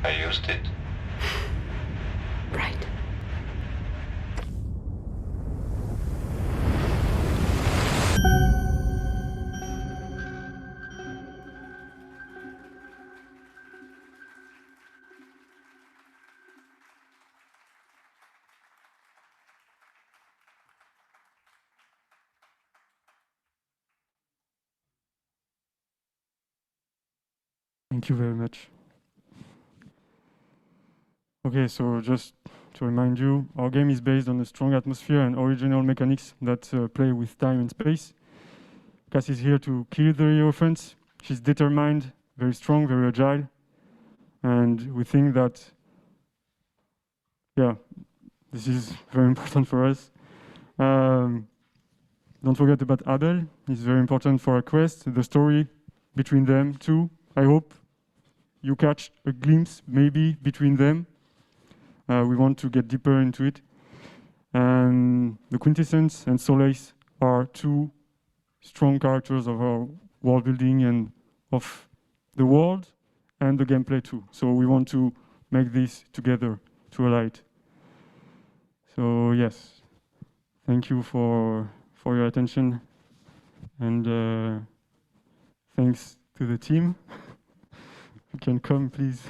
I used it. Right. Thank you very much. Okay, so just to remind you, our game is based on a strong atmosphere and original mechanics that play with time and space. Cass is here to kill the Hierophants. She's determined, very strong, very agile. And we think that, yeah, this is very important for us. Don't forget about Abel. It's very important for our quest, the story between them too. I hope you catch a glimpse, maybe, between them. We want to get deeper into it. And the Quintessence and Solace are two strong characters of our world building and of the world and the gameplay too. So we want to make this together to a light. So yes, thank you for your attention, and thanks to the team. You can come, please.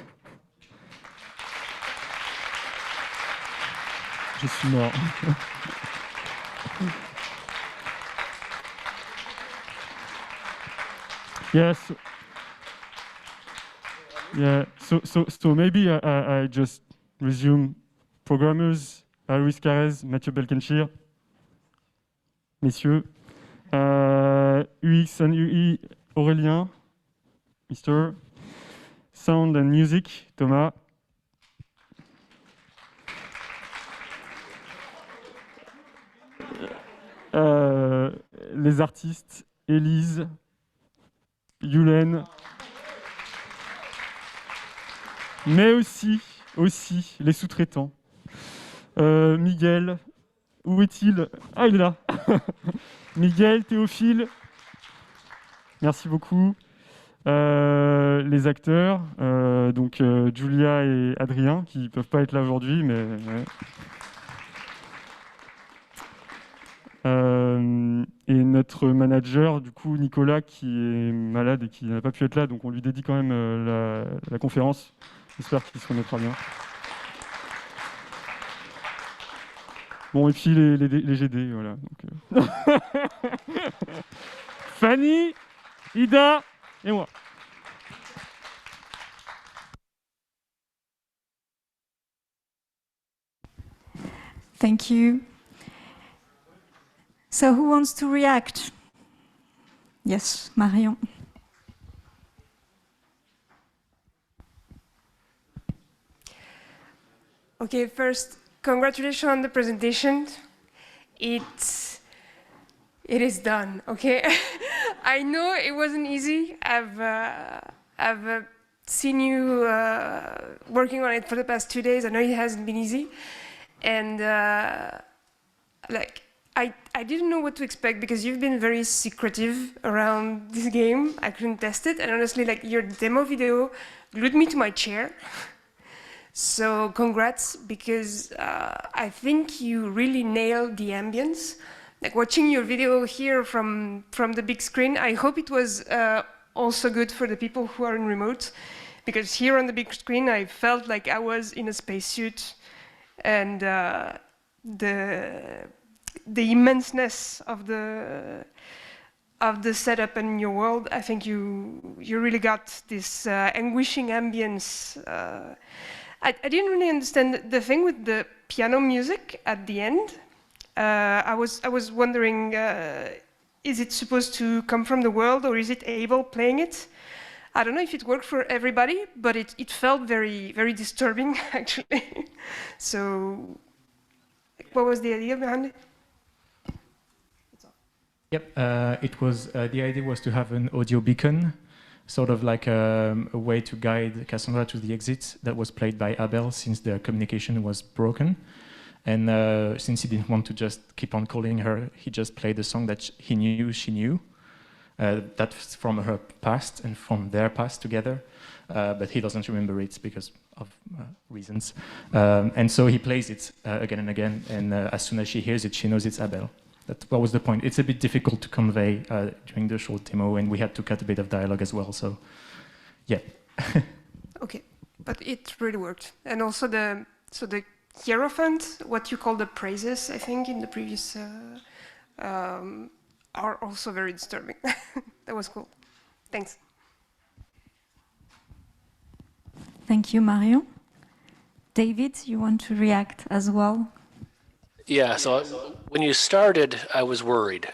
Je suis mort. Yes. Yeah. So maybe I just resume. Programmers, Luis Carrez, Mathieu Belkenshire, messieurs. UX and UI, Aurélien, Mr. Sound and Music, Thomas. Les artistes, Élise, Yulen, mais aussi les sous-traitants. Miguel, où est-il? Ah, il est là. Miguel, Théophile, merci beaucoup. Les acteurs, donc Julia et Adrien, qui ne peuvent pas être là aujourd'hui, mais... Ouais. Et notre manager, du coup, Nicolas, qui est malade et qui n'a pas pu être là, donc on lui dédie quand même la conférence. J'espère qu'il se remettra bien. Bon, et puis les GD, voilà. Donc, Fanny, Ida et moi. Thank you. So who wants to react? Yes, Marion. Okay, first, congratulations on the presentation. It is done, okay? I know it wasn't easy. I've seen you working on it for the past 2 days. I know it hasn't been easy. And like, I didn't know what to expect because you've been very secretive around this game. I couldn't test it. And honestly, like, your demo video glued me to my chair. So congrats, because I think you really nailed the ambience. Like, watching your video here from the big screen, I hope it was also good for the people who are in remote, because here on the big screen, I felt like I was in a spacesuit, and the immenseness of the setup in your world, I think you really got this anguishing ambience. I didn't really understand the thing with the piano music at the end. I was wondering, is it supposed to come from the world, or is it Abel playing it? I don't know if it worked for everybody, but it felt very, very disturbing, actually. So, what was the idea behind it? Yep, the idea was to have an audio beacon, sort of like a way to guide Cassandra to the exit that was played by Abel, since the communication was broken. And since he didn't want to just keep on calling her, he just played a song that he knew she knew. That's from her past and from their past together. But he doesn't remember it because of reasons. And so he plays it again and again. And as soon as she hears it, she knows it's Abel. That was the point. It's a bit difficult to convey during the short demo, and we had to cut a bit of dialogue as well. So, yeah. Okay, but it really worked. And also the hierophant, what you call the praises, I think, in the previous, are also very disturbing. That was cool. Thanks. Thank you, Mario. David, you want to react as well? Yeah, so when you started, I was worried.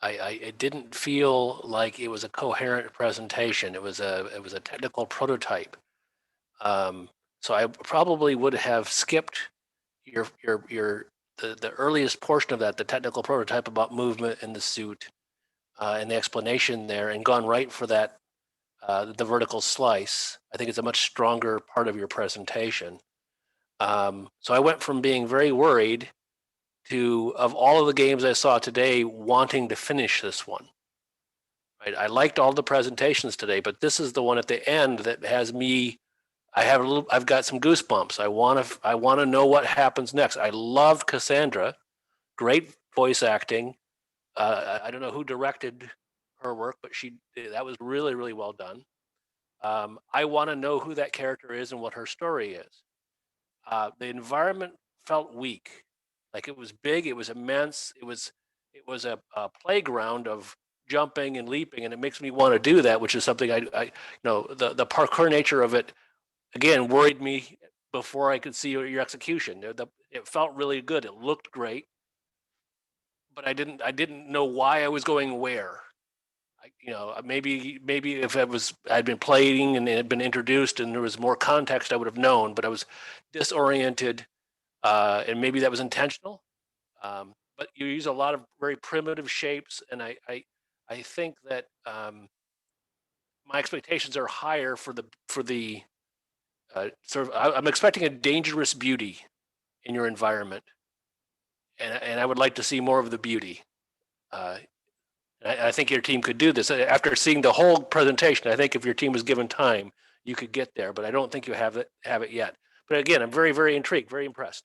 I didn't feel like it was a coherent presentation. It was a technical prototype. So I probably would have skipped the earliest portion of that, the technical prototype about movement in the suit, and the explanation there, and gone right for that, the vertical slice. I think it's a much stronger part of your presentation. So I went from being very worried to, of all of the games I saw today, wanting to finish this one. Right? I liked all the presentations today, but this is the one at the end that has me. I've got some goosebumps. I want to know what happens next. I loved Cassandra, great voice acting. I don't know who directed her work, but that was really, really well done. I want to know who that character is and what her story is. The environment felt weak. Like, it was big, it was immense, it was a playground of jumping and leaping, and it makes me want to do that, which is something I the parkour nature of it, again, worried me before I could see your execution. It felt really good. It looked great, but I didn't know why I was going where. Maybe if I'd been playing and it had been introduced and there was more context, I would have known. But I was disoriented, and maybe that was intentional. But you use a lot of very primitive shapes, and I think that my expectations are higher for the sort of. I'm expecting a dangerous beauty in your environment, and I would like to see more of the beauty. I think your team could do this. After seeing the whole presentation, I think if your team was given time, you could get there. But I don't think you have it yet. But again, I'm very, very intrigued, very impressed.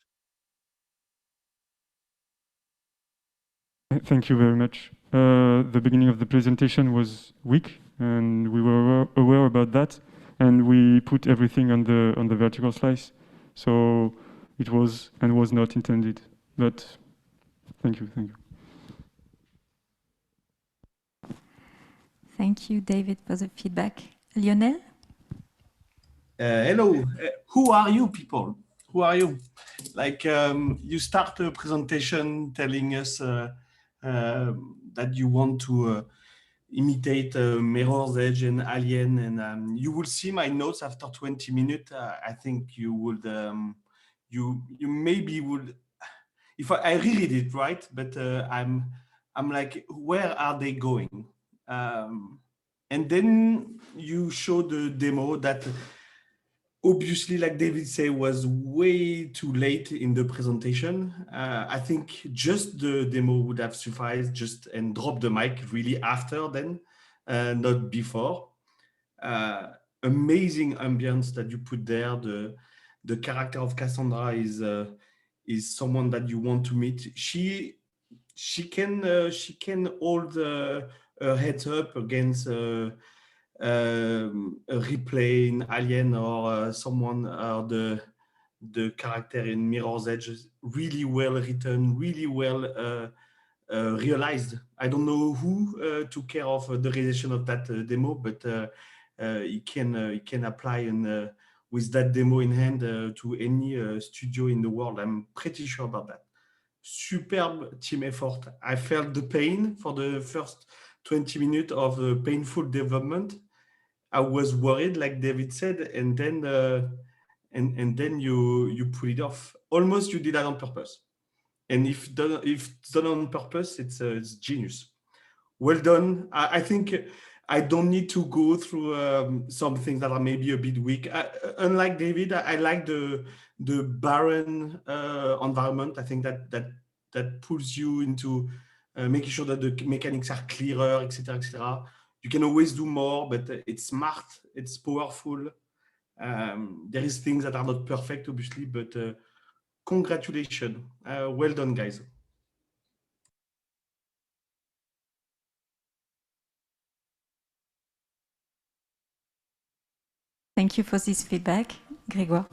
Thank you very much. The beginning of the presentation was weak, and we were aware about that, and we put everything on the vertical slice. So it was not intended. But thank you. Thank you, David, for the feedback. Lionel? Hello. Who are you people? Who are you? Like you start a presentation telling us that you want to imitate Mirror's Edge and Alien, and you will see my notes after 20 minutes. I think you would, you maybe would, if I reread it, right? But I'm like, where are they going? And then you show the demo that obviously, like David said, was way too late in the presentation. I think just the demo would have sufficed, and drop the mic really after then, not before. Amazing ambience that you put there. The character of Cassandra is someone that you want to meet. She can hold her head up against a replay in Alien or someone, the character in Mirror's Edge, really well written, really well realized. I don't know who took care of the realization of that demo, but he can apply and with that demo in hand to any studio in the world. I'm pretty sure about that. Superb team effort. I felt the pain for the first 20 minutes of painful development. I was worried, like David said, and then you pull it off. Almost you did that on purpose. And if done on purpose, it's genius. Well done. I think I don't need to go through some things that are maybe a bit weak. Unlike David, I like the barren environment. I think that pulls you into making sure that the mechanics are clearer, etc., etc. You can always do more, but it's smart, it's powerful. There is things that are not perfect, obviously, but congratulations. Well done, guys. Thank you for this feedback. Grégoire?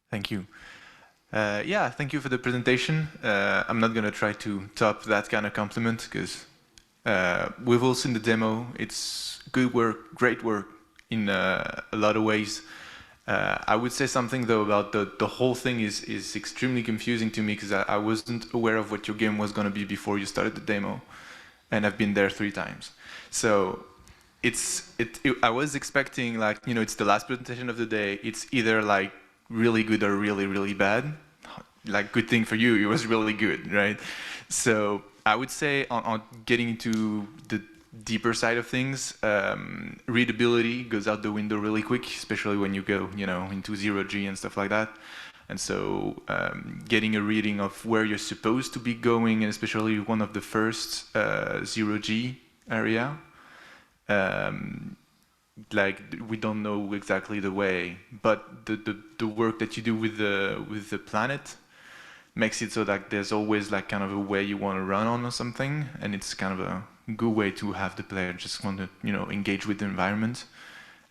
Thank you. Yeah, thank you for the presentation. I'm not going to try to top that kind of compliment because we've all seen the demo. It's good work, great work in a lot of ways. I would say something though about the whole thing is extremely confusing to me because I wasn't aware of what your game was going to be before you started the demo, and I've been there 3 times. So I was expecting, like, you know, it's the last presentation of the day. It's either like really good or really, really bad. Like, good thing for you, it was really good, right? So I would say on getting into the deeper side of things, readability goes out the window really quick, especially when you go, you know, into 0G and stuff like that. And so getting a reading of where you're supposed to be going, and especially one of the first 0G area, like, we don't know exactly the way, but the work that you do with the planet makes it so that there's always like kind of a way you want to run on or something, and it's kind of a good way to have the player just want to, you know, engage with the environment.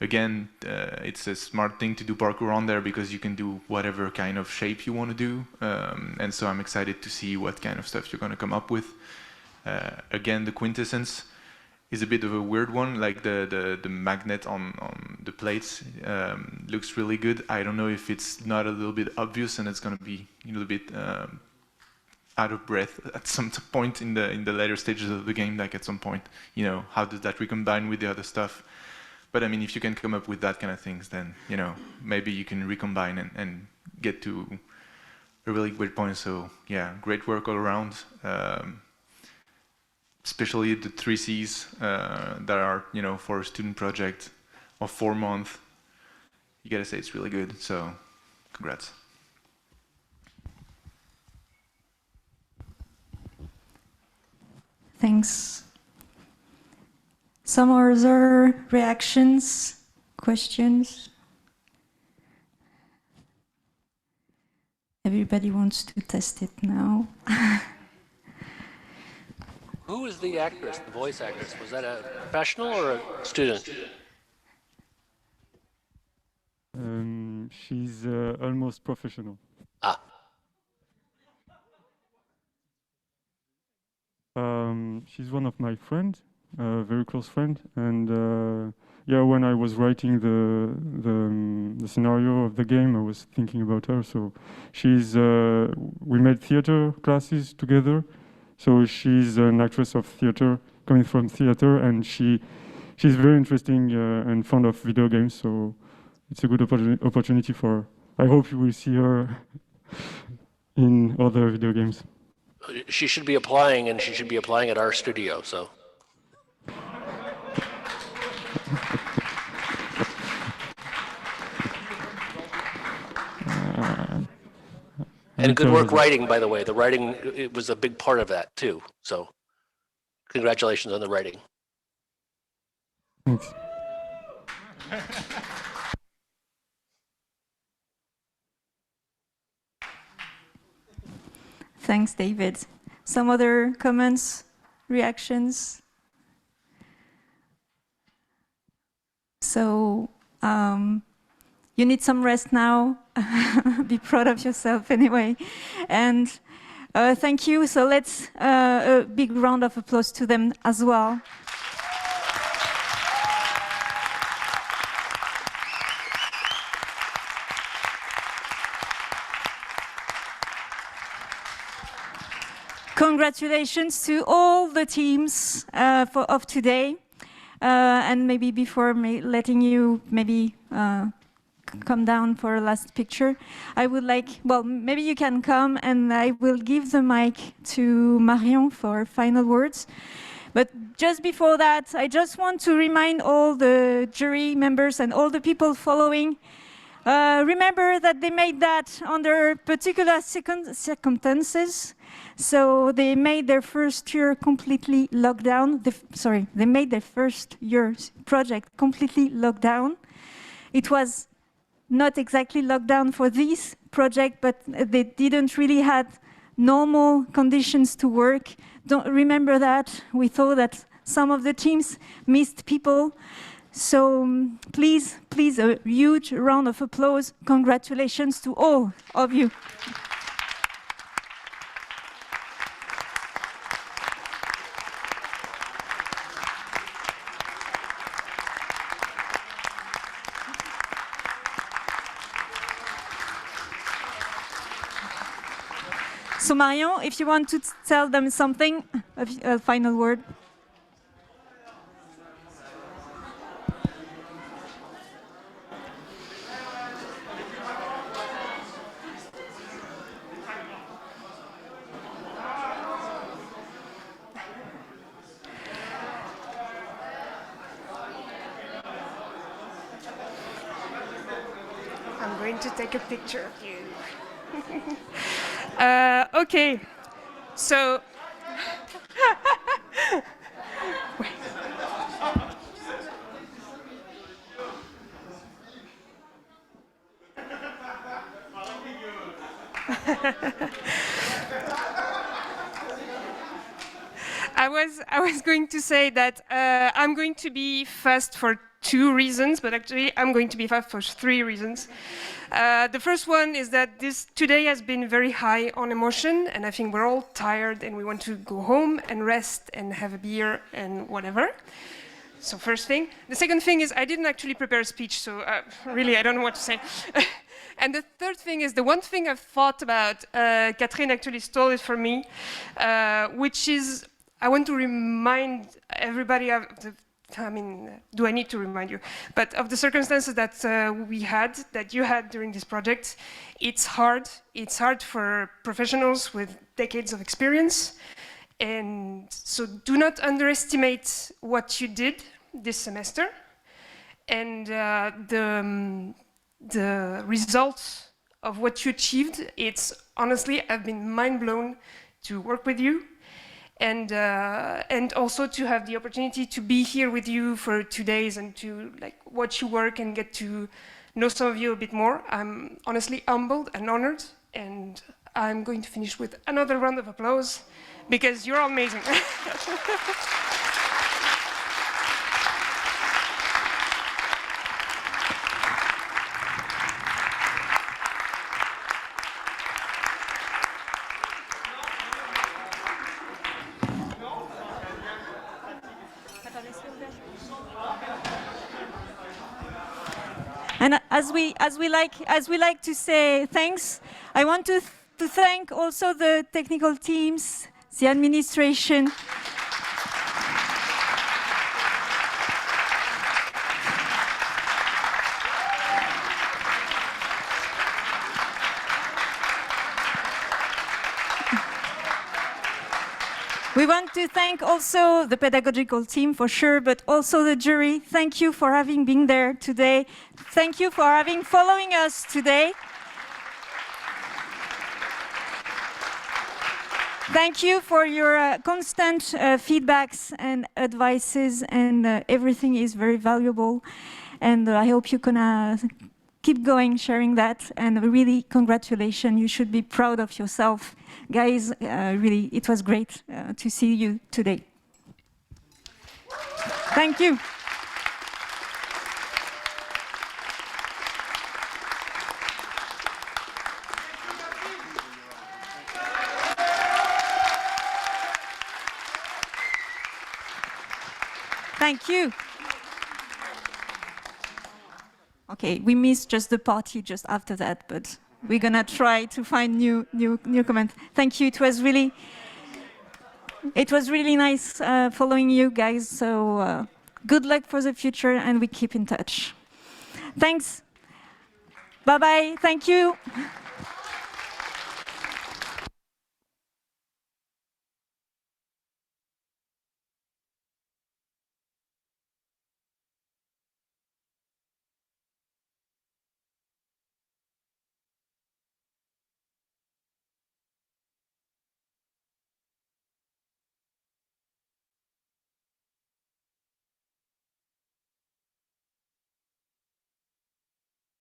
Again, it's a smart thing to do parkour on there because you can do whatever kind of shape you want to do, and so I'm excited to see what kind of stuff you're going to come up with. Again, the quintessence is a bit of a weird one, like the magnet on the plates looks really good. I don't know if it's not a little bit obvious and it's going to be a little bit out of breath at some point in the later stages of the game, like at some point, you know, how does that recombine with the other stuff? But I mean, if you can come up with that kind of things, then, you know, maybe you can recombine and get to a really great point. So yeah, great work all around. Especially the 3 Cs that are, you know, for a student project of 4 months. You gotta say it's really good, so congrats. Thanks. Some other reactions, questions? Everybody wants to test it now. Who was the actress, the voice actress? Was that a professional or a student? She's almost professional. Ah. She's one of my friends, a very close friend, and yeah, when I was writing the scenario of the game, I was thinking about her. So she's we made theater classes together. So she's an actress of theater, coming from theater, and she's very interesting and fond of video games. So it's a good opportunity for her. I hope you will see her in other video games. She should be applying, and she should be applying at our studio, so. And good work writing, by the way. The writing, it was a big part of that, too. So congratulations on the writing. Thanks. Thanks, David. Some other comments, reactions? So you need some rest now. Be proud of yourself anyway. And thank you. So let's a big round of applause to them as well. Congratulations to all the teams of today. And maybe before letting you maybe come down for a last picture, I would like, well, maybe you can come and I will give the mic to Marion for final words. But just before that, I just want to remind all the jury members and all the people following, remember that they made that under particular circumstances. So they made their first year completely locked down. They made their first year project completely locked down. It was not exactly locked down for this project, but they didn't really have normal conditions to work. Don't remember that. We thought that some of the teams missed people. So please, a huge round of applause. Congratulations to all of you. So Marion, if you want to tell them something, a final word. I'm going to take a picture of you. Okay, so I was going to say that I'm going to be fast for 2 reasons, but actually I'm going to be fast for 3 reasons. The first one is that this today has been very high on emotion, and I think we're all tired and we want to go home and rest and have a beer and whatever. So first thing. The second thing is I didn't actually prepare a speech, so really I don't know what to say. And the third thing is the one thing I've thought about, Catherine actually stole it from me, which is I want to remind everybody of the, I mean, do I need to remind you? But of the circumstances that we had, that you had during this project, it's hard. It's hard for professionals with decades of experience. And so do not underestimate what you did this semester. And the results of what you achieved, it's honestly, I've been mind blown to work with you. And also to have the opportunity to be here with you for 2 days and to like watch you work and get to know some of you a bit more. I'm honestly humbled and honored, and I'm going to finish with another round of applause because you're all amazing. And as we like to say thanks, I want to thank also the technical teams, the administration. We want to thank also the pedagogical team for sure, but also the jury. Thank you for having been there today. Thank you for having following us today. Thank you for your constant feedbacks and advices, and everything is very valuable. And I hope you can keep going, sharing that. And really, congratulations. You should be proud of yourself. Guys, really, it was great to see you today. Thank you. Thank you. Okay, we missed just the party just after that, but we're gonna try to find new comments. Thank you. It was really nice following you guys. So good luck for the future, and we keep in touch. Thanks. Bye bye. Thank you.